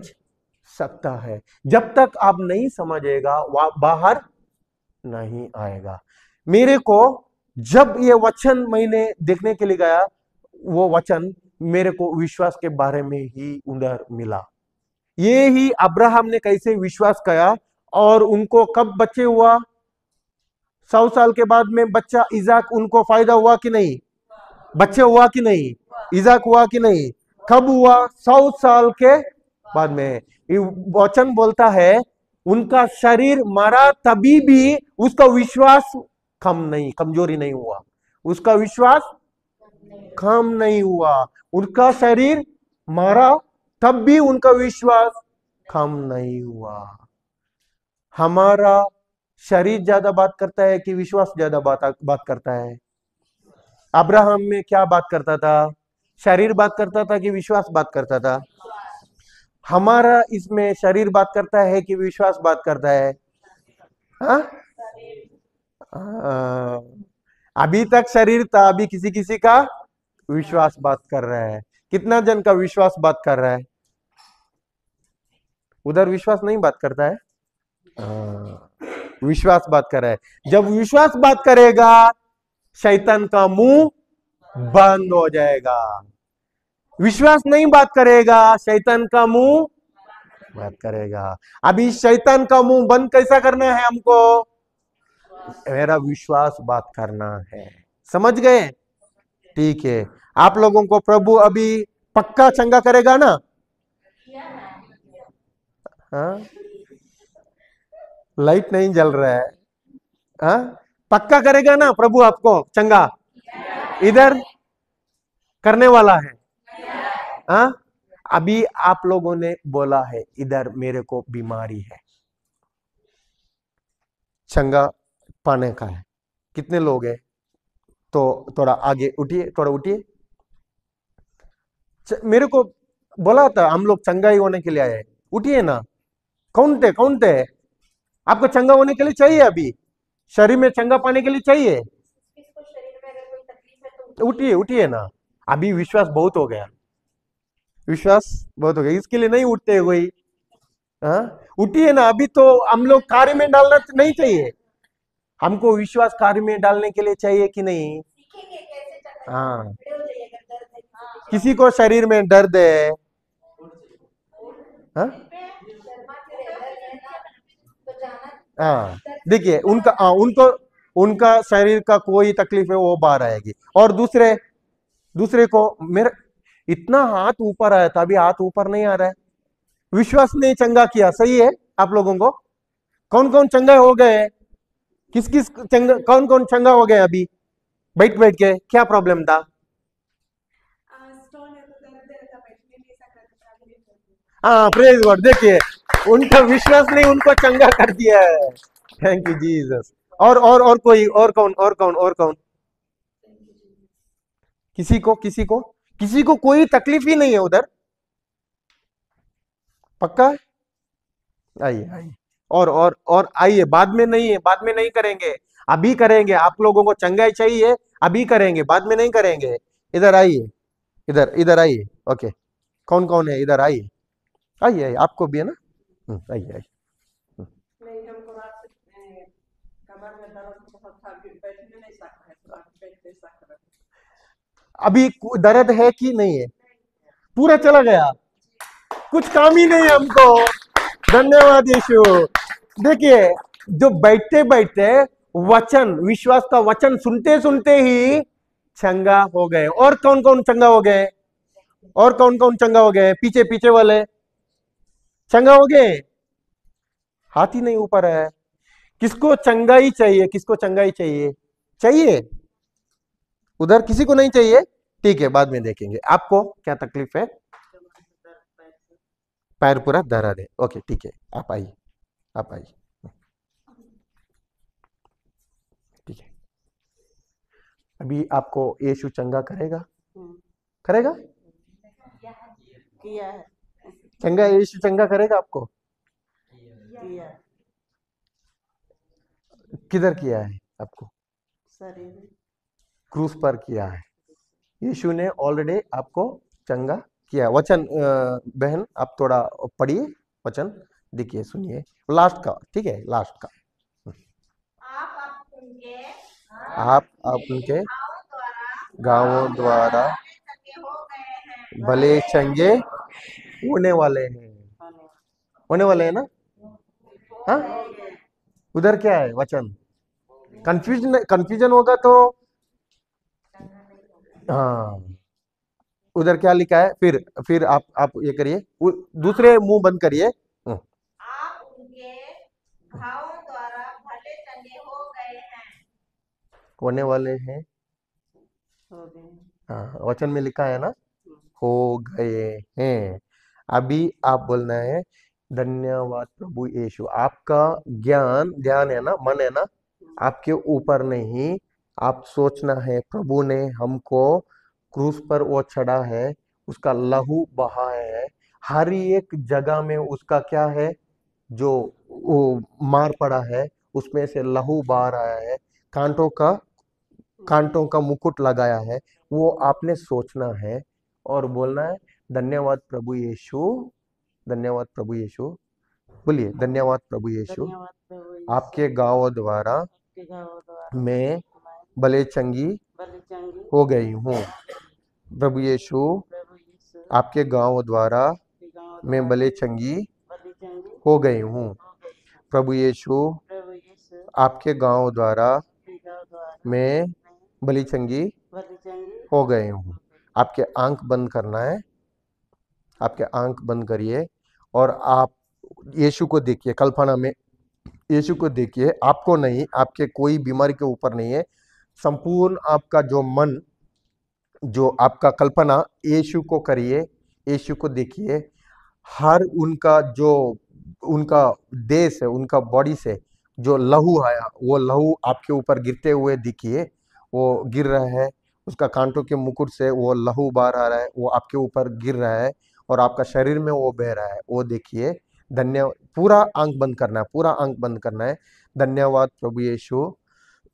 सकता है। जब तक आप नहीं समझेगा वह बाहर नहीं आएगा। मेरे को जब ये वचन मैंने देखने के लिए गया, वो वचन मेरे को विश्वास के बारे में ही उधर मिला। ये ही अब्राहम ने कैसे विश्वास किया, और उनको कब बच्चे हुआ? 100 साल के बाद में बच्चा इजाक, उनको फायदा हुआ कि नहीं? बच्चे हुआ कि नहीं? इजाक हुआ कि नहीं? कब हुआ? 100 साल के बाद में। ये वचन बोलता है उनका शरीर मरा, तभी भी उसका विश्वास कमजोरी नहीं हुआ, उसका विश्वास कम नहीं हुआ। उनका शरीर मरा, तब भी उनका विश्वास कम नहीं हुआ। हमारा शरीर ज्यादा बात करता है कि विश्वास ज्यादा बात करता है? अब्राहम में क्या बात करता था? शरीर बात करता था कि विश्वास बात करता था? हमारा इसमें शरीर बात करता है कि विश्वास बात करता है? हाँ? अभी तक शरीर था, अभी किसी किसी का विश्वास बात कर रहा है। कितना जन का विश्वास बात कर रहा है? उधर विश्वास नहीं बात करता है, विश्वास बात कर रहा है। जब विश्वास बात करेगा, शैतान का मुंह बंद हो जाएगा। विश्वास नहीं बात करेगा, शैतान का मुंह बात करेगा। अभी शैतान का मुंह बंद कैसा करना है हमको? मेरा विश्वास बात करना है। समझ गए? ठीक है। आप लोगों को प्रभु अभी पक्का चंगा करेगा ना? हाँ, लाइट नहीं जल रहा है। हाँ, पक्का करेगा ना प्रभु आपको चंगा? इधर करने वाला है। हाँ, अभी आप लोगों ने बोला है इधर मेरे को बीमारी है, चंगा पाने का है। कितने लोग हैं? तो थोड़ा आगे उठिए, थोड़ा उठिए। मेरे को बोला था हम लोग चंगाई होने के लिए आए। उठिए ना। कौन थे? कौन थे? आपको चंगा होने के लिए चाहिए? अभी शरीर में चंगा पाने के लिए चाहिए? किसको शरीर में अगर कोई तकलीफ है तो उठिए, उठिए ना। अभी विश्वास बहुत हो गया, विश्वास बहुत हो गया, इसके लिए नहीं उठते कोई। हाँ, उठिए ना। अभी तो हम लोग कार्य में डालना नहीं चाहिए, हमको विश्वास कार्य में डालने के लिए चाहिए कि नहीं? सीखेंगे कैसे चंगा। हाँ, खड़े हो जाइए अगर दर्द है हाँ। किसी को शरीर में दर्द है? हाँ, शर्मा के दर्द है ना तो जाना। हाँ, देखिए उनका उनको उनका शरीर का कोई तकलीफ है वो बाहर आएगी। और दूसरे दूसरे को मेरा इतना हाथ ऊपर आया था, अभी हाथ ऊपर नहीं आ रहा है। विश्वास ने चंगा किया, सही है? आप लोगों को कौन कौन चंगा हो गए? किस किस चंगा, कौन कौन चंगा हो गए अभी बैठ बैठ के? क्या प्रॉब्लम था? स्टोन है तो दर्द रहता बैठने नहीं सकता। हाँ, प्रेज गॉड। देखिए उनका विश्वास नहीं उनको चंगा कर दिया है। Thank you Jesus. और कोई? और कौन? और कौन? और कौन? किसी को किसी को किसी को कोई तकलीफ ही नहीं है उधर? पक्का? आइए आइए। और आइए, बाद में नहीं है, बाद में नहीं करेंगे, अभी करेंगे। आप लोगों को चंगाई चाहिए, अभी करेंगे, बाद में नहीं करेंगे। इधर आइए, इधर इधर आइए। ओके, कौन कौन है? इधर आइए, आइए आइए। आपको भी है ना? आइए आइए। नहीं, हमको रात से कमर में दर्द बहुत था, बैठने नहीं सकता है, तो आगे बैठ नहीं सकता। अभी दर्द है कि नहीं है? पूरा चला गया, कुछ काम ही नहीं है हमको। धन्यवाद यीशु। देखिए, जो बैठते बैठते वचन, विश्वास का वचन सुनते सुनते ही चंगा हो गए। और कौन कौन चंगा हो गए? और कौन कौन चंगा हो गए? पीछे पीछे वाले चंगा हो गए? हाथ ही नहीं ऊपर है। किसको चंगाई चाहिए? किसको चंगाई चाहिए? चाहिए? उधर किसी को नहीं चाहिए? ठीक है, बाद में देखेंगे। आपको क्या तकलीफ है? पैर पूरा दर्द है। ओके, ठीक है, आप आइए, आप आइए। ठीक है, अभी आपको यीशु चंगा करेगा? करेगा? किया है, चंगा, यीशु चंगा करेगा आपको? किया किधर किया है आपको? शरीर क्रूस पर किया है। यीशु ने ऑलरेडी आपको चंगा किया। वचन बहन आप थोड़ा पढ़िए, वचन देखिए, सुनिए, लास्ट का, ठीक है, लास्ट का। आप उनके आप उनके गांवों द्वारा चंगे हो गए हैं। भले चंगे होने वाले हैं। होने वाले हैं ना? हाँ, उधर क्या है वचन? कंफ्यूजन कंफ्यूजन होगा तो हाँ, उधर क्या लिखा है? फिर आप ये करिए, दूसरे मुंह बंद करिए। आप उनके भावों द्वारा भले चंगे हो गए हैं। होने वाले हैं। हो गए। हाँ, वचन में लिखा है ना, हो गए हैं। अभी आप बोलना है धन्यवाद प्रभु यीशु। आपका ज्ञान, ध्यान है ना, मन है ना, आपके ऊपर नहीं। आप सोचना है प्रभु ने हमको क्रूस पर वो चढ़ा है, उसका लहू बहाया है, हर एक जगह में उसका क्या है, जो वो मार पड़ा है उसमें से लहू बाहर आया है, कांटों का मुकुट लगाया है। वो आपने सोचना है और बोलना है धन्यवाद प्रभु यीशु, धन्यवाद प्रभु यीशु। बोलिए धन्यवाद प्रभु यीशु, धन्यवाद प्रभु यीशु, आपके गाँव द्वारा आपके गाँव द्वारा मैं भले चंगी बलि चंगी हो गई हूँ। प्रभु यीशु, प्रभु यीशु, आपके गाँव द्वारा आपके गाँव मैं भले चंगी बलि चंगी हो गई हूँ। प्रभु यीशु, प्रभु यीशु, आपके गांव द्वारा के गाँव द्वारा मैं मैं बलि चंगी बलि चंगी हो गए हूँ। आपके आंख बंद करना है, आपके आंख बंद करिए और आप यीशु को देखिए, कल्पना में यीशु को देखिए, आपको नहीं, आपके कोई बीमारी के ऊपर नहीं है। संपूर्ण आपका जो मन, जो आपका कल्पना, यीशु को करिए, यीशु को देखिए। हर उनका जो उनका देश है, उनका बॉडी से जो लहू आया, वो लहू आपके ऊपर गिरते हुए दिखिए। वो गिर रहा है, उसका कांटों के मुकुट से वो लहू बाहर आ रहा है, वो आपके ऊपर गिर रहा है और आपका शरीर में वो बह रहा है, वो देखिए। धन्यवाद। पूरा आंख बंद करना है, पूरा आंख बंद करना है। धन्यवाद प्रभु यीशु।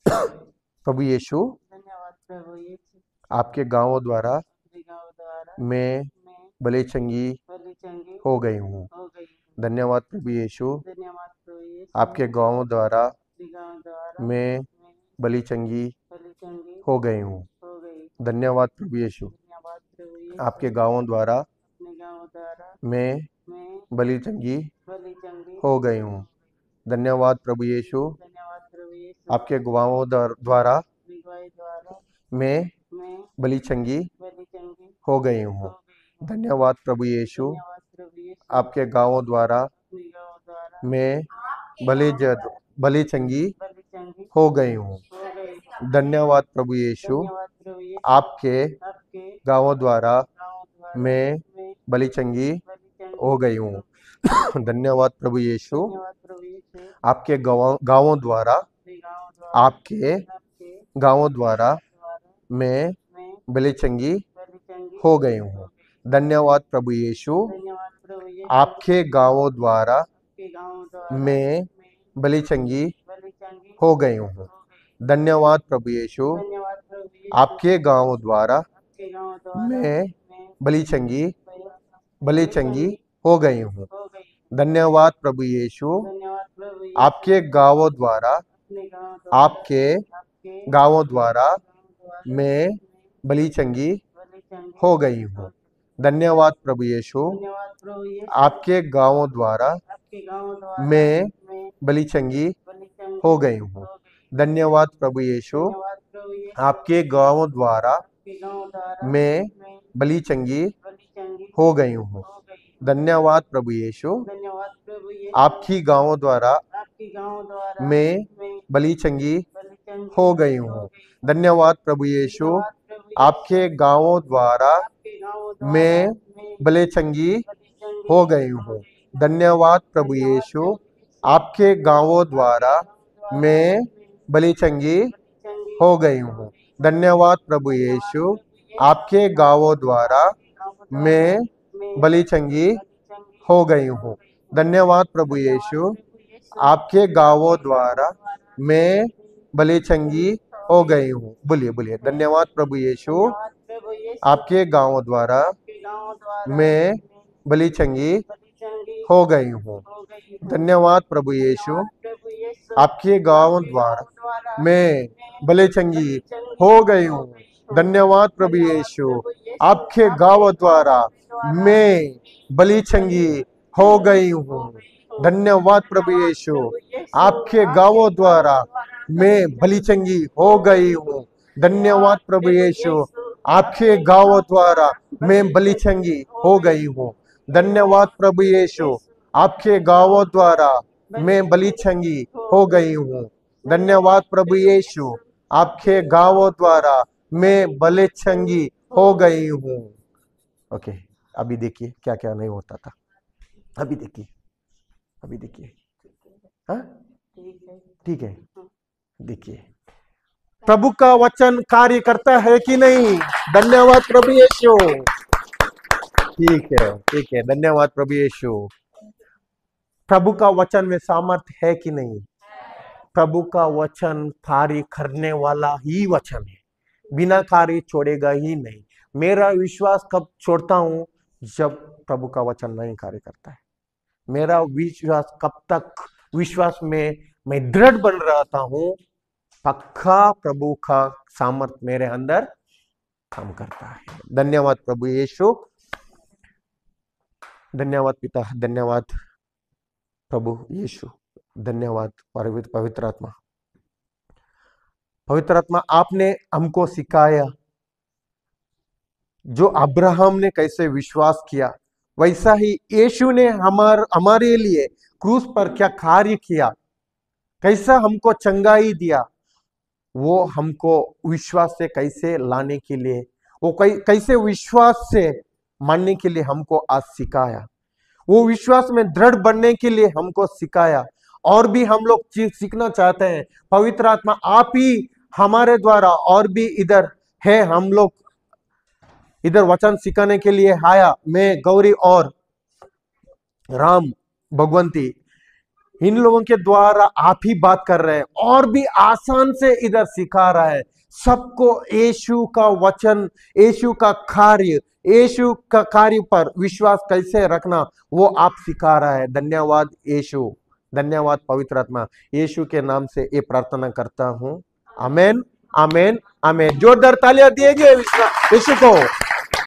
प्रभु यीशु, धन्यवाद प्रभु यीशु। आपके गांवों द्वारा आपके गाँव द्वारा मैं मैं भले चंगी बलि चंगी हो गई हूँ। हो गई हूँ। धन्यवाद प्रभु यीशु, धन्यवाद प्रभु यीशु। आपके गांवों द्वारा आपके गाँव द्वारा मैं मैं भली चंगी बलि चंगी हो गई हूँ। हो गई। धन्यवाद प्रभु यीशु, धन्यवाद प्रभु यीशु। आपके गांवों द्वारा अपने गाँव द्वारा मैं मैं भली चंगी बलि चंगी हो गई हूँ। धन्यवाद प्रभु यीशु, धन्यवाद प्रभु यीशु। आपके गांवों द्वारा अपनी गवाही द्वारा मैं मैं भली चंगी बलि चंगी हो गई हो हूँ। गई हूँ। धन्यवाद प्रभु यीशु, धन्यवाद प्रभु यीशु। आपके गांवों द्वारा अपने गाँव द्वारा मैं भली चंगी बलि चंगी हो गई हूँ। हो गई। धन्यवाद प्रभु यीशु, धन्यवाद प्रभु यीशु। आपके आपके गांवों द्वारा गाँव द्वारा मैं मैं भली चंगी बलि चंगी हो गई हूँ। धन्यवाद प्रभु यीशु, धन्यवाद प्रभु यीशु। आपके गांवों द्वारा अपने गाँव द्वारा आपके आपके गांवों द्वारा द्वारा मैं मैं भली चंगी बलि चंगी हो गई हूँ। धन्यवाद प्रभु यीशु, धन्यवाद प्रभु यीशु। आपके गांवों द्वारा आपके गाँव द्वारा मैं मैं भली चंगी बलि चंगी हो गई हूँ। हो गई। धन्यवाद प्रभु यीशु, धन्यवाद प्रभु यीशु। आपके गांवों द्वारा आपके गाँव द्वारा मैं मैं भली चंगी बलि चंगी हो गई हूँ। हो गई। धन्यवाद प्रभु यीशु, धन्यवाद प्रभु यीशु। आपके गांवों द्वारा अपने गाँव द्वारा आपके आपके गांवों द्वारा गाँव द्वारा मैं भली चंगी बलि चंगी हो गई हूँ। धन्यवाद प्रभु यीशु, धन्यवाद प्रभु यीशु। आपके गांवों द्वारा आपके गाँव द्वारा मैं मैं भली चंगी बलि चंगी हो गई हूँ। हो गई। धन्यवाद प्रभु यीशु, धन्यवाद प्रभु यीशु। आपके गांवों द्वारा आपके गाँव द्वारा मैं मैं भली चंगी बलि चंगी हो गई हूँ। हो गई। धन्यवाद प्रभु यीशु, धन्यवाद प्रभु यीशु। आपकी गांवों द्वारा आपके गाँव द्वारा मैं मैं भली चंगी बलि चंगी हो गई हूँ। धन्यवाद प्रभु यीशु, धन्यवाद प्रभु यीशु। आपके गांवों द्वारा आपके गाँव द्वारा मैं मैं भले चंगी बलि चंगी हो गई हूँ। धन्यवाद प्रभु यीशु, आपके गांवों द्वारा मैं भली चंगी हो गई हूँ। धन्यवाद प्रभु यीशु, आपके गांवों द्वारा मैं भली चंगी हो गई हूँ। धन्यवाद प्रभु यीशु, आपके गांवों द्वारा मैं भली चंगी हो गई हूँ। बोलिए बोलिए। धन्यवाद प्रभु यीशु, प्रभु यीशु। आपके गांवों द्वारा आपके गाँव द्वारा मैं भली चंगी बलि चंगी हो गई हूँ। हो गई हूँ। धन्यवाद प्रभु यीशु, प्रभु यीशु। आपके गांवों द्वारा मैं भले चंगी हो गई हूँ। धन्यवाद प्रभु यीशु, आपके गांवों द्वारा मैं भली चंगी हो गई हूँ। धन्यवाद प्रभु यीशु, आपके गांवों द्वारा मैं भली चंगी हो गई हूँ। धन्यवाद प्रभु यीशु, आपके गांवों द्वारा मैं भली चंगी हो गई हूँ। धन्यवाद प्रभु यीशु, आपके गांवों द्वारा मैं भली चंगी हो गई हूँ। धन्यवाद प्रभु यीशु, आपके गांवों द्वारा मैं भले चंगी हो गई हूँ। ओके, अभी देखिए क्या क्या नहीं होता था। अभी देखिए, अभी देखिए। हाँ, ठीक है। ठीक है। देखिए, प्रभु का वचन कार्य करता है कि नहीं? धन्यवाद प्रभु यीशु। ठीक है, ठीक है। धन्यवाद प्रभु यीशु। प्रभु का वचन में सामर्थ्य है कि नहीं? प्रभु का वचन कार्य करने वाला ही वचन है, बिना कार्य छोड़ेगा ही नहीं। मेरा विश्वास कब छोड़ता हूं? जब प्रभु का वचन नहीं कार्य करता है। मेरा विश्वास कब तक विश्वास में मैं दृढ़ बन रहता हूं? पक्का प्रभु का सामर्थ मेरे अंदर काम करता है। धन्यवाद प्रभु यीशु। धन्यवाद पिता, धन्यवाद प्रभु यीशु, धन्यवाद पवित्र आत्मा। पवित्र आत्मा आपने हमको सिखाया, जो अब्राहम ने कैसे विश्वास किया वैसा ही यीशु ने हमारे लिए क्रूस पर क्या कार्य किया, कैसा हमको चंगाई दिया, वो हमको विश्वास से कैसे लाने के लिए, वो कैसे विश्वास से मानने के लिए हमको आज सिखाया, वो विश्वास में दृढ़ बनने के लिए हमको सिखाया। और भी हम लोग चीज सीखना चाहते हैं। पवित्र आत्मा आप ही हमारे द्वारा और भी इधर है, हम लोग इधर वचन सिखाने के लिए आया। मैं, गौरी और राम भगवंती, इन लोगों के द्वारा आप ही बात कर रहे हैं और भी आसान से इधर सिखा रहा है सबको। यीशु का वचन, यीशु का कार्य, यीशु का कार्य पर विश्वास कैसे रखना वो आप सिखा रहा है। धन्यवाद यीशु, धन्यवाद पवित्र आत्मा। यीशु के नाम से ये प्रार्थना करता हूं, आमेन आमेन आमेन। जोरदार तालियां दिएंगे यीशु को।